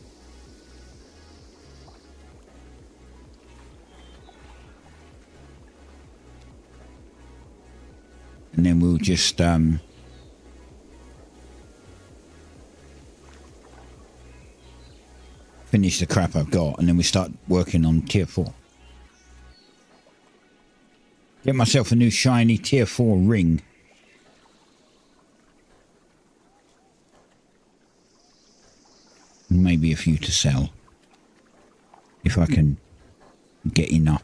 And then we'll just finish the crap I've got, and then we start working on tier 4. Get myself a new shiny tier 4 ring. Maybe a few to sell, if I can get enough.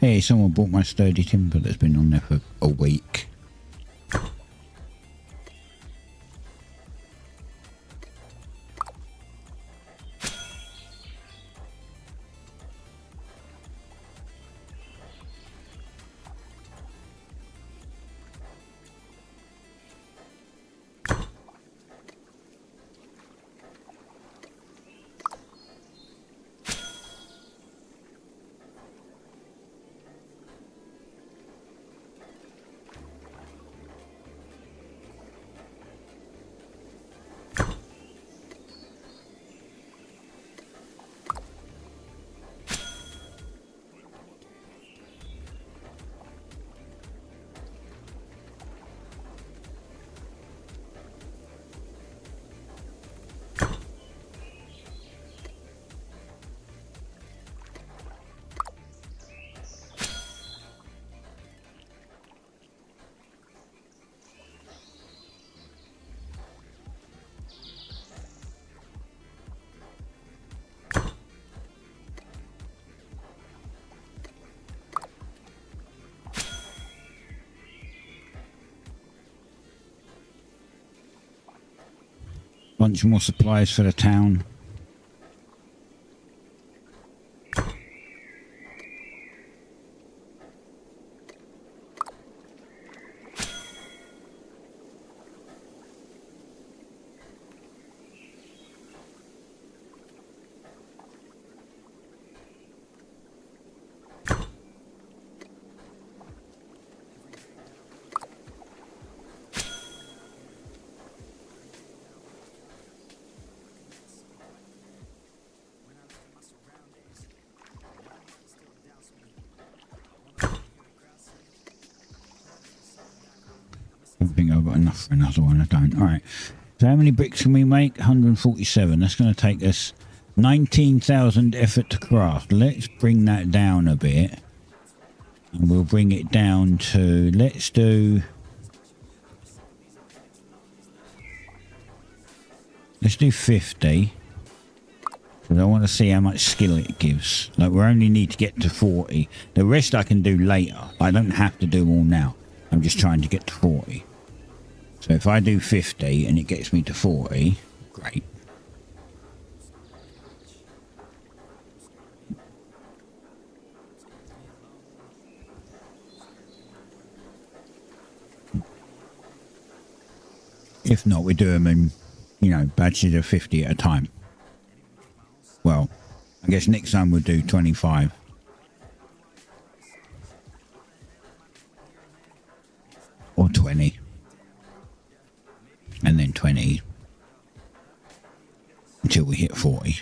Hey, someone bought my sturdy timber that's been on there for a week. Bunch more supplies for the town. I think I've got enough for another one. I don't. All right. So how many bricks can we make? 147. That's going to take us 19,000 effort to craft. Let's bring that down a bit. And we'll bring it down to, let's do 50. Because I want to see how much skill it gives. Like, we only need to get to 40. The rest I can do later. I don't have to do all now. I'm just trying to get to 40. So if I do 50 and it gets me to 40, great. If not, we do them in, you know, batches of 50 at a time. Well, I guess next time we'll do 25. Or 20. And then 20. Until we hit 40.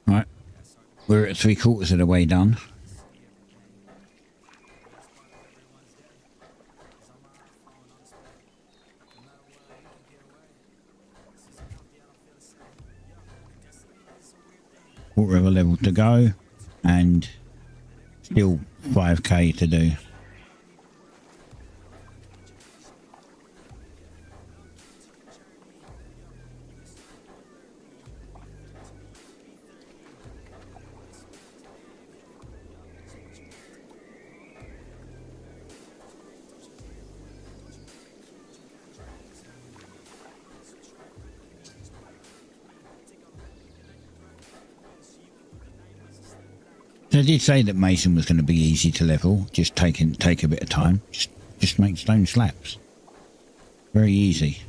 Right, we're at 3/4 of the way done. Quarter of a level to go, and still 5k to do. I did say that Mason was going to be easy to level, just take a bit of time. Just make stone slabs. Very easy.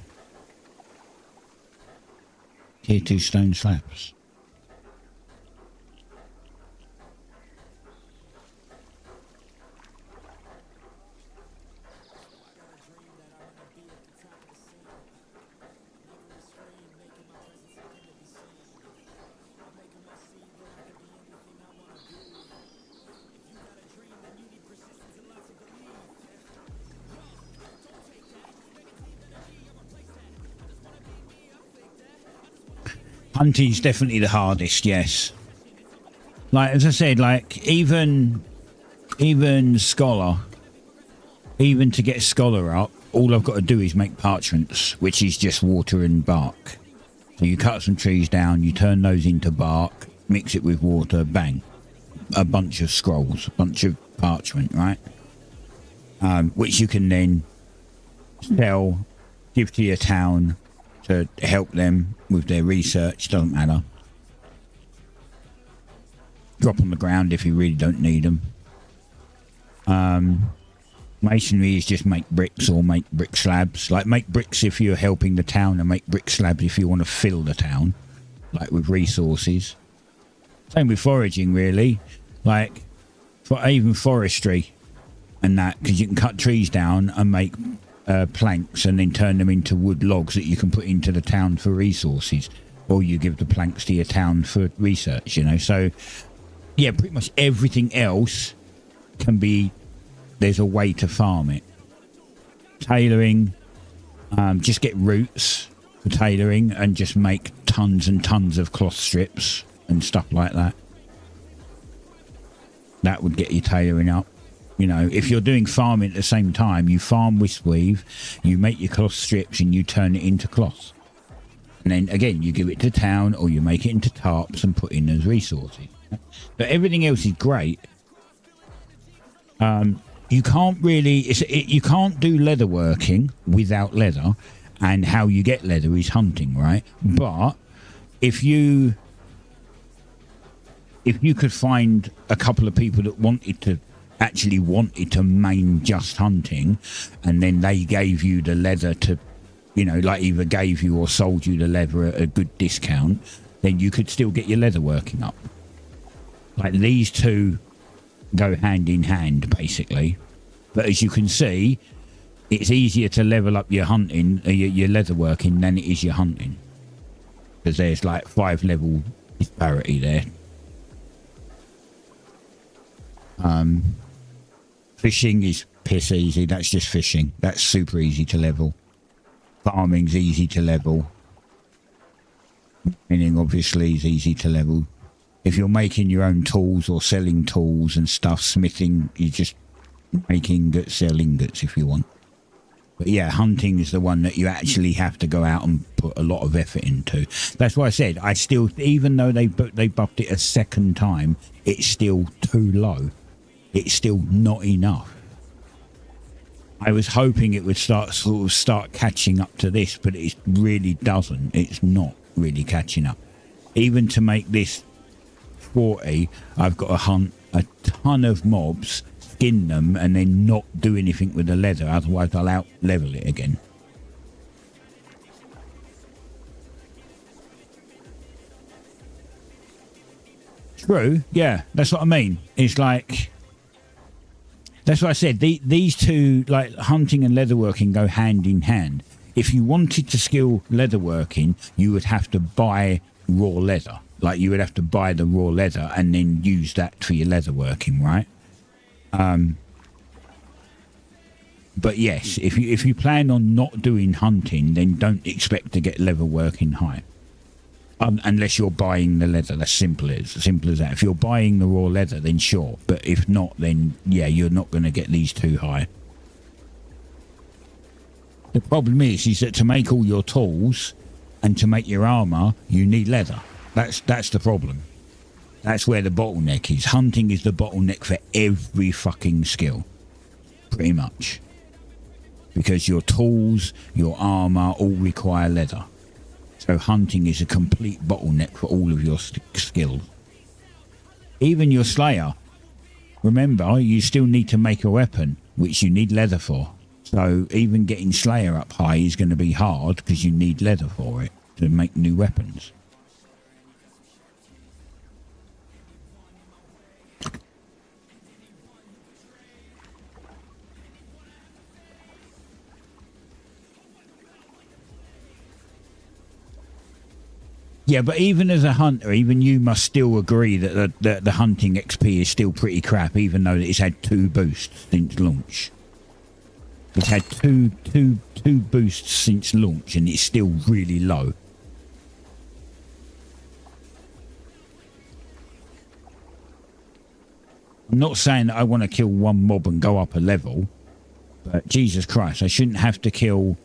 Tier 2 stone slabs. Hunting's definitely the hardest, yes. Like, as I said, like, even Scholar, even to get Scholar up, all I've got to do is make parchments, which is just water and bark. So you cut some trees down, you turn those into bark, mix it with water, bang. A bunch of scrolls, a bunch of parchment, right? Which you can then sell, give to your town, to help them with their research, doesn't matter. Drop on the ground if you really don't need them. Masonry is just make bricks or make brick slabs. Like, make bricks if you're helping the town, and make brick slabs if you want to fill the town, like with resources. Same with foraging, really. Like, for even forestry and that, because you can cut trees down and make planks and then turn them into wood logs that you can put into the town for resources. or you give the planks to your town for research, you know. So, yeah, pretty much everything else can be, there's a way to farm it. Tailoring, just get roots for tailoring and just make tons and tons of cloth strips and stuff like that. That would get you tailoring up. You know, if you're doing farming at the same time, you farm wisp weave, you make your cloth strips and you turn it into cloth. And then again, you give it to town or you make it into tarps and put in as resources. But everything else is great. You can't really, you can't do leather working without leather, and how you get leather is hunting, right? But if you could find a couple of people that wanted to main just hunting, and then they gave you the leather to, you know, like either gave you or sold you the leather at a good discount, then you could still get your leather working up. Like these two go hand in hand, basically. But as you can see, it's easier to level up your hunting, your leather working, than it is your hunting, because there's like 5 level disparity there. Fishing is piss easy. That's just fishing. That's super easy to level. Farming's easy to level. Mining obviously is easy to level. If you're making your own tools or selling tools and stuff, smithing, you just make ingots, sell ingots if you want. But yeah, hunting is the one that you actually have to go out and put a lot of effort into. That's why I said, I still, even though they buffed it a second time, it's still too low. It's still not enough. I was hoping it would start catching up to this, but it really doesn't. It's not really catching up. Even to make this 40, I've got to hunt a ton of mobs, skin them, and then not do anything with the leather, otherwise I'll out level it again. True, yeah, that's what I mean. It's like, that's what I said, these two, like hunting and leatherworking, go hand in hand. If you wanted to skill leatherworking, you would have to buy raw leather. Like you would have to buy the raw leather and then use that for your leatherworking, right? But yes, if you plan on not doing hunting, then don't expect to get leatherworking high. Unless you're buying the leather. That's simple as that. If you're buying the raw leather, then sure. But if not, then yeah, you're not going to get these too high. The problem is that to make all your tools and to make your armor, you need leather. That's the problem. That's where the bottleneck is. Hunting is the bottleneck for every fucking skill. Pretty much. Because your tools, your armor all require leather. So hunting is a complete bottleneck for all of your skills. Even your slayer. Remember, you still need to make a weapon, which you need leather for. So even getting slayer up high is going to be hard because you need leather for it to make new weapons. Yeah, but even as a hunter, even you must still agree that the hunting XP is still pretty crap, even though it's had 2 boosts since launch. It's had two boosts since launch, and it's still really low. I'm not saying that I want to kill one mob and go up a level, but Jesus Christ, I shouldn't have to kill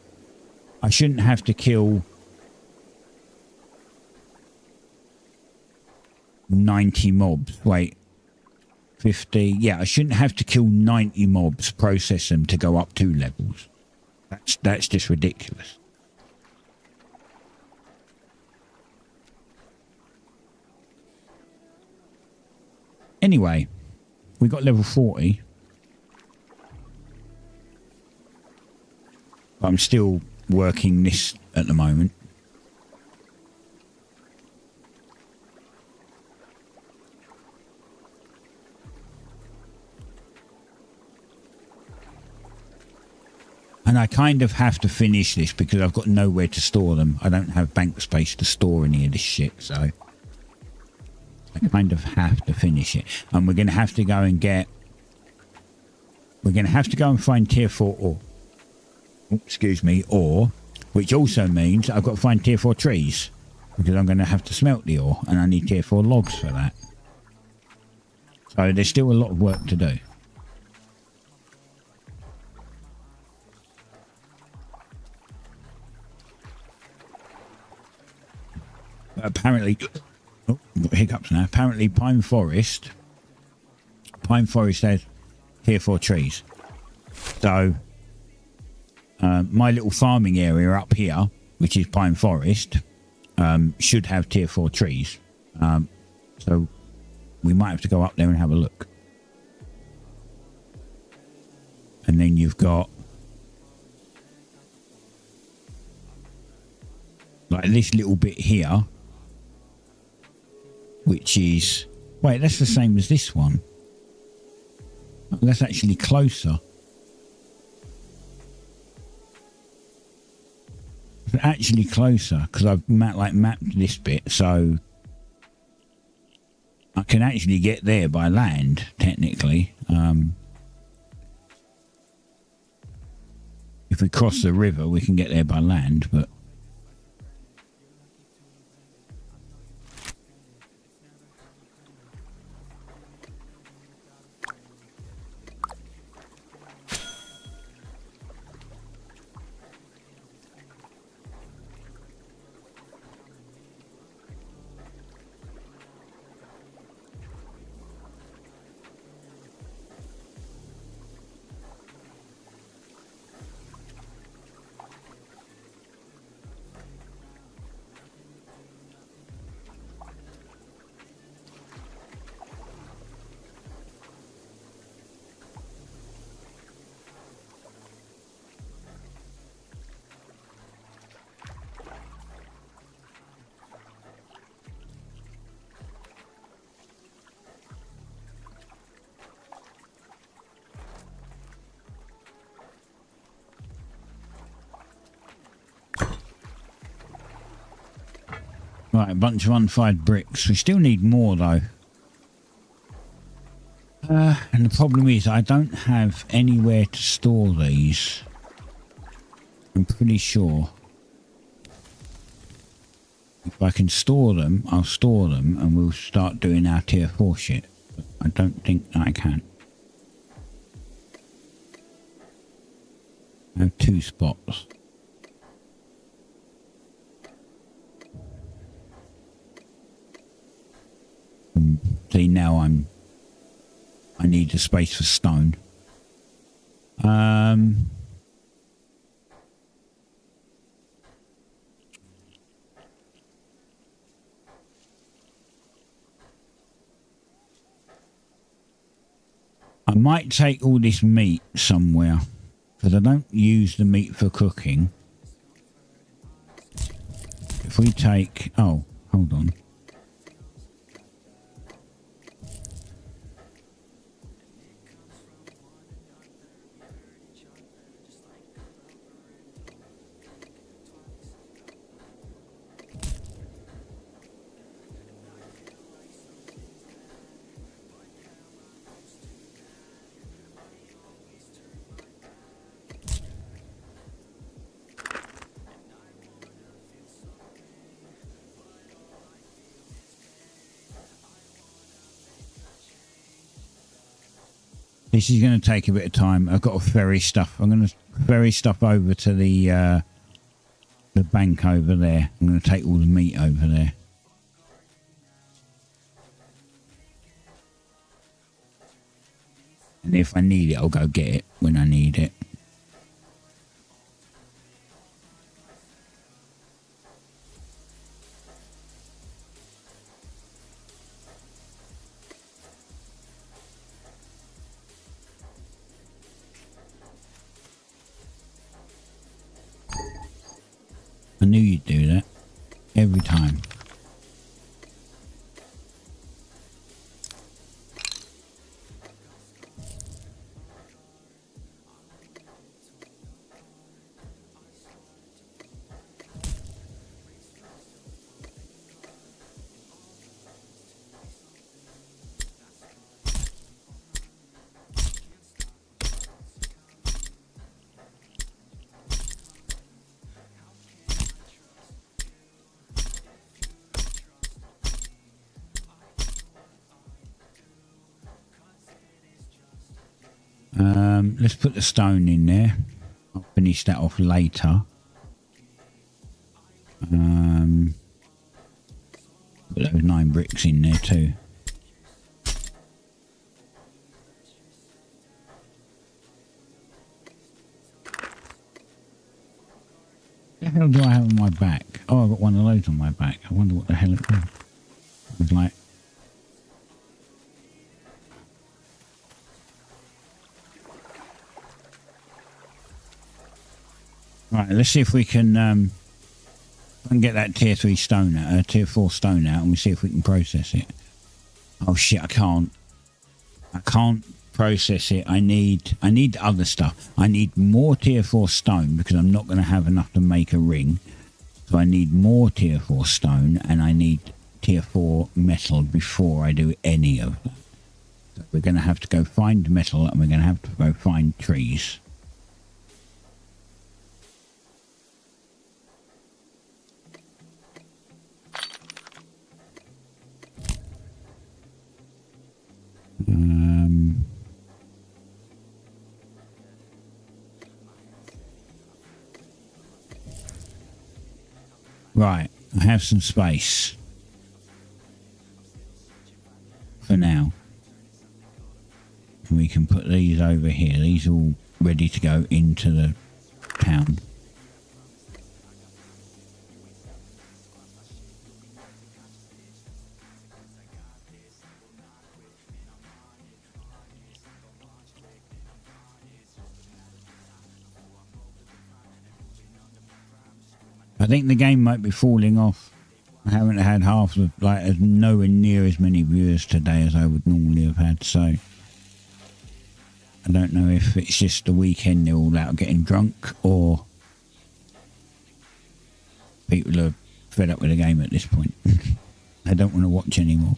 90 mobs. Wait, 50. Yeah, I shouldn't have to kill 90 mobs, process them to go up 2 levels. That's just ridiculous. Anyway, we got level 40. I'm still working this at the moment. And I kind of have to finish this because I've got nowhere to store them. I don't have bank space to store any of this shit, so I kind of have to finish it. And we're going to have to go and get... We're going to have to go and find tier 4 ore. Oh, excuse me, ore. Which also means I've got to find tier 4 trees. Because I'm going to have to smelt the ore. And I need tier 4 logs for that. So there's still a lot of work to do. But apparently... Oh, I've got hiccups now. Apparently Pine Forest has tier 4 trees. So... my little farming area up here, which is Pine Forest, should have tier 4 trees. So we might have to go up there and have a look. And then you've got like this little bit here, which is... Wait, that's the same as this one. That's actually closer. Actually closer because I've mapped this bit, so I can actually get there by land technically. If we cross the river we can get there by land, but right, a bunch of unfired bricks. We still need more though. And the problem is I don't have anywhere to store these. I'm pretty sure. If I can store them, I'll store them and we'll start doing our tier 4 shit. But I don't think I can. I have 2 spots. See, now I need the space for stone. I might take all this meat somewhere because I don't use the meat for cooking. If we take... Oh, hold on. This is going to take a bit of time. I've got to ferry stuff. I'm going to ferry stuff over to the bank over there. I'm going to take all the meat over there. And if I need it, I'll go get it when I need it. I knew you'd do that every time. Let's put the stone in there. I'll finish that off later. Put those 9 bricks in there too. What the hell do I have on my back? Oh, I've got one of those on my back. I wonder what the hell it was. It was like... Right, let's see if we can get that tier 3 stone out, tier 4 stone out, and we see if we can process it. Oh shit, I can't process it. I need other stuff. I need more tier 4 stone because I'm not going to have enough to make a ring. So I need more tier 4 stone, and I need tier 4 metal before I do any of that. So we're going to have to go find metal, and we're going to have to go find trees. Right, I have some space for now. And we can put these over here. These are all ready to go into the town. I think the game might be falling off. I haven't had half of, like, nowhere near as many viewers today as I would normally have had, so I don't know if it's just the weekend they're all out getting drunk, or people are fed up with the game at this point. They don't want to watch anymore.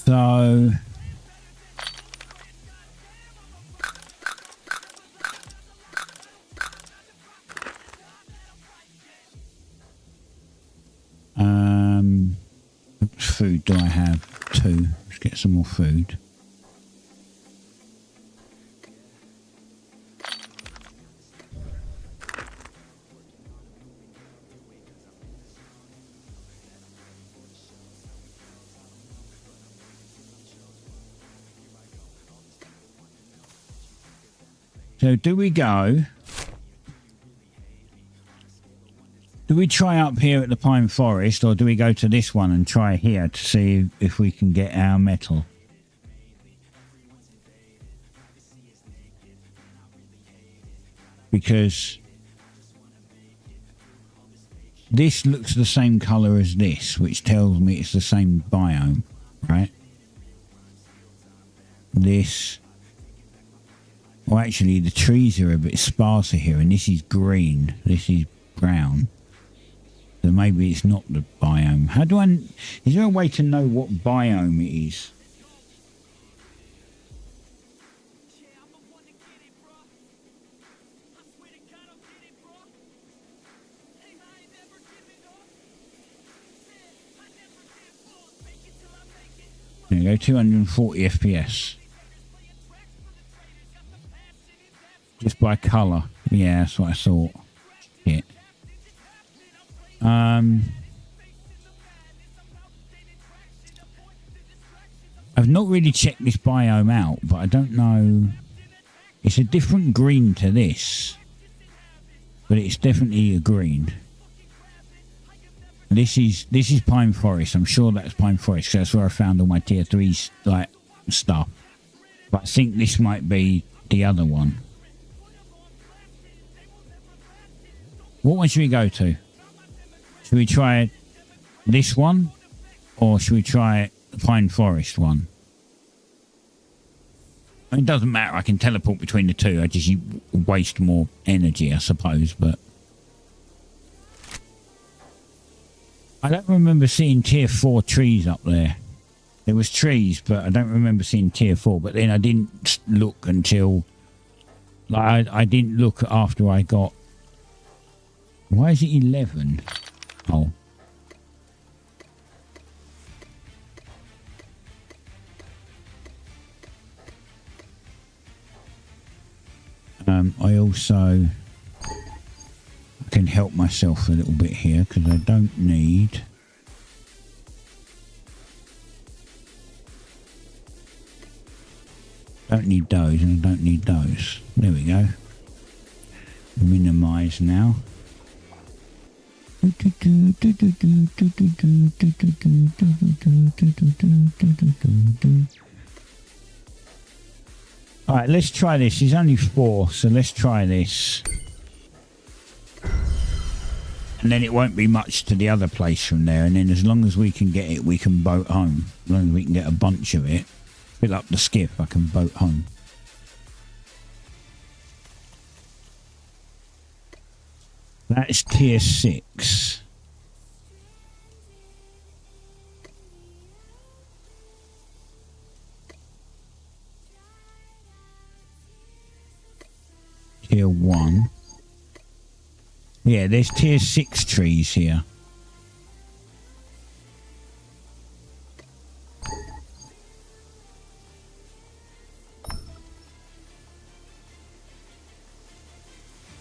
So which food do I have? 2. Let's get some more food. So do we go? Do we try up here at the Pine Forest, or do we go to this one and try here to see if we can get our metal? Because this looks the same colour as this, which tells me it's the same biome, right? This... Well, actually, the trees are a bit sparser here, and this is green. This is brown. So maybe it's not the biome. How do I... Is there a way to know what biome it is? There you go, 240 FPS. Just by colour. Yeah, that's what I thought. Shit. I've not really checked this biome out, but I don't know. It's a different green to this, but it's definitely a green. This is pine forest. I'm sure that's pine forest. 'Cause that's where I found all my tier 3 like stuff. But I think this might be the other one. What one should we go to? Should we try this one, or should we try the pine forest one? It doesn't matter. I can teleport between the two. I just waste more energy, I suppose. But I don't remember seeing tier 4 trees up there. There was trees, but I don't remember seeing tier 4. But then I didn't look until... Like, I didn't look after I got... Why is it 11? Oh. I also can help myself a little bit here because I don't need... Don't need those and I don't need those. There we go. Minimize now. Alright, let's try this. It's only 4, so let's try this. And then it won't be much to the other place from there. And then as long as we can get it, we can boat home. As long as we can get a bunch of it, fill up the skiff, I can boat home. That is tier 6. Tier 1. Yeah, there's tier 6 trees here.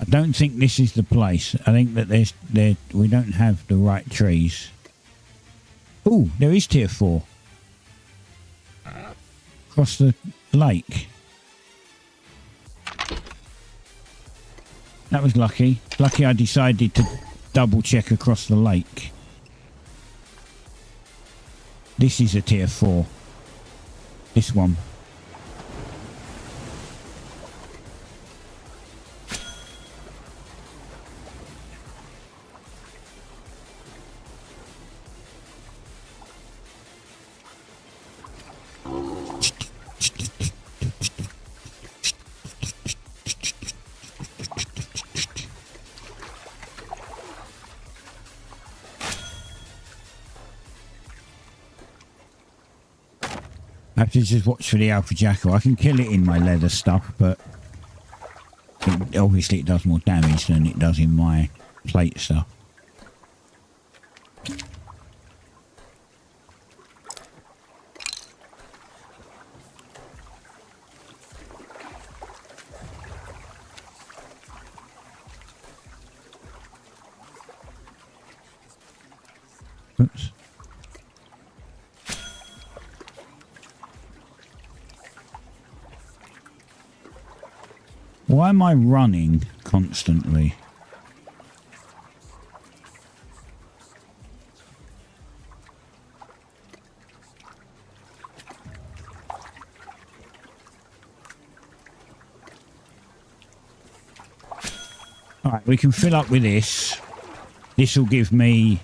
I don't think this is the place. I think that we don't have the right trees. Oh, there is tier 4. Across the lake. That was lucky. Lucky I decided to double check across the lake. This is a tier 4. This one. I have to just watch for the alpha jackal. I can kill it in my leather stuff, but obviously it does more damage than it does in my plate stuff. Oops. Why am I running constantly? Alright, we can fill up with this. This will give me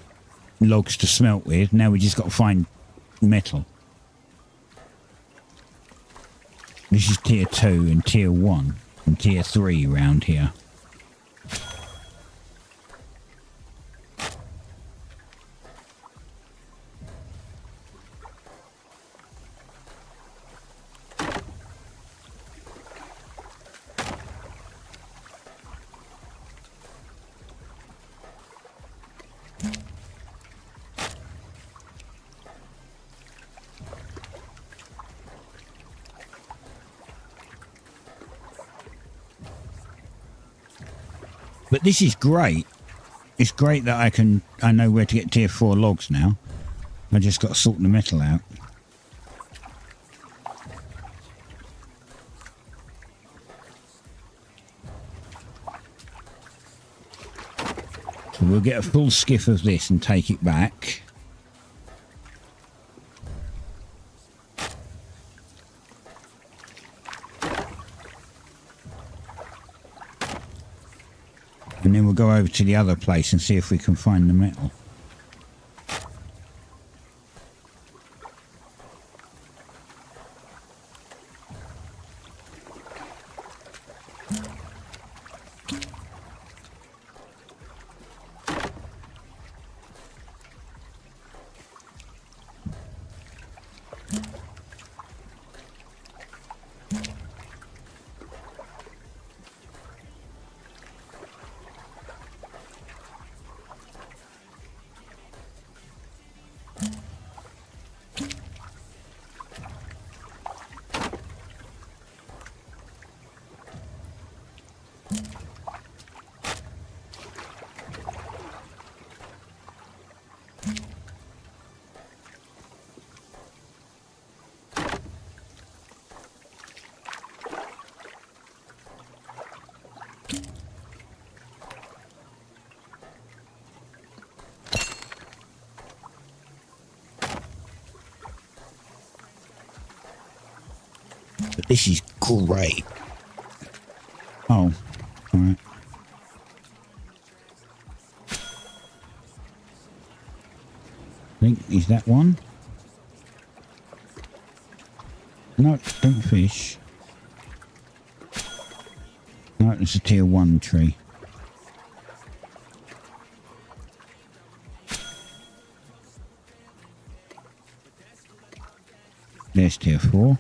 logs to smelt with. Now we just got to find metal. This is tier 2 and tier 1. And tier 3 around here. But this is great. It's great that I know where to get tier 4 logs now. I just got to sort the metal out. So we'll get a full skiff of this and take it back. And then we'll go over to the other place and see if we can find the metal. But this is great. Oh, alright. I think, is that one? No, don't fish. No, it's a tier 1 tree. There's tier 4.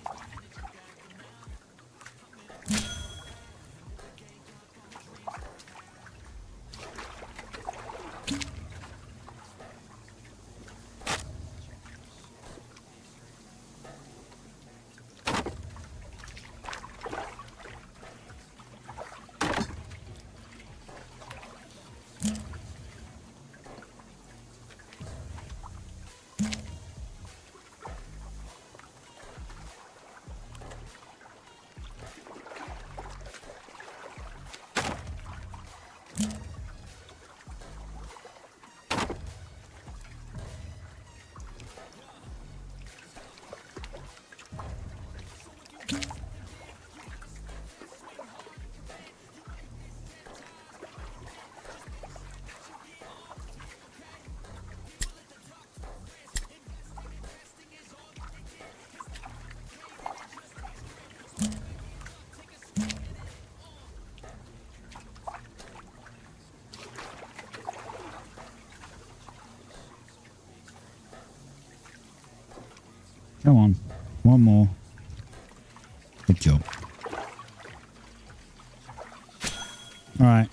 Come on, one more. Good job. All right.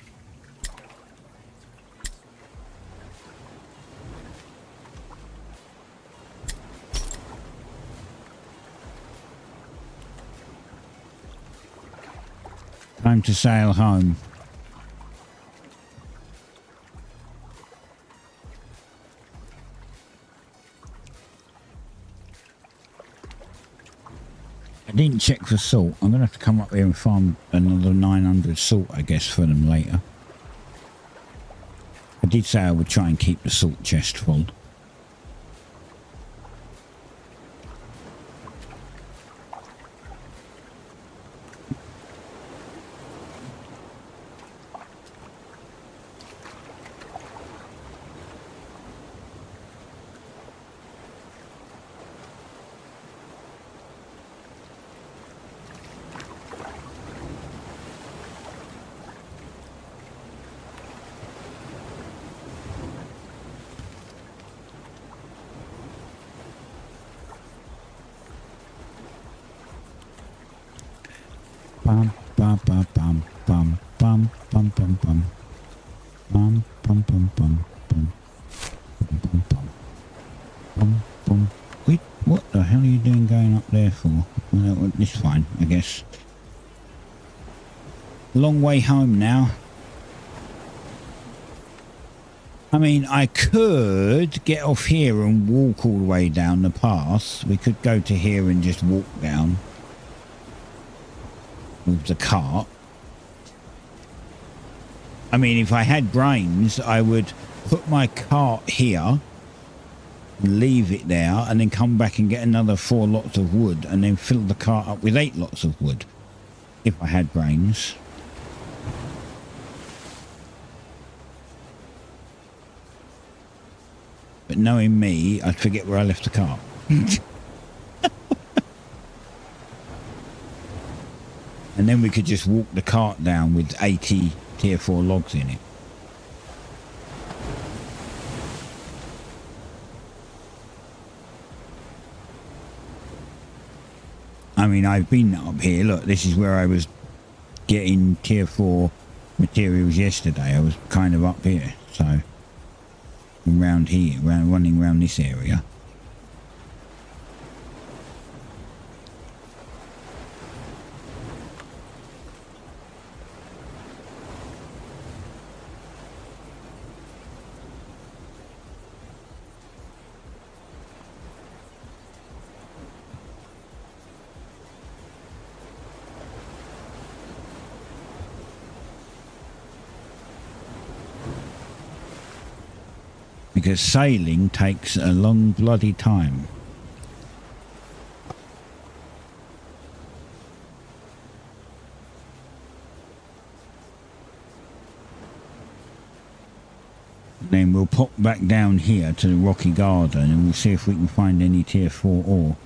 Time to sail home. I didn't check for salt. I'm going to have to come up here and farm another 900 salt, I guess, for them later. I did say I would try and keep the salt chest full. Bum bum bum bum bum bum bum bum bum bum bum bum bum bum bum bum bum bum. Wait, what the hell are you doing going up there for? Well, it's fine, I guess. Long way home now. I mean, I could get off here and walk all the way down the path. We could go to here and just walk down with the cart. I mean, if I had brains, I would put my cart here, leave it there, and then come back and get another 4 lots of wood, and then fill the cart up with 8 lots of wood. If I had brains. But knowing me, I'd forget where I left the cart. And then we could just walk the cart down with 80 tier 4 logs in it. I mean, I've been up here. Look, this is where I was getting tier 4 materials yesterday. I was kind of up here, so around here, running around this area. Because sailing takes a long bloody time. Then we'll pop back down here to the rocky garden and we'll see if we can find any tier 4 ore.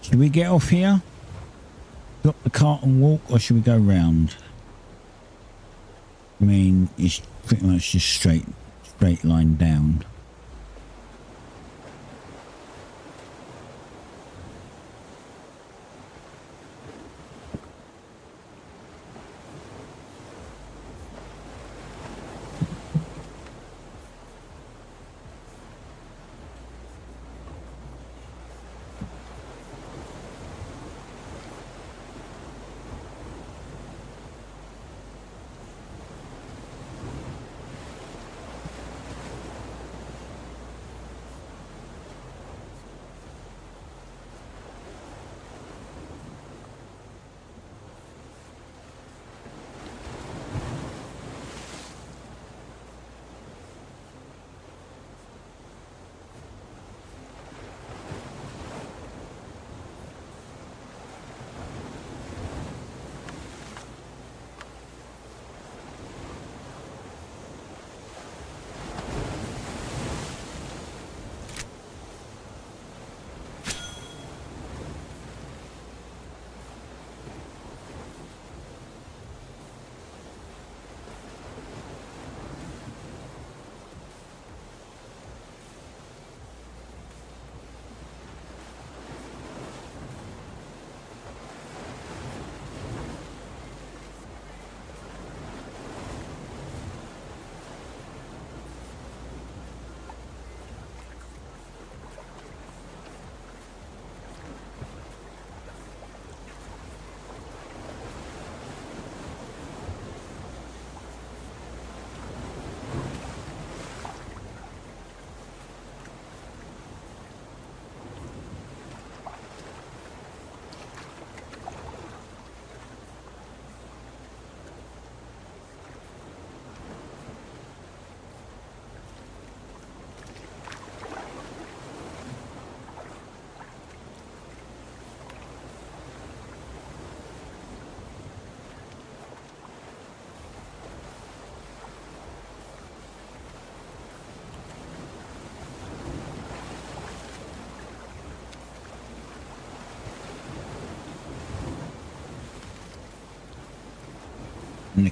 Should we get off here? Drop the cart and walk, or should we go round? I mean, it's pretty much just straight line down.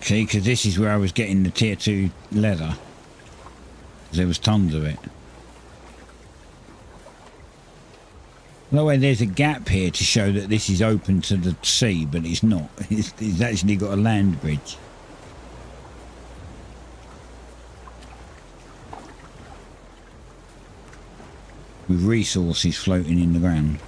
See, because this is where I was getting the tier 2 leather. There was tons of it. By the way, there's a gap here to show that this is open to the sea, but it's not. It's actually got a land bridge. With resources floating in the ground.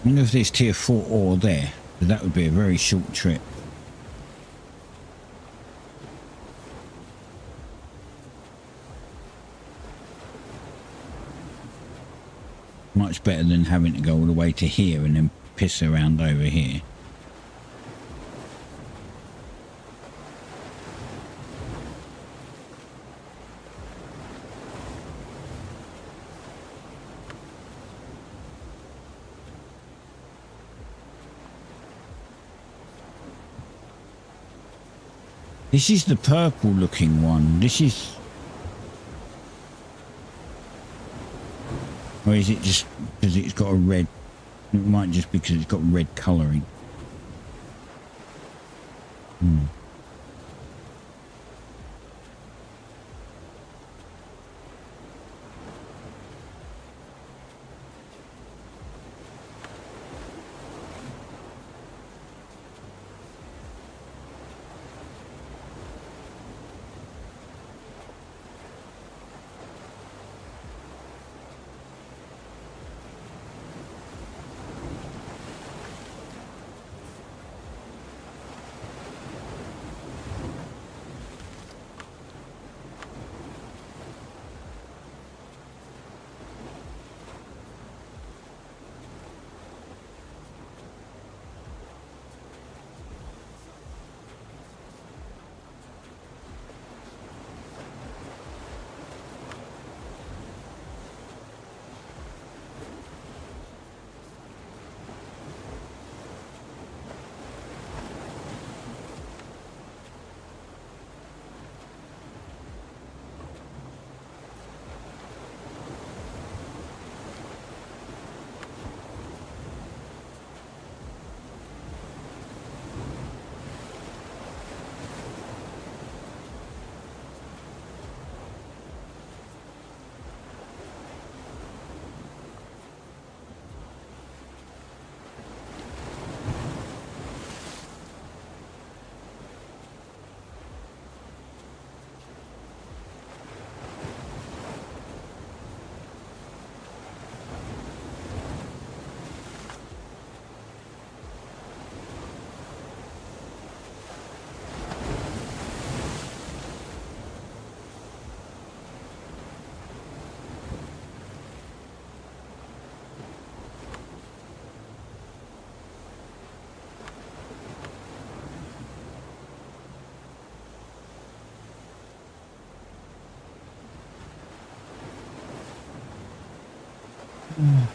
I wonder if there's tier 4 ore there. But that would be a very short trip. Much better than having to go all the way to here and then piss around over here. This is the purple looking one. This is... Or is it just because it's got a red... It might just be because it's got red colouring.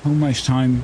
Almost time.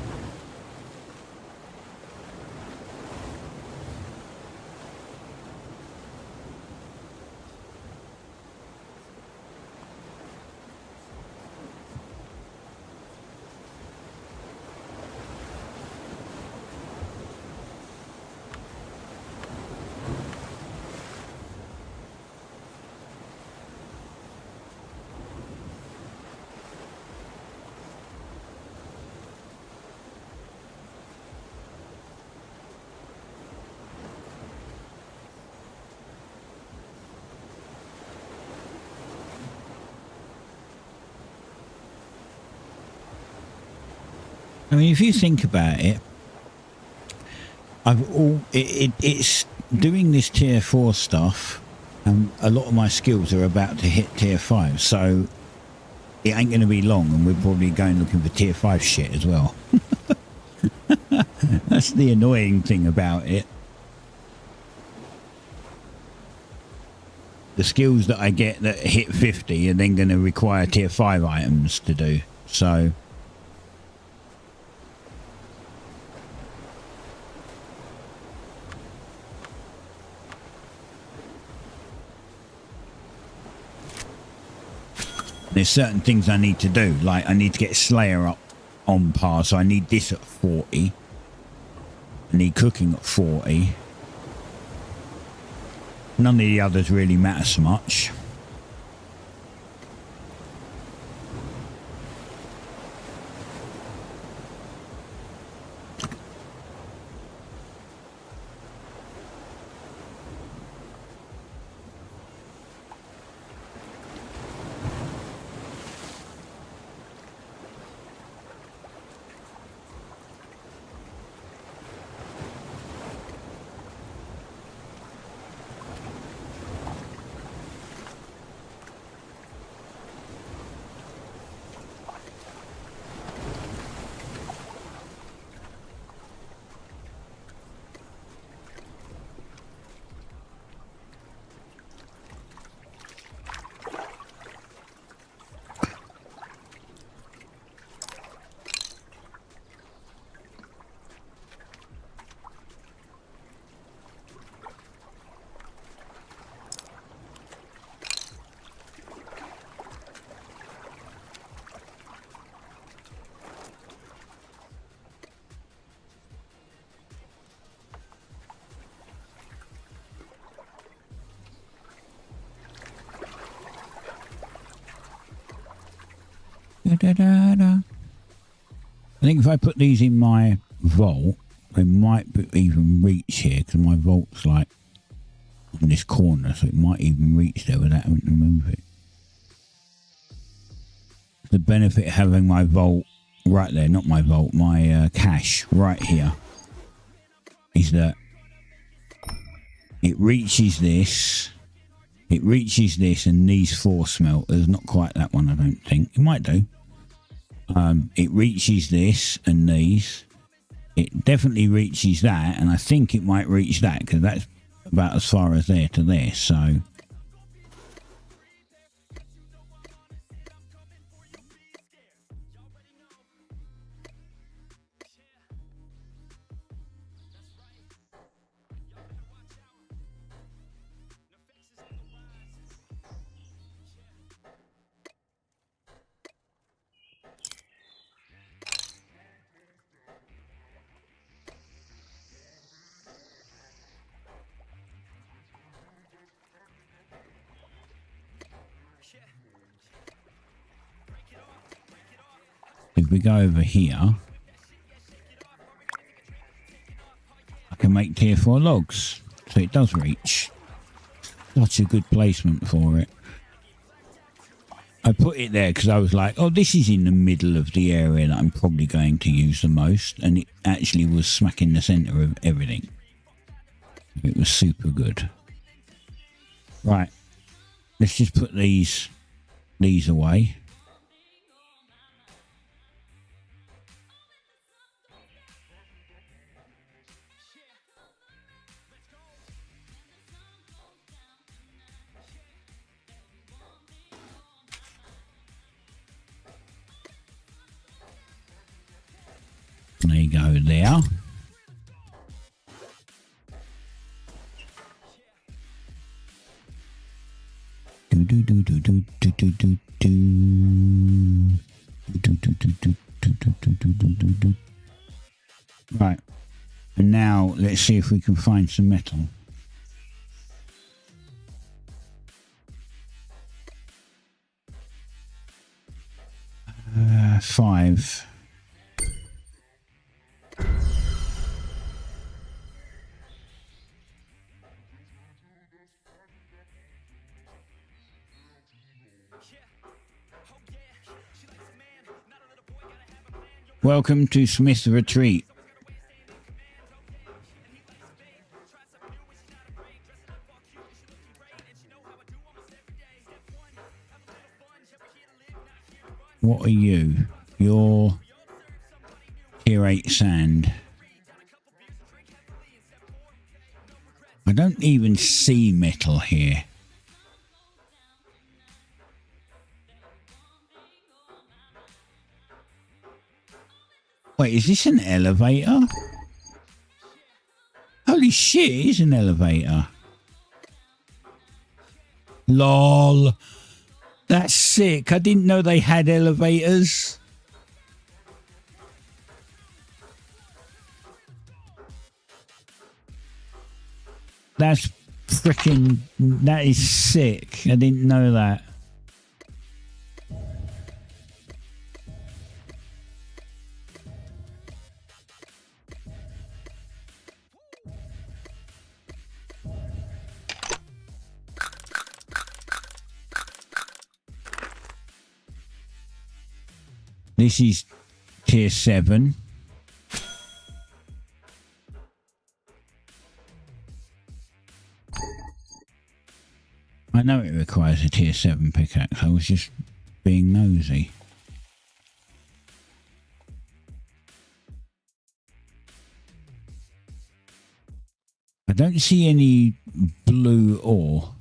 I mean, if you think about it, it's doing this tier 4 stuff. A lot of my skills are about to hit tier 5, so it ain't going to be long, and we're probably going looking for tier 5 shit as well. That's the annoying thing about it. The skills that I get that hit 50 are then going to require tier 5 items to do, so... There's certain things I need to do, like I need to get Slayer up on par, so I need this at 40. I need cooking at 40. None of the others really matter so much. I think if I put these in my vault, they might even reach here, because my vault's like on this corner, so it might even reach there without having to move it. The benefit of having my vault right there, not my vault, my cache right here, is that it reaches this, and these 4 smelters, not quite that one I don't think, it might do. It reaches this and these. It definitely reaches that, and I think it might reach that, because that's about as far as there to there, so... If we go over here, I can make tier 4 logs, so it does reach. Such a good placement for it. I put it there because I was like, oh, this is in the middle of the area that I'm probably going to use the most, and it actually was smack in the centre of everything. It was super good. Right, let's just put these away. There you go, there. Right, and now let's see if we can find some metal. Five. Welcome to Smith's Retreat. What are you? You're tier 8 sand. I don't even see metal here. Wait, is this an elevator? Holy shit, it is an elevator. LOL. That's sick. I didn't know they had elevators. That's freaking... That is sick. I didn't know that. This is tier 7. I know it requires a tier 7 pickaxe. I was just being nosy. I don't see any blue ore.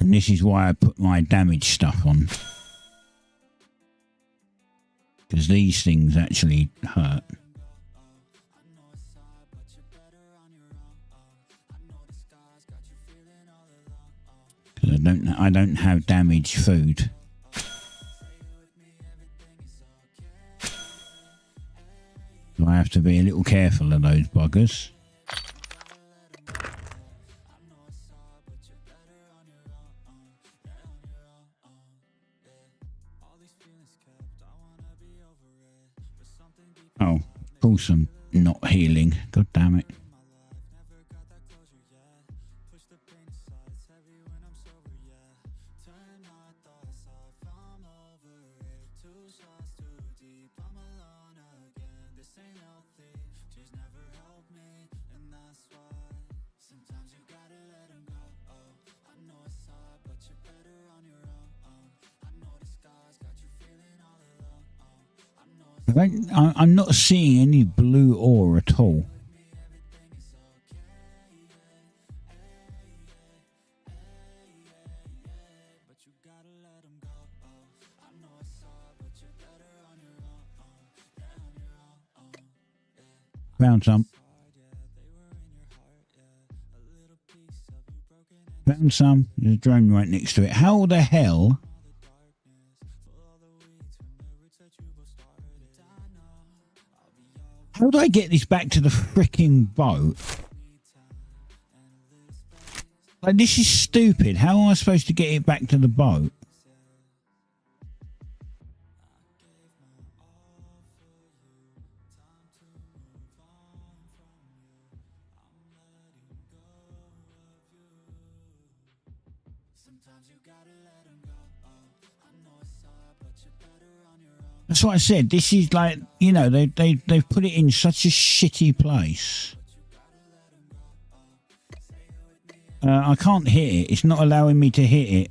And this is why I put my damage stuff on. Because these things actually hurt. Because I don't have damaged food. So I have to be a little careful of those buggers. Oh, of course I'm not healing. God damn it. I'm not seeing any blue ore at all. Found some. Found some. There's a drone right next to it. How the hell? How do I get this back to the freaking boat? Like, this is stupid. How am I supposed to get it back to the boat? That's what I said. This is like, you know, they've put it in such a shitty place. I can't hit it. It's not allowing me to hit it.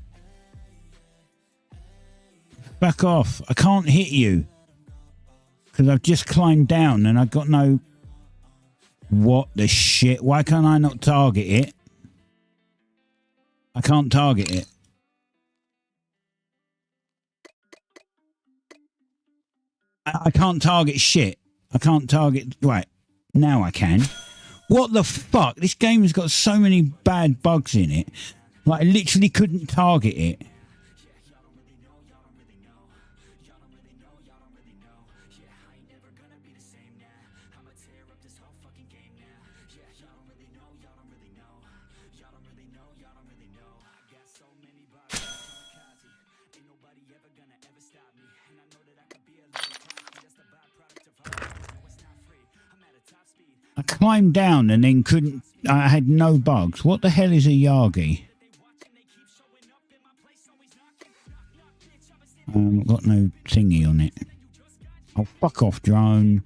Back off. I can't hit you. Because I've just climbed down and I've got no... What the shit? Why can't I not target it? I can't target it. I can't target shit. I can't target... Right. Now I can. What the fuck? This game has got so many bad bugs in it. Like, I literally couldn't target it. I climbed down and then couldn't... I had no bugs. What the hell is a Yagi? Got no thingy on it. Oh, fuck off, drone.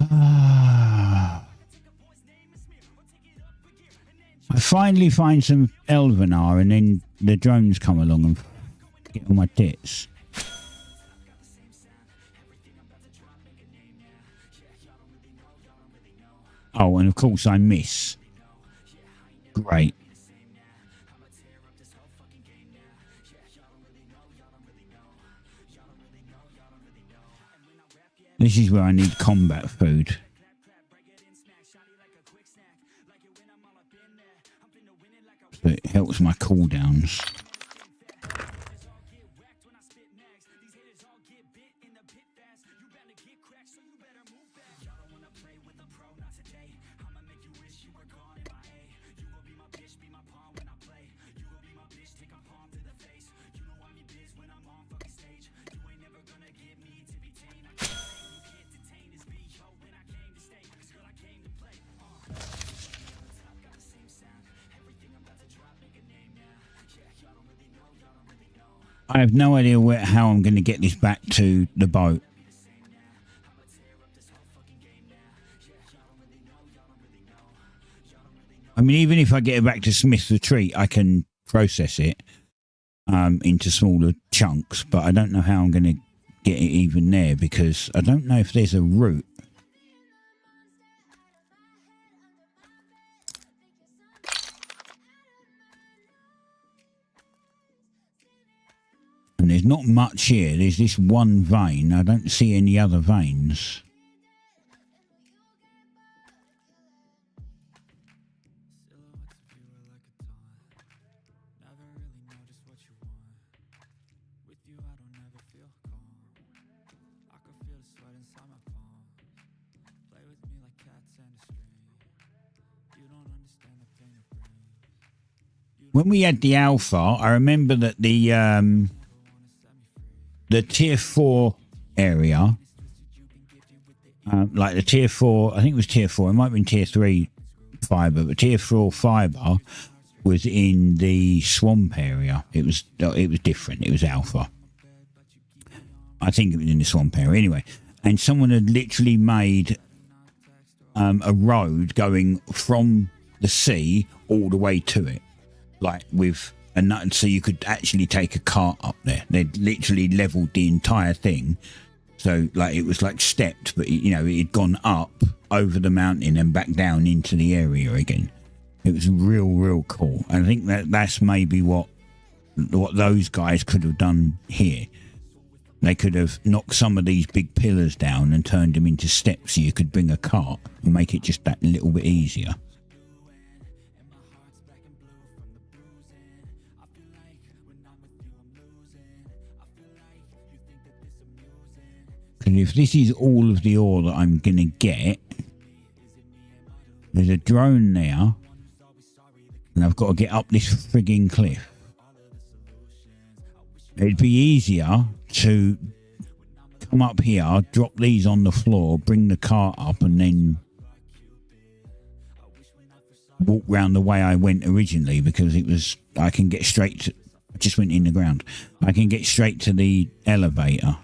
I finally find some Elvenar and then the drones come along and get on my tits. Oh, and of course I miss. Great. This is where I need combat food. So it helps my cooldowns. I have no idea how I'm going to get this back to the boat. I mean, even if I get it back to Smith's Retreat, I can process it into smaller chunks, but I don't know how I'm going to get it even there because I don't know if there's a route. And there's not much here. There's this one vein. I don't see any other veins. When we had the alpha, I remember that the the tier 4 area, like the tier 4, I think it was tier 4, it might have been tier 3 fibre, but tier 4 fibre was in the swamp area. It was different. It was alpha. I think it was in the swamp area anyway. And someone had literally made a road going from the sea all the way to it, like with a nut, so you could actually take a cart up there. They'd literally leveled the entire thing, so like it was like stepped, but you know, it had gone up over the mountain and back down into the area again. It was real cool. And I think that's maybe what those guys could have done here. They could have knocked some of these big pillars down and turned them into steps so you could bring a cart and make it just that little bit easier. And if this is all of the ore that I'm going to get, there's a drone there, and I've got to get up this frigging cliff. It'd be easier to come up here, drop these on the floor, bring the cart up, and then walk round the way I went originally, because it was, I can get straight to, I just went in the ground. I can get straight to the elevator.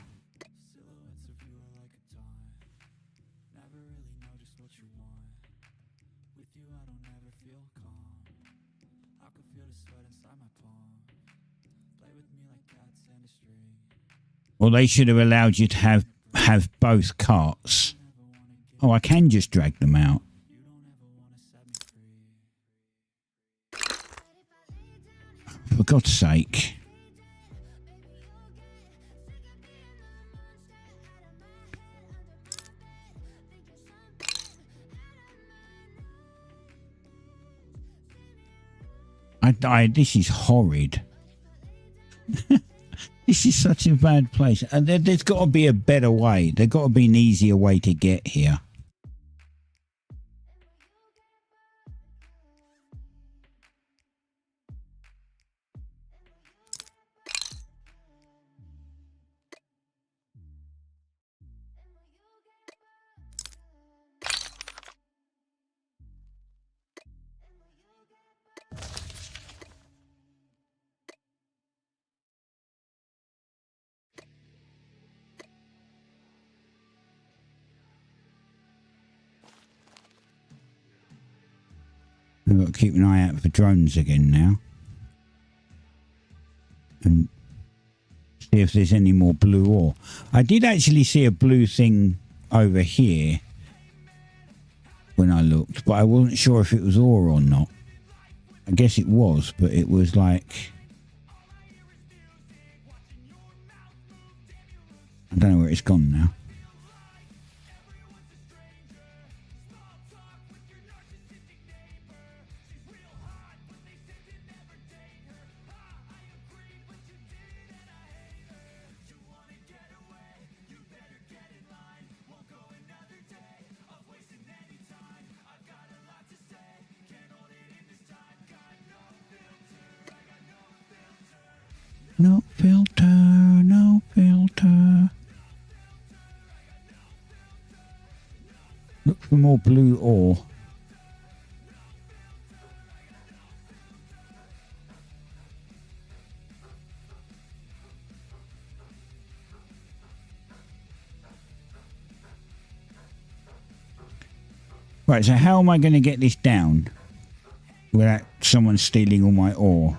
Well, they should have allowed you to have both carts. Oh, I can just drag them out. For God's sake. This is horrid. This is such a bad place. And there's got to be a better way. There's got to be an easier way to get here. I've got to keep an eye out for drones again now. And see if there's any more blue ore. I did actually see a blue thing over here when I looked, but I wasn't sure if it was ore or not. I guess it was, but it was like... I don't know where it's gone now. No filter, no filter. Look for more blue ore. Right, so how am I going to get this down without someone stealing all my ore?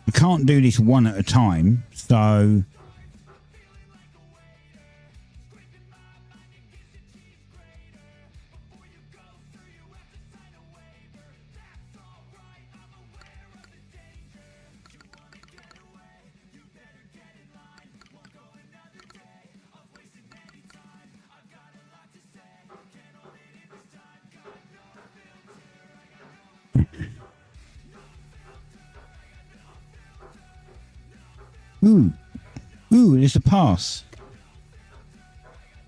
I can't do this one at a time, so... Ooh, there's a pass.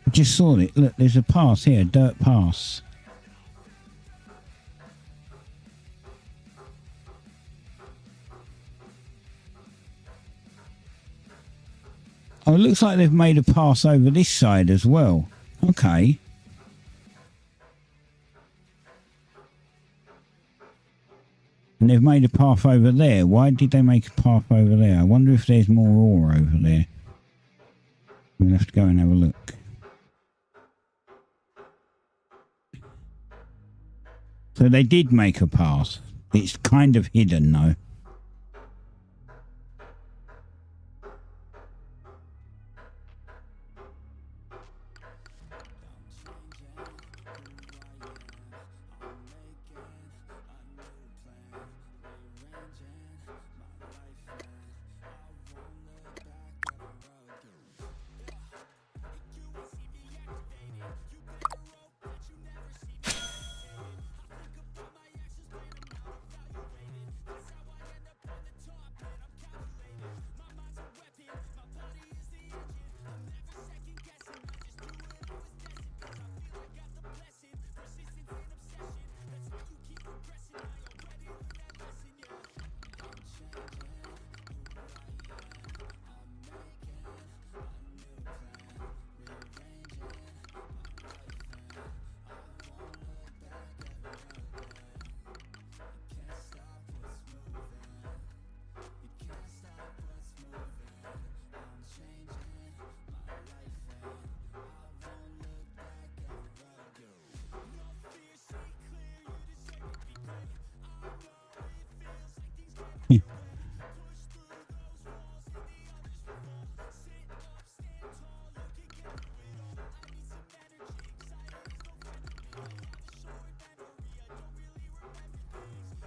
I just saw it. Look, there's a pass here, dirt pass. Oh, it looks like they've made a pass over this side as well. Okay. And they've made a path over there. Why did they make a path over there? I wonder if there's more ore over there. We'll have to go and have a look. So they did make a path. It's kind of hidden though.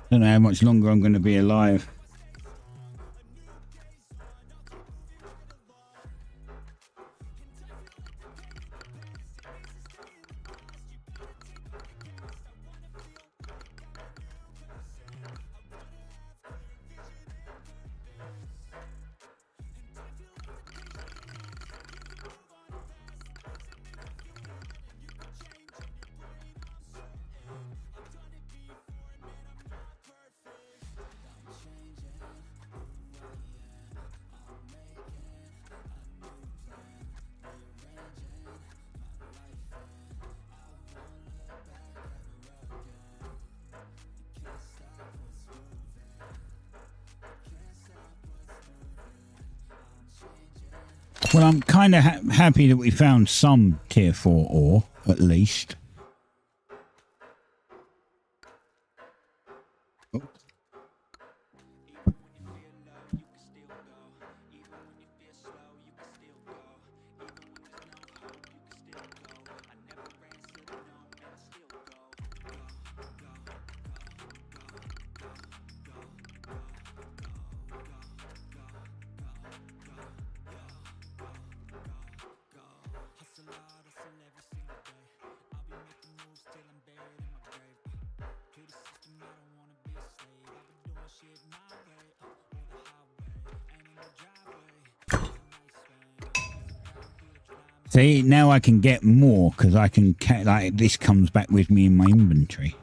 Don't know how much longer I'm going to be alive. Well, I'm kind of happy that we found some tier 4 ore, at least. Oh. See, now I can get more because I can, like, this comes back with me in my inventory.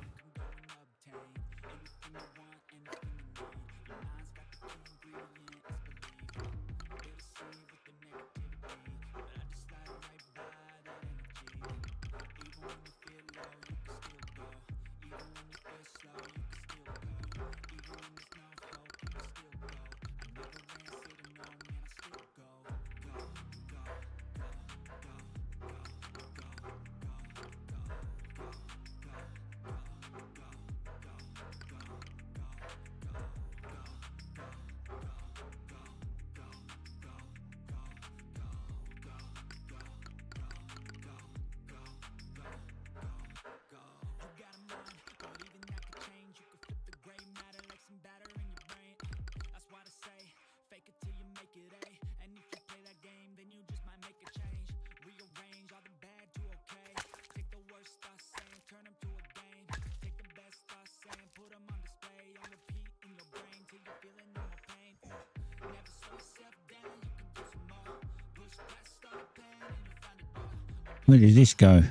Where does this go?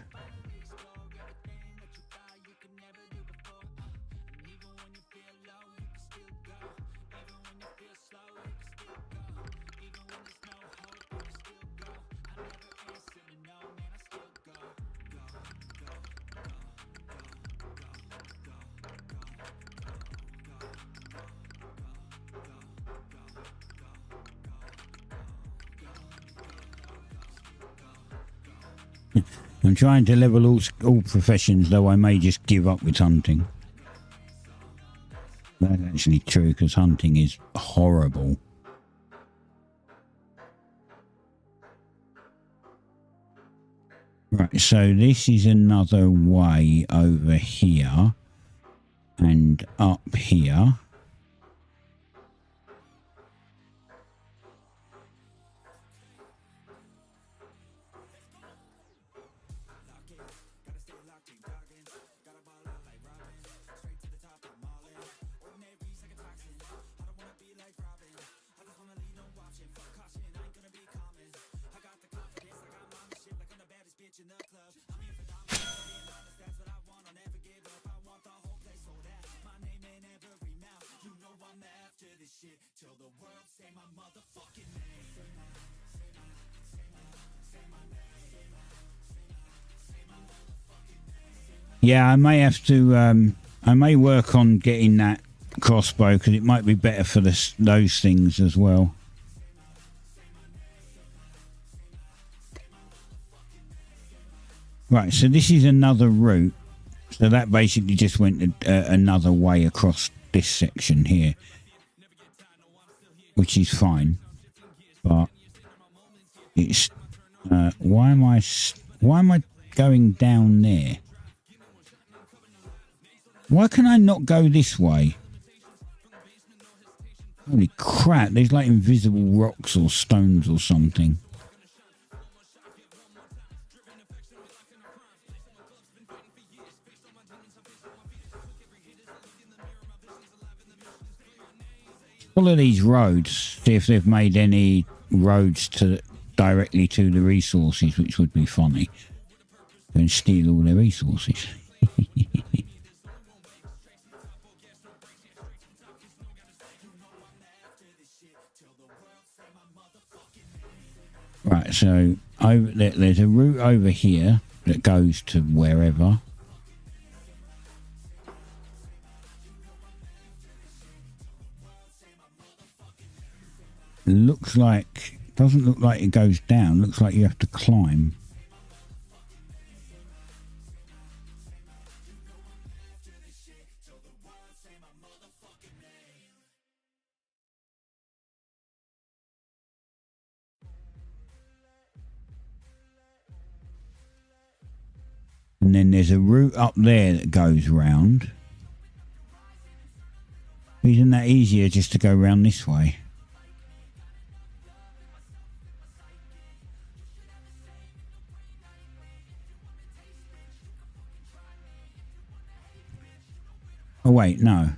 I'm trying to level all professions, though I may just give up with hunting. That's actually true, because hunting is horrible. Right, so this is another way over here and up here. Yeah, I may have to. I may work on getting that crossbow because it might be better for those things as well. Right, so this is another route. So that basically just went another way across this section here, which is fine. But it's why am I going down there? Why can I not go this way? Holy crap, there's like invisible rocks or stones or something. Follow these roads, see if they've made any roads directly to the resources, which would be funny. And steal all their resources. Right, so there's a route over here that goes to wherever. Doesn't look like it goes down, looks like you have to climb. And then there's a route up there that goes round. Isn't that easier just to go round this way? Oh wait, no.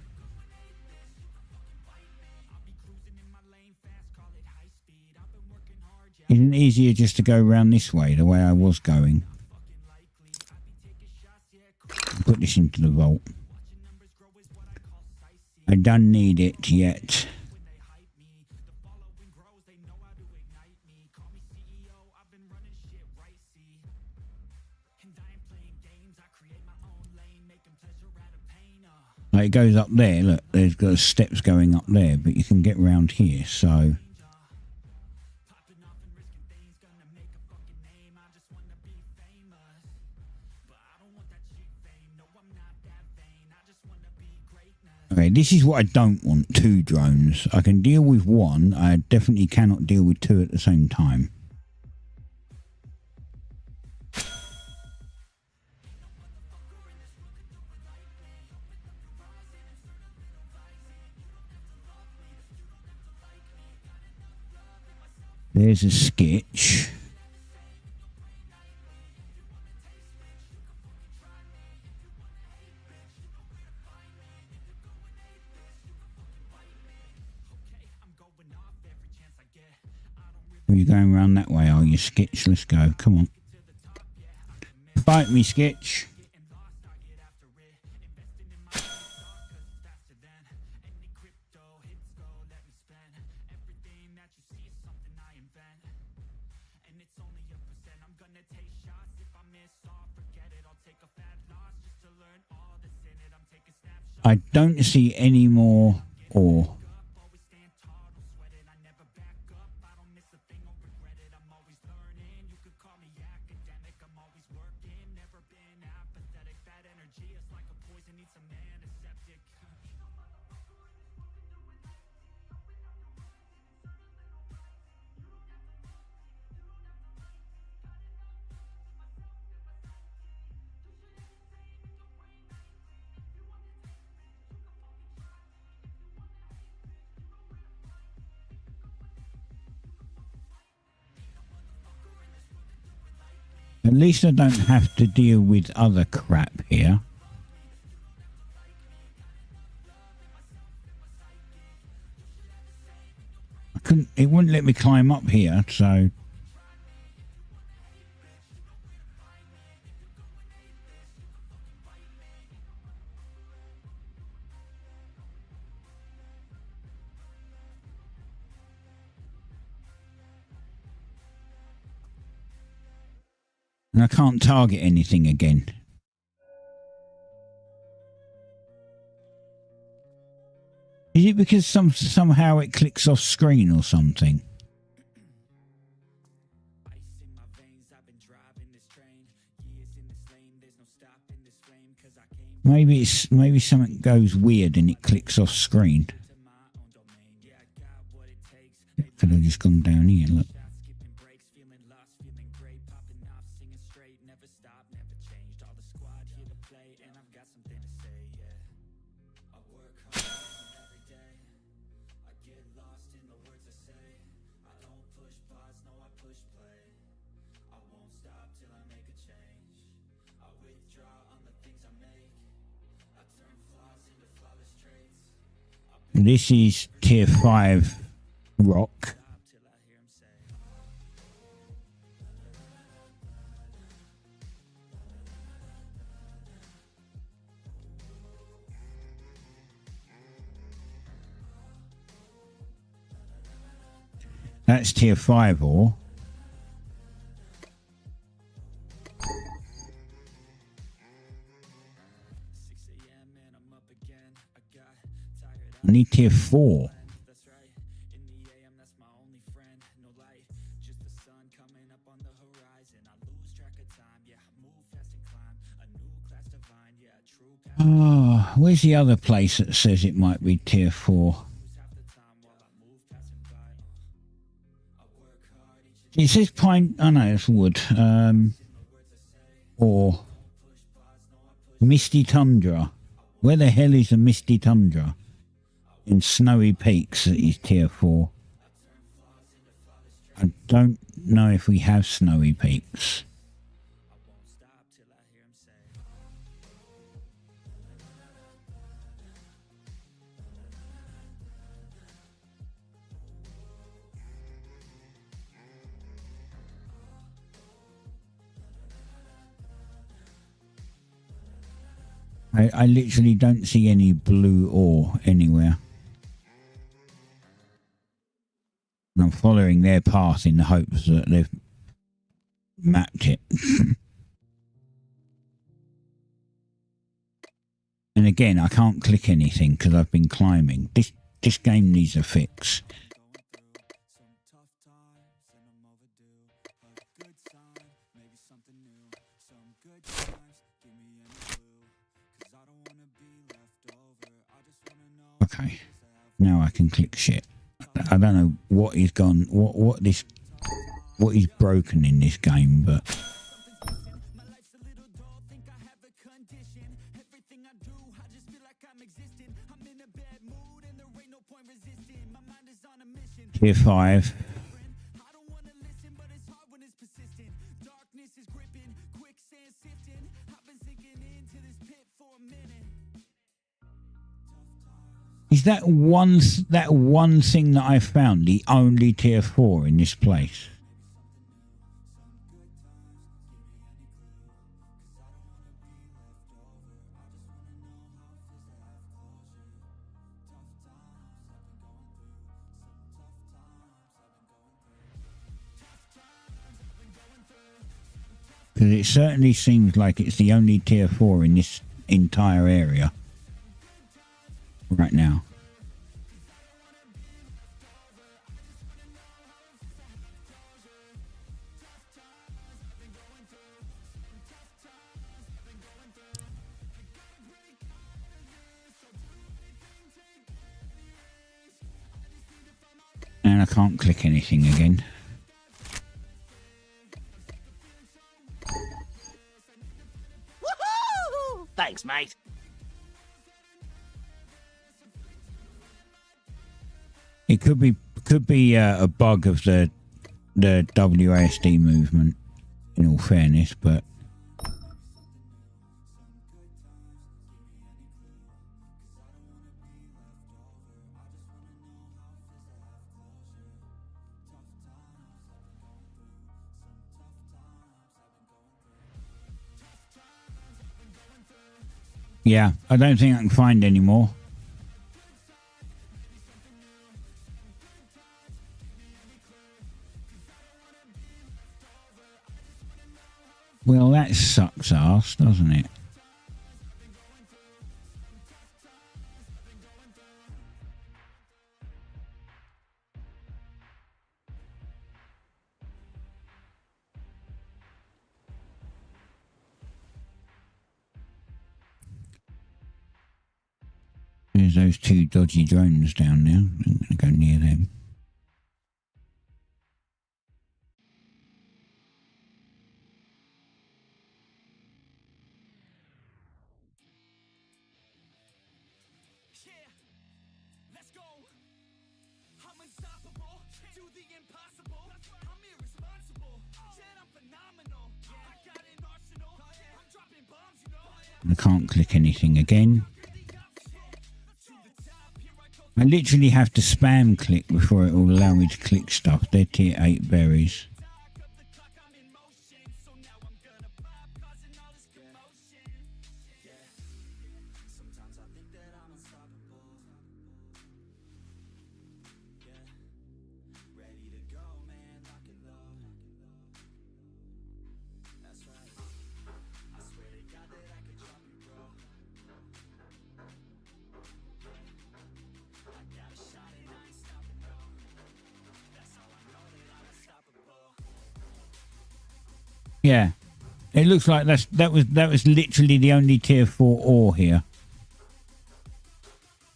Isn't it easier just to go round this way, the way I was going? Put this into the vault. I don't need it yet. Like it goes up there, look, there's got steps going up there, but you can get round here, so... Okay, this is what I don't want, 2 drones. I can deal with 1, I definitely cannot deal with 2 at the same time. There's a sketch. Are you going around that way, are you, Sketch? Let's go. Come on. Fight me, Sketch. I don't see any more ore. At least I don't have to deal with other crap here. It wouldn't let me climb up here, so... And I can't target anything again. Is it because somehow it clicks off screen or something? Maybe something goes weird and it clicks off screen. Could have just gone down here, look. This is tier 5 rock. That's tier 5 ore. I need tier 4. Oh, where's the other place that says it might be tier 4? It says pine. Oh no, it's wood. Or misty tundra. Where the hell is the misty tundra? In snowy peaks, that is tier 4. I don't know if we have snowy peaks. I literally don't see any blue ore anywhere. And I'm following their path in the hopes that they've mapped it. And again, I can't click anything because I've been climbing. This game needs a fix. Okay, now I can click shit. I don't know what is gone, what is broken in this game, but tier 5. Is that one thing that I found the only tier 4 in this place? Because it certainly seems like it's the only tier 4 in this entire area right now. And I can't click anything again. Woohoo! Thanks, mate. It could be a bug of the WASD movement, in all fairness, but yeah, I don't think I can find any more. Well, that sucks ass, doesn't it? There's those two dodgy drones down there. I'm going to go near them. I can't click anything again. I literally have to spam click before it will allow me to click stuff. They're tier 8 berries. Yeah, it looks like that was literally the only tier 4 ore here.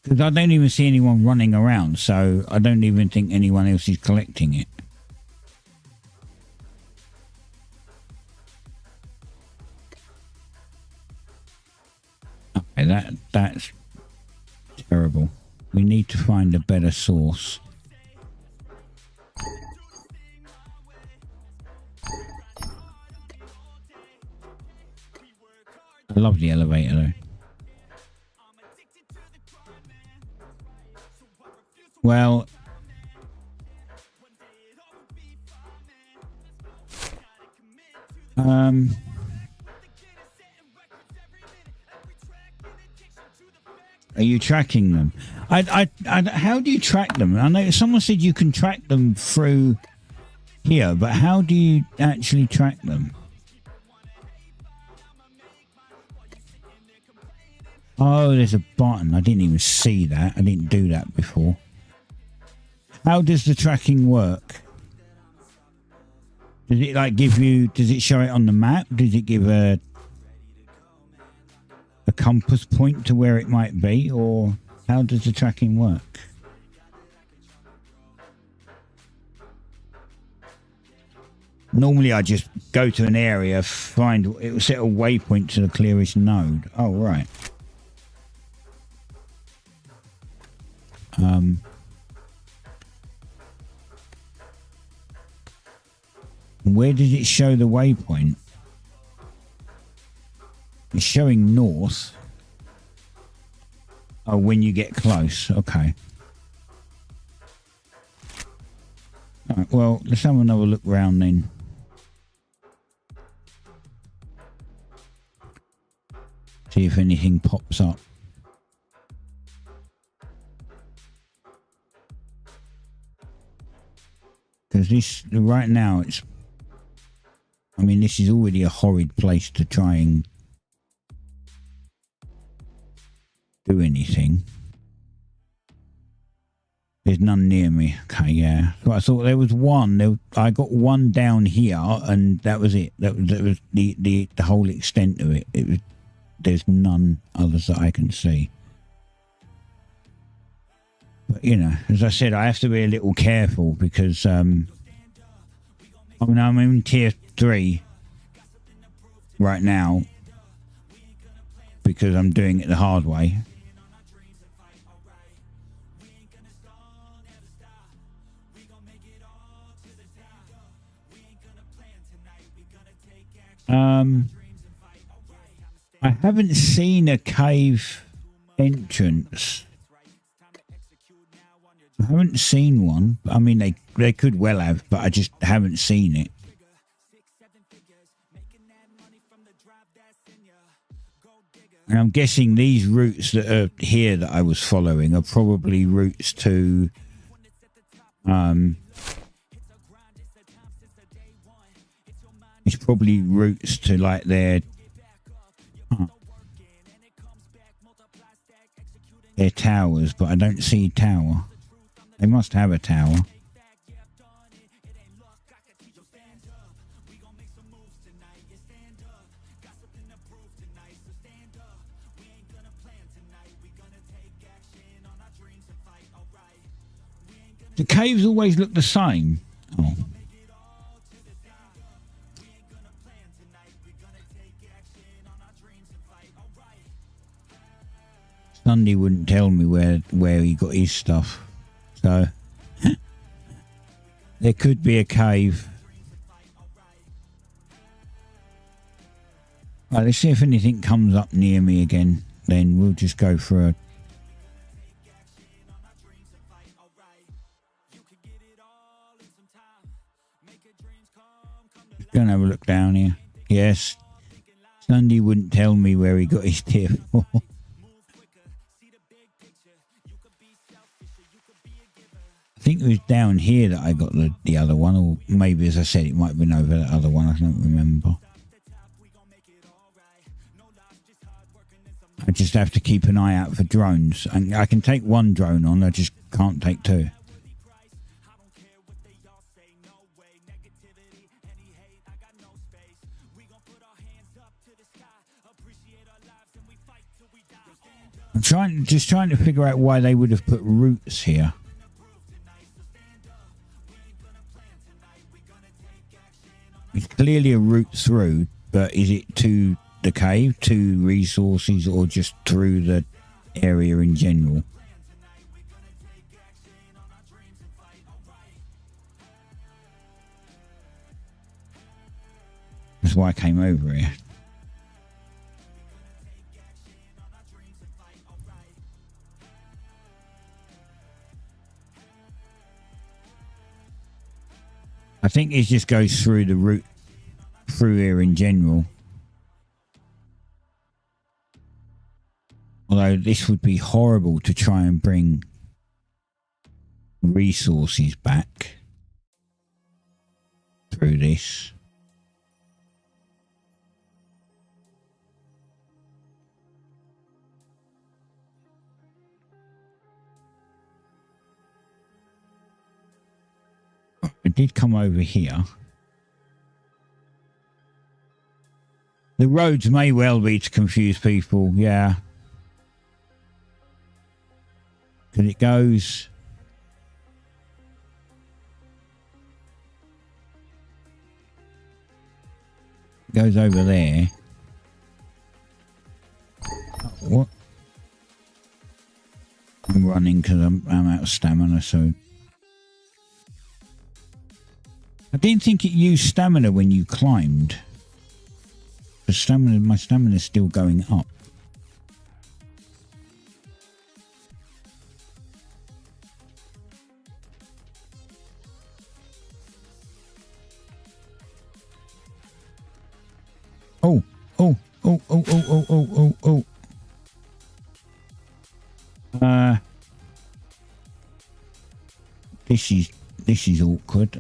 Because I don't even see anyone running around, so I don't even think anyone else is collecting it. Okay, that's terrible. We need to find a better source. I love the elevator though. Well, are you tracking them? How do you track them? I know someone said you can track them through here, but how do you actually track them? Oh, there's a button. I didn't even see that. I didn't do that before. How does the tracking work? Does it like give you, does it show it on the map? Does it give a compass point to where it might be? Or how does the tracking work? Normally I just go to an area, find, it will set a waypoint to the clearest node. Oh, right. Where does it show the waypoint? It's showing north. Oh, when you get close. Okay. All right, well, let's have another look round then. See if anything pops up. Because this, right now, it's, I mean, this is already a horrid place to try and do anything. There's none near me. Okay, yeah. So I thought there was one. I got one down here, and that was it. That was the whole extent of it. It was. There's none others that I can see. But, you know, as I said, I have to be a little careful because I mean, I'm in tier 3 right now because I'm doing it the hard way. I haven't seen a cave entrance. I haven't seen one. I mean, they could well have, but I just haven't seen it. And I'm guessing these routes that are here that I was following are probably routes to it's probably routes to like their towers, but I don't see a tower. They must have a tower. The caves always look the same. Oh. Sunday wouldn't tell me where he got his stuff. So there could be a cave. Right, let's see if anything comes up near me again. Then we'll just go for a... Go and have a look down here. Yes. Sunday wouldn't tell me where he got his tier 4. I think it was down here that I got the other one, or maybe, as I said, it might have been over that other one. I don't remember. I just have to keep an eye out for drones. And I can take one drone on, I just can't take two. I'm just trying to figure out why they would have put routes here. It's clearly a route through, but is it to the cave, to resources, or just through the area in general? That's why I came over here. I think it just goes through the route through here in general. Although this would be horrible to try and bring resources back through this. It did come over here. The roads may well be to confuse people, yeah. Because it goes... goes over there. Oh, what? I'm running because I'm out of stamina, so... I didn't think it used stamina when you climbed. The stamina, my stamina is still going up. Oh, oh, oh, oh, oh, oh, oh, oh, oh. This is awkward.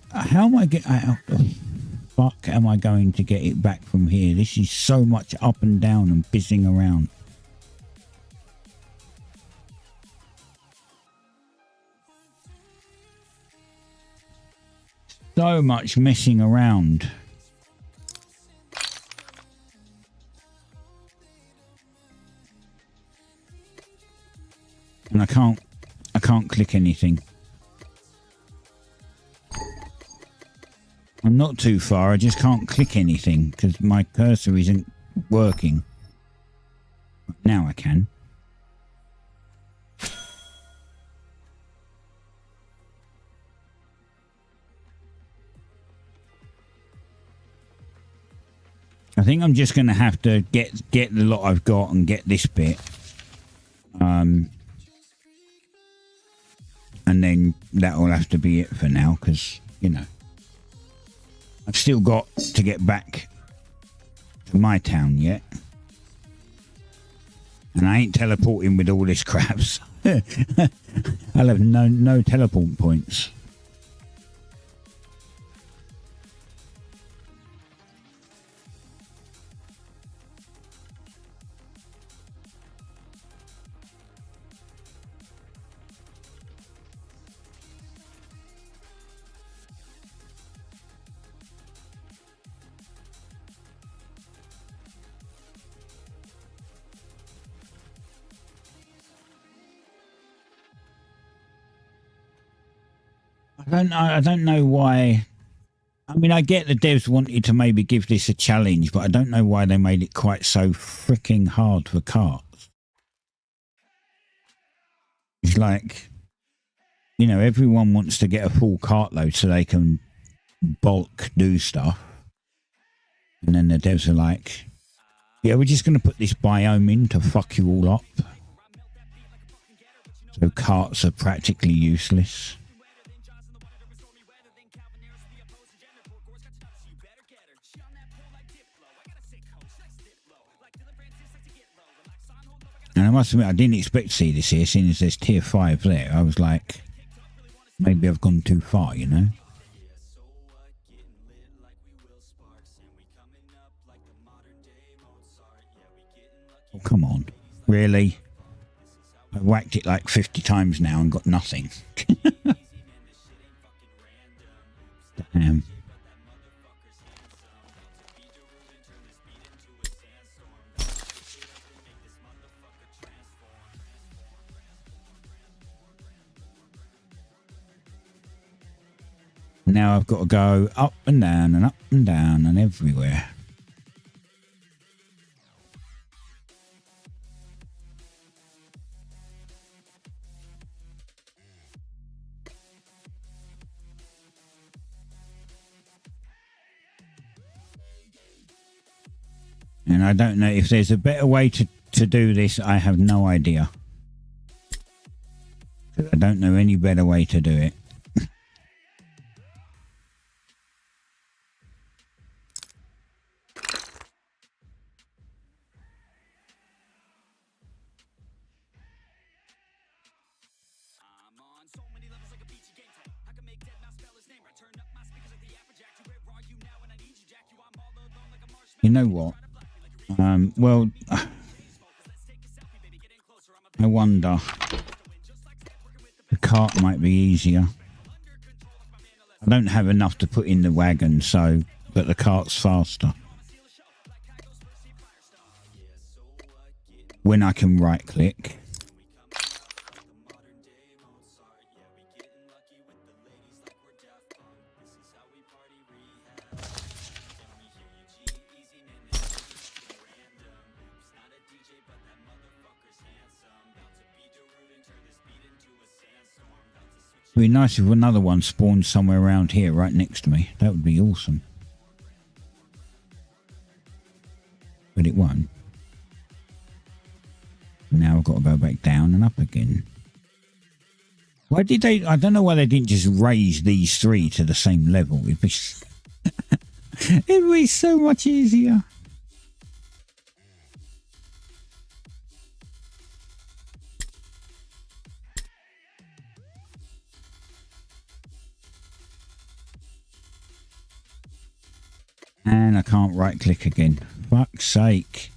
How am I how the fuck am I going to get it back from here? This is so much up and down and pissing around. So much messing around. And I can't can't click anything. I'm not too far, I just can't click anything because my cursor isn't working. Now I can. I think I'm just going to have to get the lot I've got and get this bit. And then that'll have to be it for now because, you know, I've still got to get back to my town yet. And I ain't teleporting with all this crap. I'll have no teleport points. I don't know why. I mean, I get the devs wanted to maybe give this a challenge, but I don't know why they made it quite so freaking hard for carts. It's like, you know, everyone wants to get a full cartload so they can bulk do stuff. And then the devs are like, yeah, we're just going to put this biome in to fuck you all up. So carts are practically useless. And I must admit, I didn't expect to see this here, seeing as there's tier 5 there. I was like, maybe I've gone too far, you know? Oh, come on. Really? I whacked it like 50 times now and got nothing. Damn. Now I've got to go up and down and up and down and everywhere. And I don't know if there's a better way to do this. I have no idea. I don't know any better way to do it. You know what? Well, I wonder. The cart might be easier. I don't have enough to put in the wagon, so, but the cart's faster. When I can right click. It'd be nice if another one spawned somewhere around here, right next to me. That would be awesome. But it won't. Now I've got to go back down and up again. Why did they... I don't know why they didn't just raise these three to the same level. It'd be... it'd be so much easier. And I can't right click again. Fuck's sake.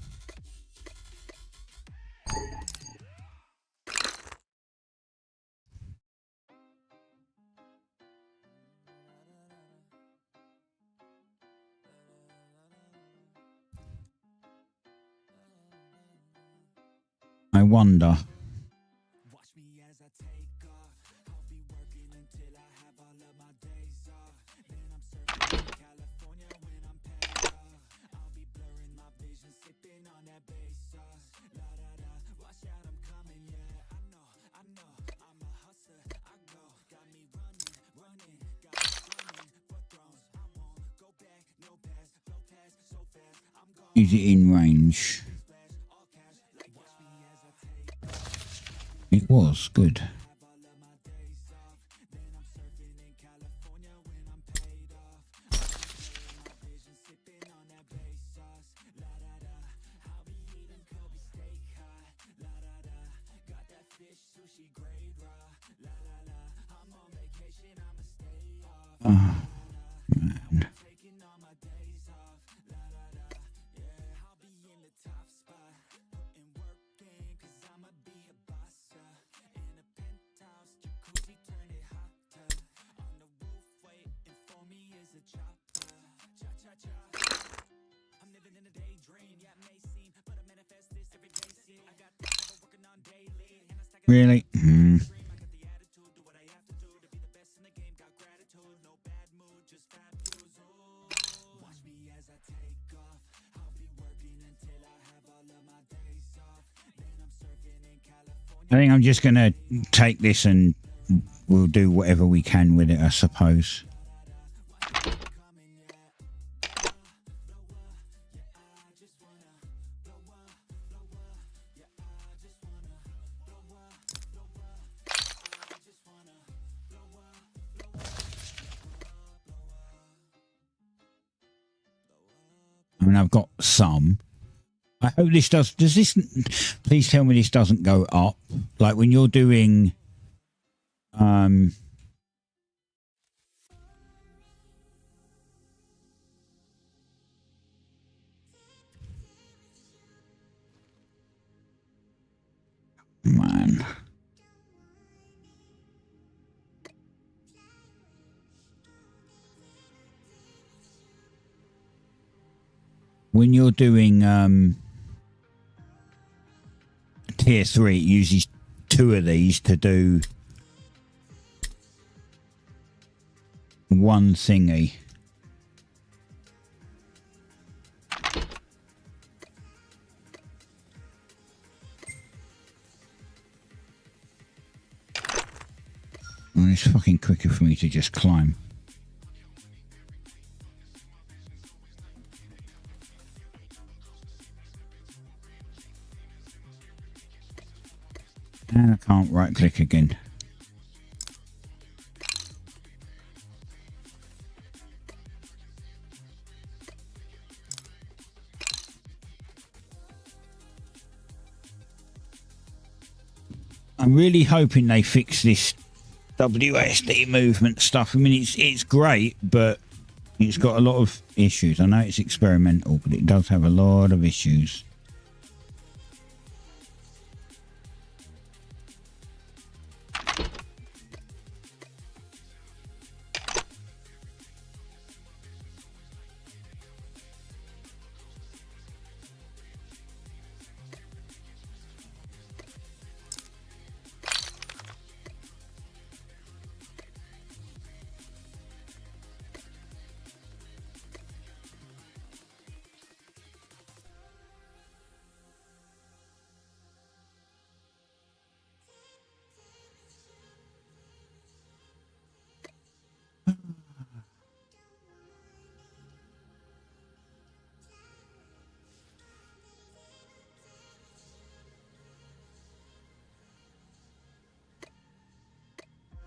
I wonder. Is it in range? It was good. Oh, man. Really? I think I'm just going to take this and we'll do whatever we can with it, I suppose. I mean, I've got some. I hope this does this, please tell me this doesn't go up. Like when you're doing, man. When you're doing, tier 3, it uses 2 of these to do one thingy. And it's fucking quicker for me to just climb. And I can't right click again. I'm really hoping they fix this WASD movement stuff. I mean, it's great, but it's got a lot of issues. I know it's experimental, but it does have a lot of issues.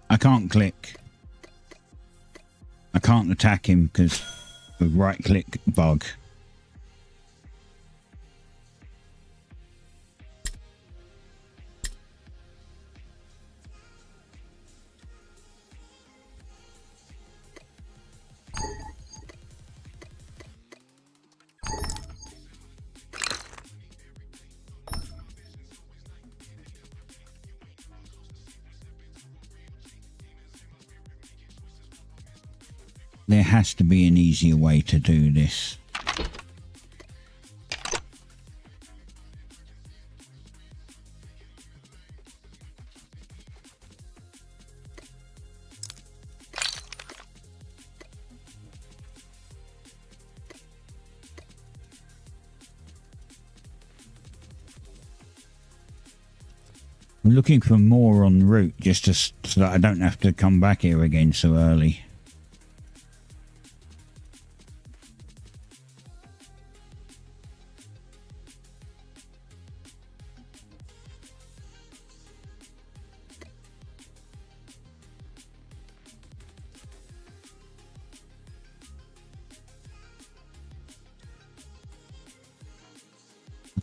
I can't click. I can't attack him because the right click bug. There has to be an easier way to do this. I'm looking for more en route just to, so that I don't have to come back here again so early.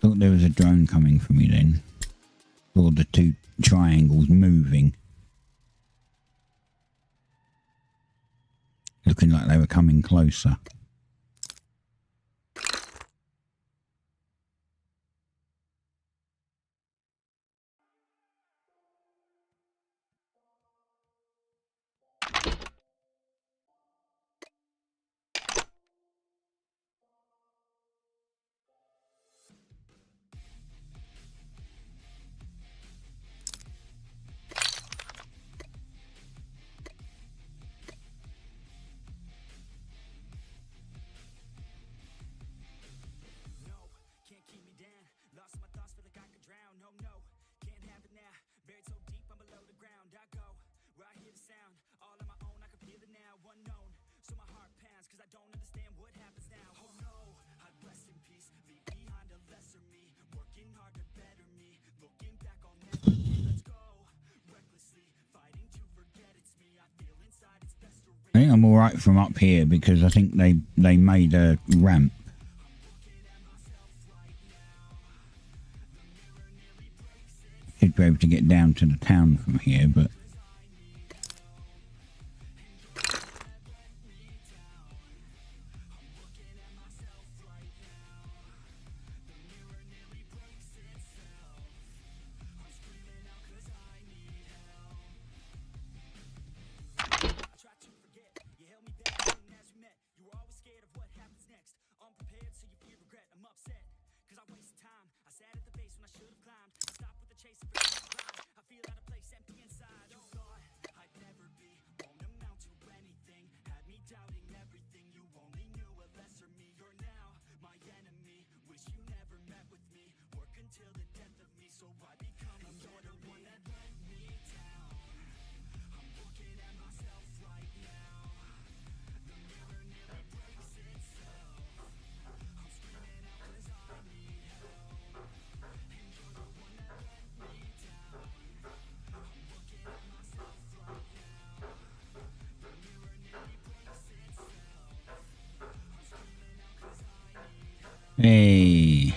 Thought there was a drone coming for me then. Saw the two triangles moving. Looking like they were coming closer. I think I'm alright from up here because I think they made a ramp. Should be able to get down to the town from here, but hey.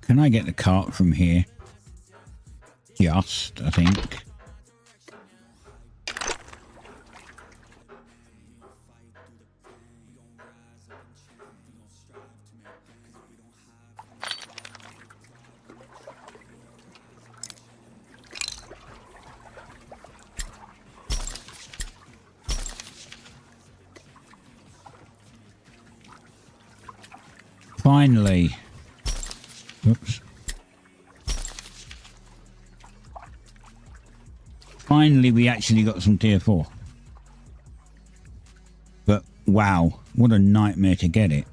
Can I get the cart from here? Just, I think. Finally. Oops. Finally, we actually got some tier 4. But wow, what a nightmare to get it.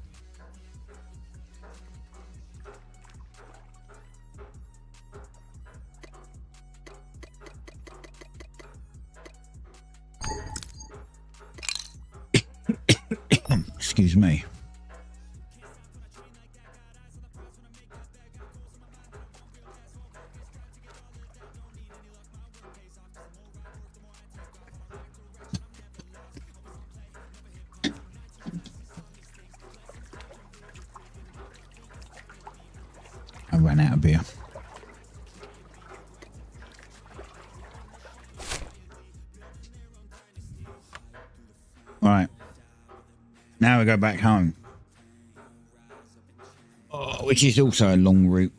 Excuse me. I ran out of beer. All right. Now we go back home. Oh, which is also a long route.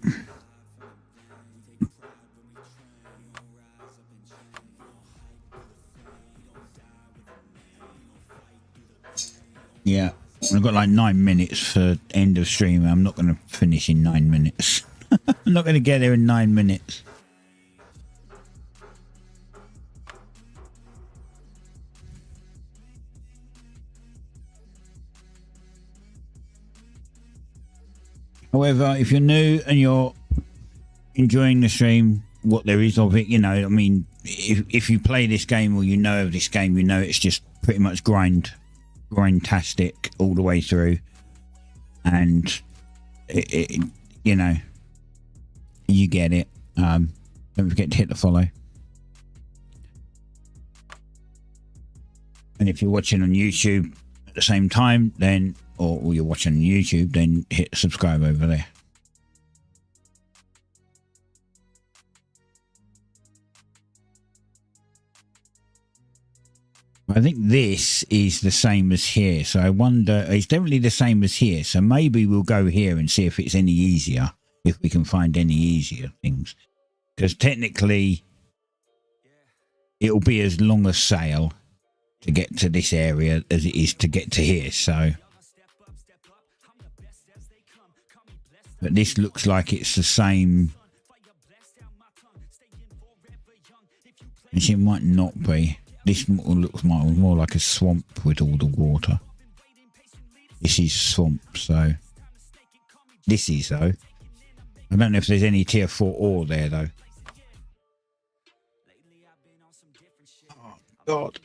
Yeah. I've got like 9 minutes for end of stream. I'm not going to finish in 9 minutes. I'm not going to get there in 9 minutes. However, if you're new and you're enjoying the stream, what there is of it, you know, I mean, if you play this game or you know of this game, you know it's just pretty much grindtastic all the way through. And, you know, you get it. Don't forget to hit the follow. And if you're watching on YouTube at the same time, then, or you're watching on YouTube, then hit subscribe over there. I think this is the same as here. So I wonder, it's definitely the same as here. So maybe we'll go here and see if it's any easier, if we can find any easier things. Because technically, it'll be as long a sail to get to this area as it is to get to here. So, but this looks like it's the same. Actually, it might not be. This looks more like a swamp with all the water. This is swamp, so this is though. I don't know if there's any tier 4 ore there though. Oh God.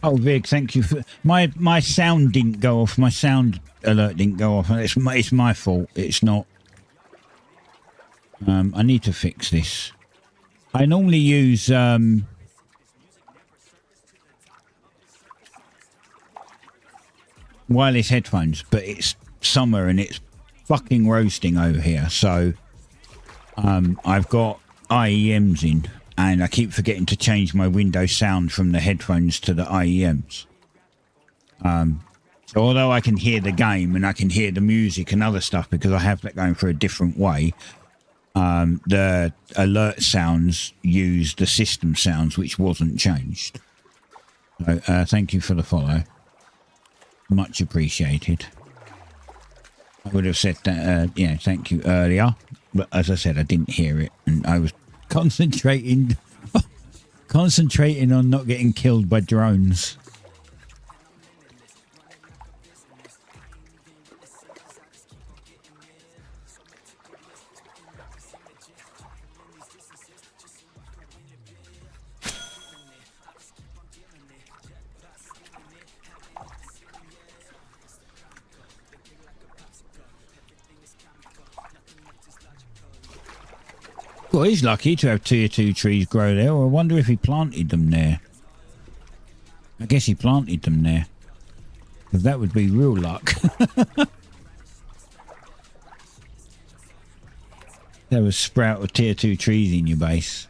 Oh, Vig, thank you for my sound didn't go off. My sound alert didn't go off. It's my fault. It's not. I need to fix this. I normally use wireless headphones, but it's summer and it's fucking roasting over here. So I've got IEMs in. And I keep forgetting to change my Windows sound from the headphones to the IEMs. So although I can hear the game and I can hear the music and other stuff because I have that going for a different way, the alert sounds use the system sounds, which wasn't changed. So thank you for the follow. Much appreciated. I would have said that, yeah, thank you earlier. But as I said, I didn't hear it and I was concentrating on not getting killed by drones. Well, he's lucky to have tier 2 trees grow there. Or I wonder if he planted them there. I guess he planted them there. Because that would be real luck. There was a sprout of tier 2 trees in your base.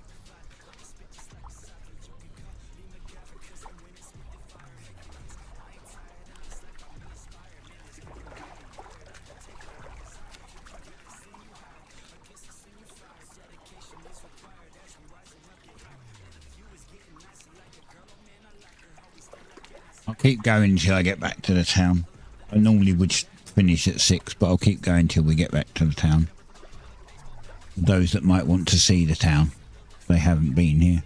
I'll keep going until I get back to the town. I normally would finish at 6, but I'll keep going until we get back to the town. Those that might want to see the town, if they haven't been here.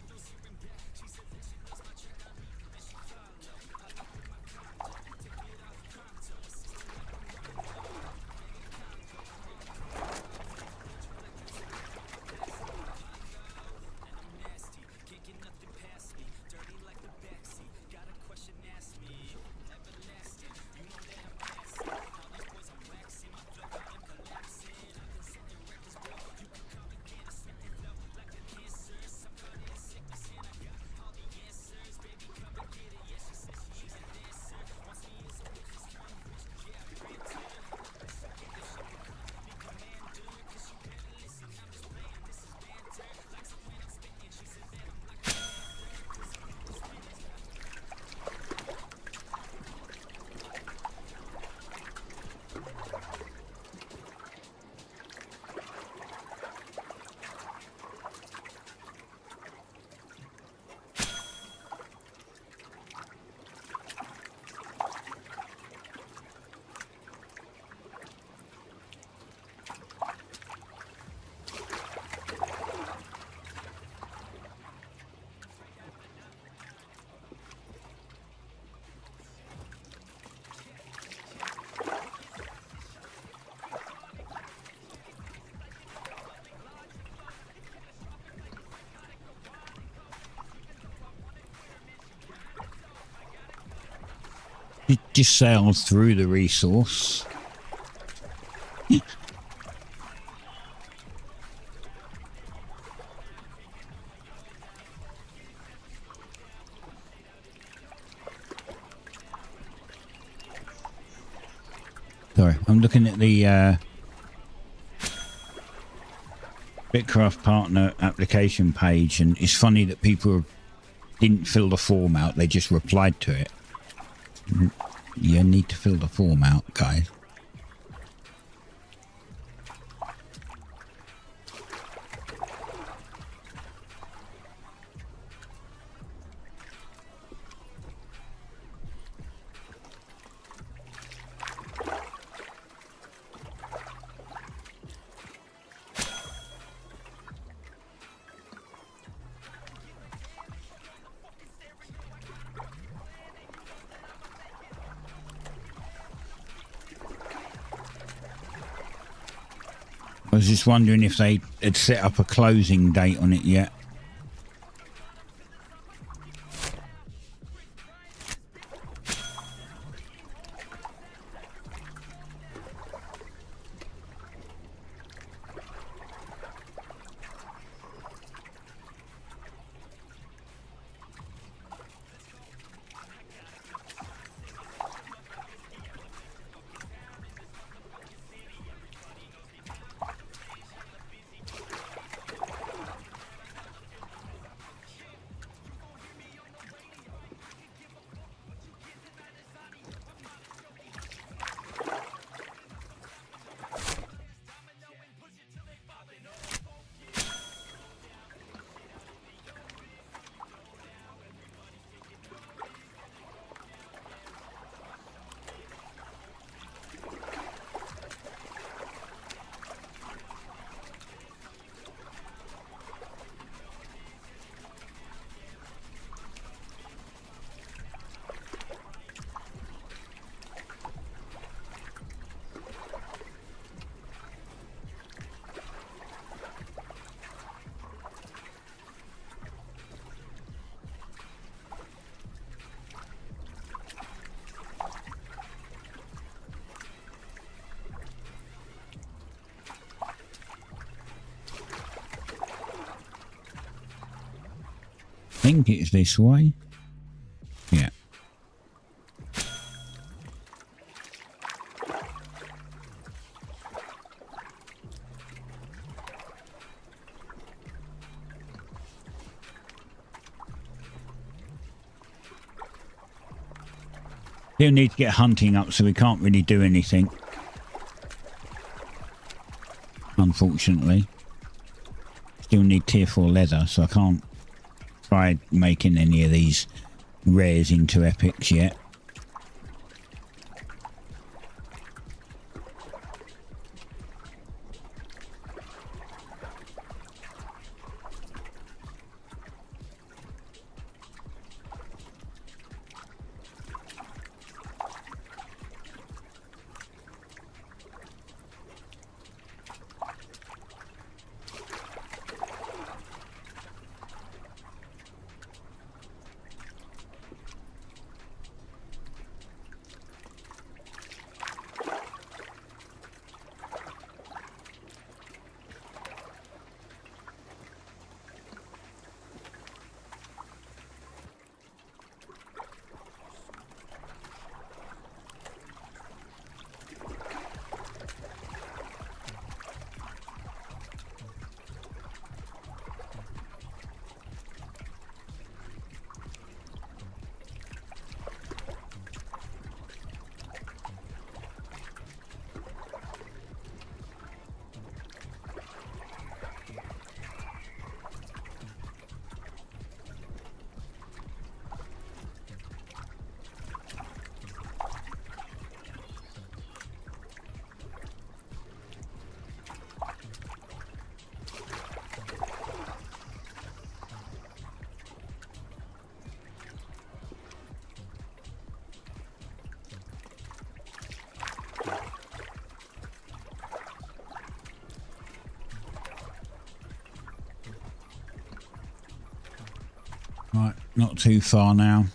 It just sails through the resource. Sorry, I'm looking at the BitCraft partner application page, and it's funny that people didn't fill the form out, they just replied to it. You need to fill the form out, guys. I was just wondering if they had set up a closing date on it yet. I think it's this way. Yeah. Still need to get hunting up, so we can't really do anything. Unfortunately. Still need tier 4 leather, so I can't try making any of these rares into epics yet. Right, not too far now.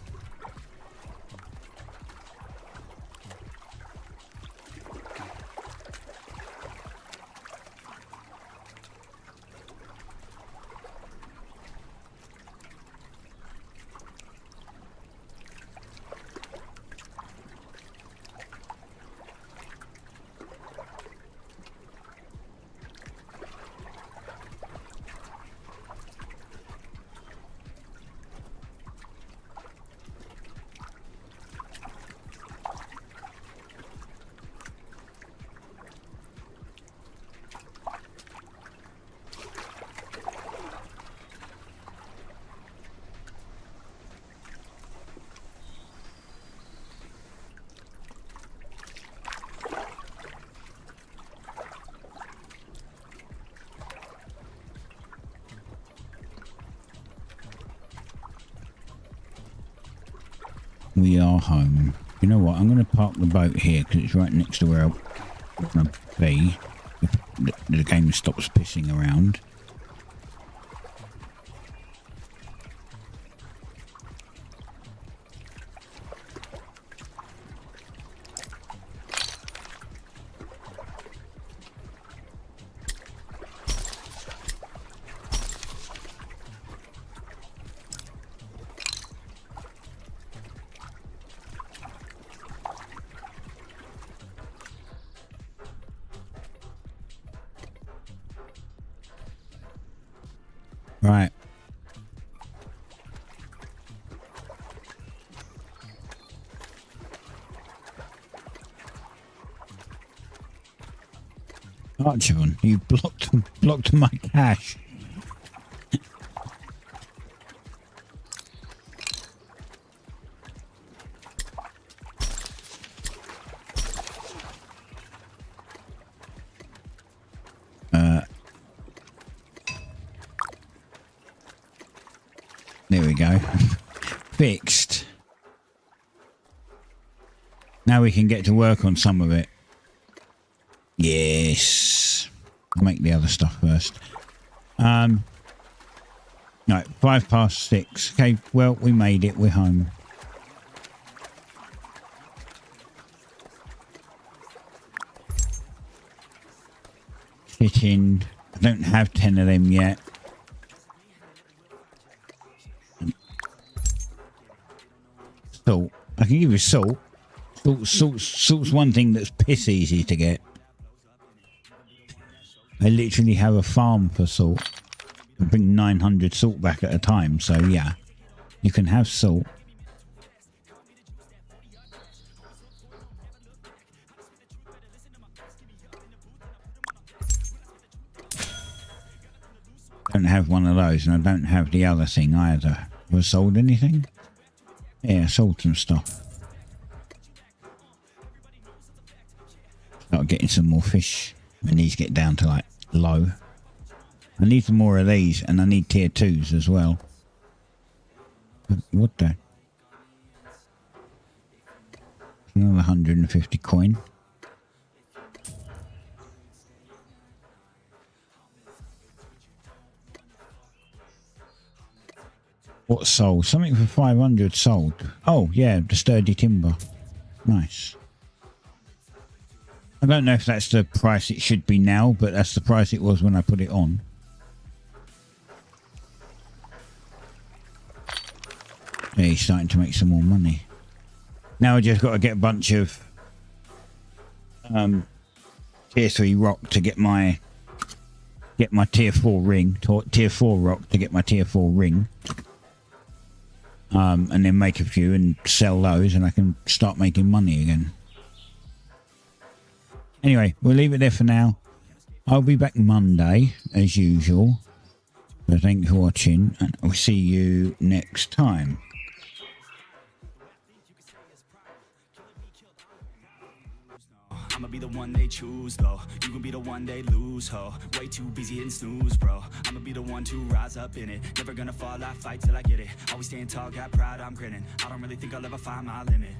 We are home. You know what? I'm going to park the boat here because it's right next to where I want to be. If the game stops pissing around. Right. Archibald, you blocked my cash. There we go. Fixed. Now we can get to work on some of it. Yes. I'll make the other stuff first. Right, 6:05. Okay, well, we made it. We're home. Fitting. I don't have 10 of them yet. Salt. I can give you salt. Salt's one thing that's piss easy to get. I literally have a farm for salt. I bring 900 salt back at a time, so yeah. You can have salt. Don't have one of those, and I don't have the other thing either. Have I sold anything? Yeah, I sold some stuff. Start getting some more fish. And these get down to like low. I need some more of these, and I need tier 2s as well. What the? Another 150 coin. What sold? Something for 500 sold. Oh, yeah, the sturdy timber. Nice. I don't know if that's the price it should be now, but that's the price it was when I put it on. Yeah, he's starting to make some more money. Now I just got to get a bunch of tier 3 rock to get my tier 4 ring. Tier 4 rock to get my tier 4 ring. And then make a few and sell those, and I can start making money again. Anyway, we'll leave it there for now. I'll be back Monday, as usual. So thank you for watching, and I'll see you next time. I'ma be the one they choose, though. You can be the one they lose, ho. Way too busy hitting snooze, bro. I'ma be the one to rise up in it. Never gonna fall, I fight till I get it. Always staying tall, got pride, I'm grinning. I don't really think I'll ever find my limit.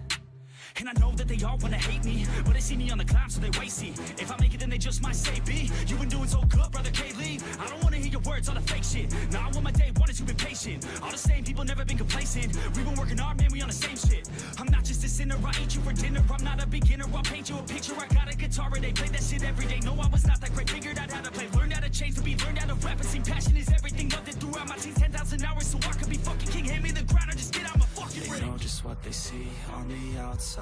And I know that they all wanna hate me, but they see me on the climb, so they wait, see. If I make it, then they just might say, B, you been doing so good, brother K-Lee. I don't wanna hear your words, all the fake shit. Now I want my day, wanted to be patient. All the same people, never been complacent. We been working hard, man, we on the same shit. I'm not just a sinner, I eat you for dinner. I'm not a beginner, I'll paint you a picture. I got a guitar and they play that shit every day. No, I was not that great, figured out how to play. Learned how to change to be, learned how to rap and sing. Passion is everything, loved it throughout my teens. 10,000 hours, so I could be fucking king. Hand me the grind or just get out my fucking ring. They know just what they see on the outside.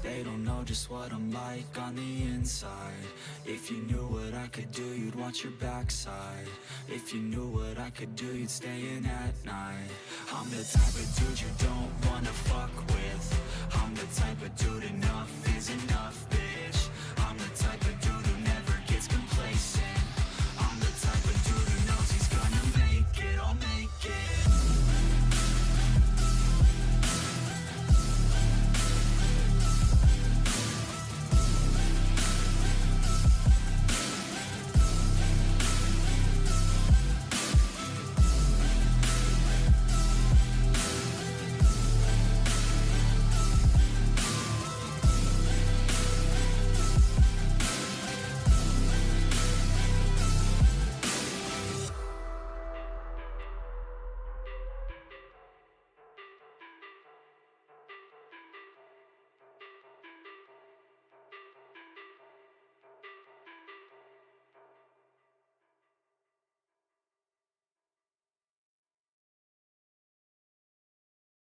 They don't know just what I'm like on the inside. If you knew what I could do, you'd watch your backside. If you knew what I could do, you'd stay in at night. I'm the type of dude you don't wanna fuck with. I'm the type of dude enough is enough, bitch.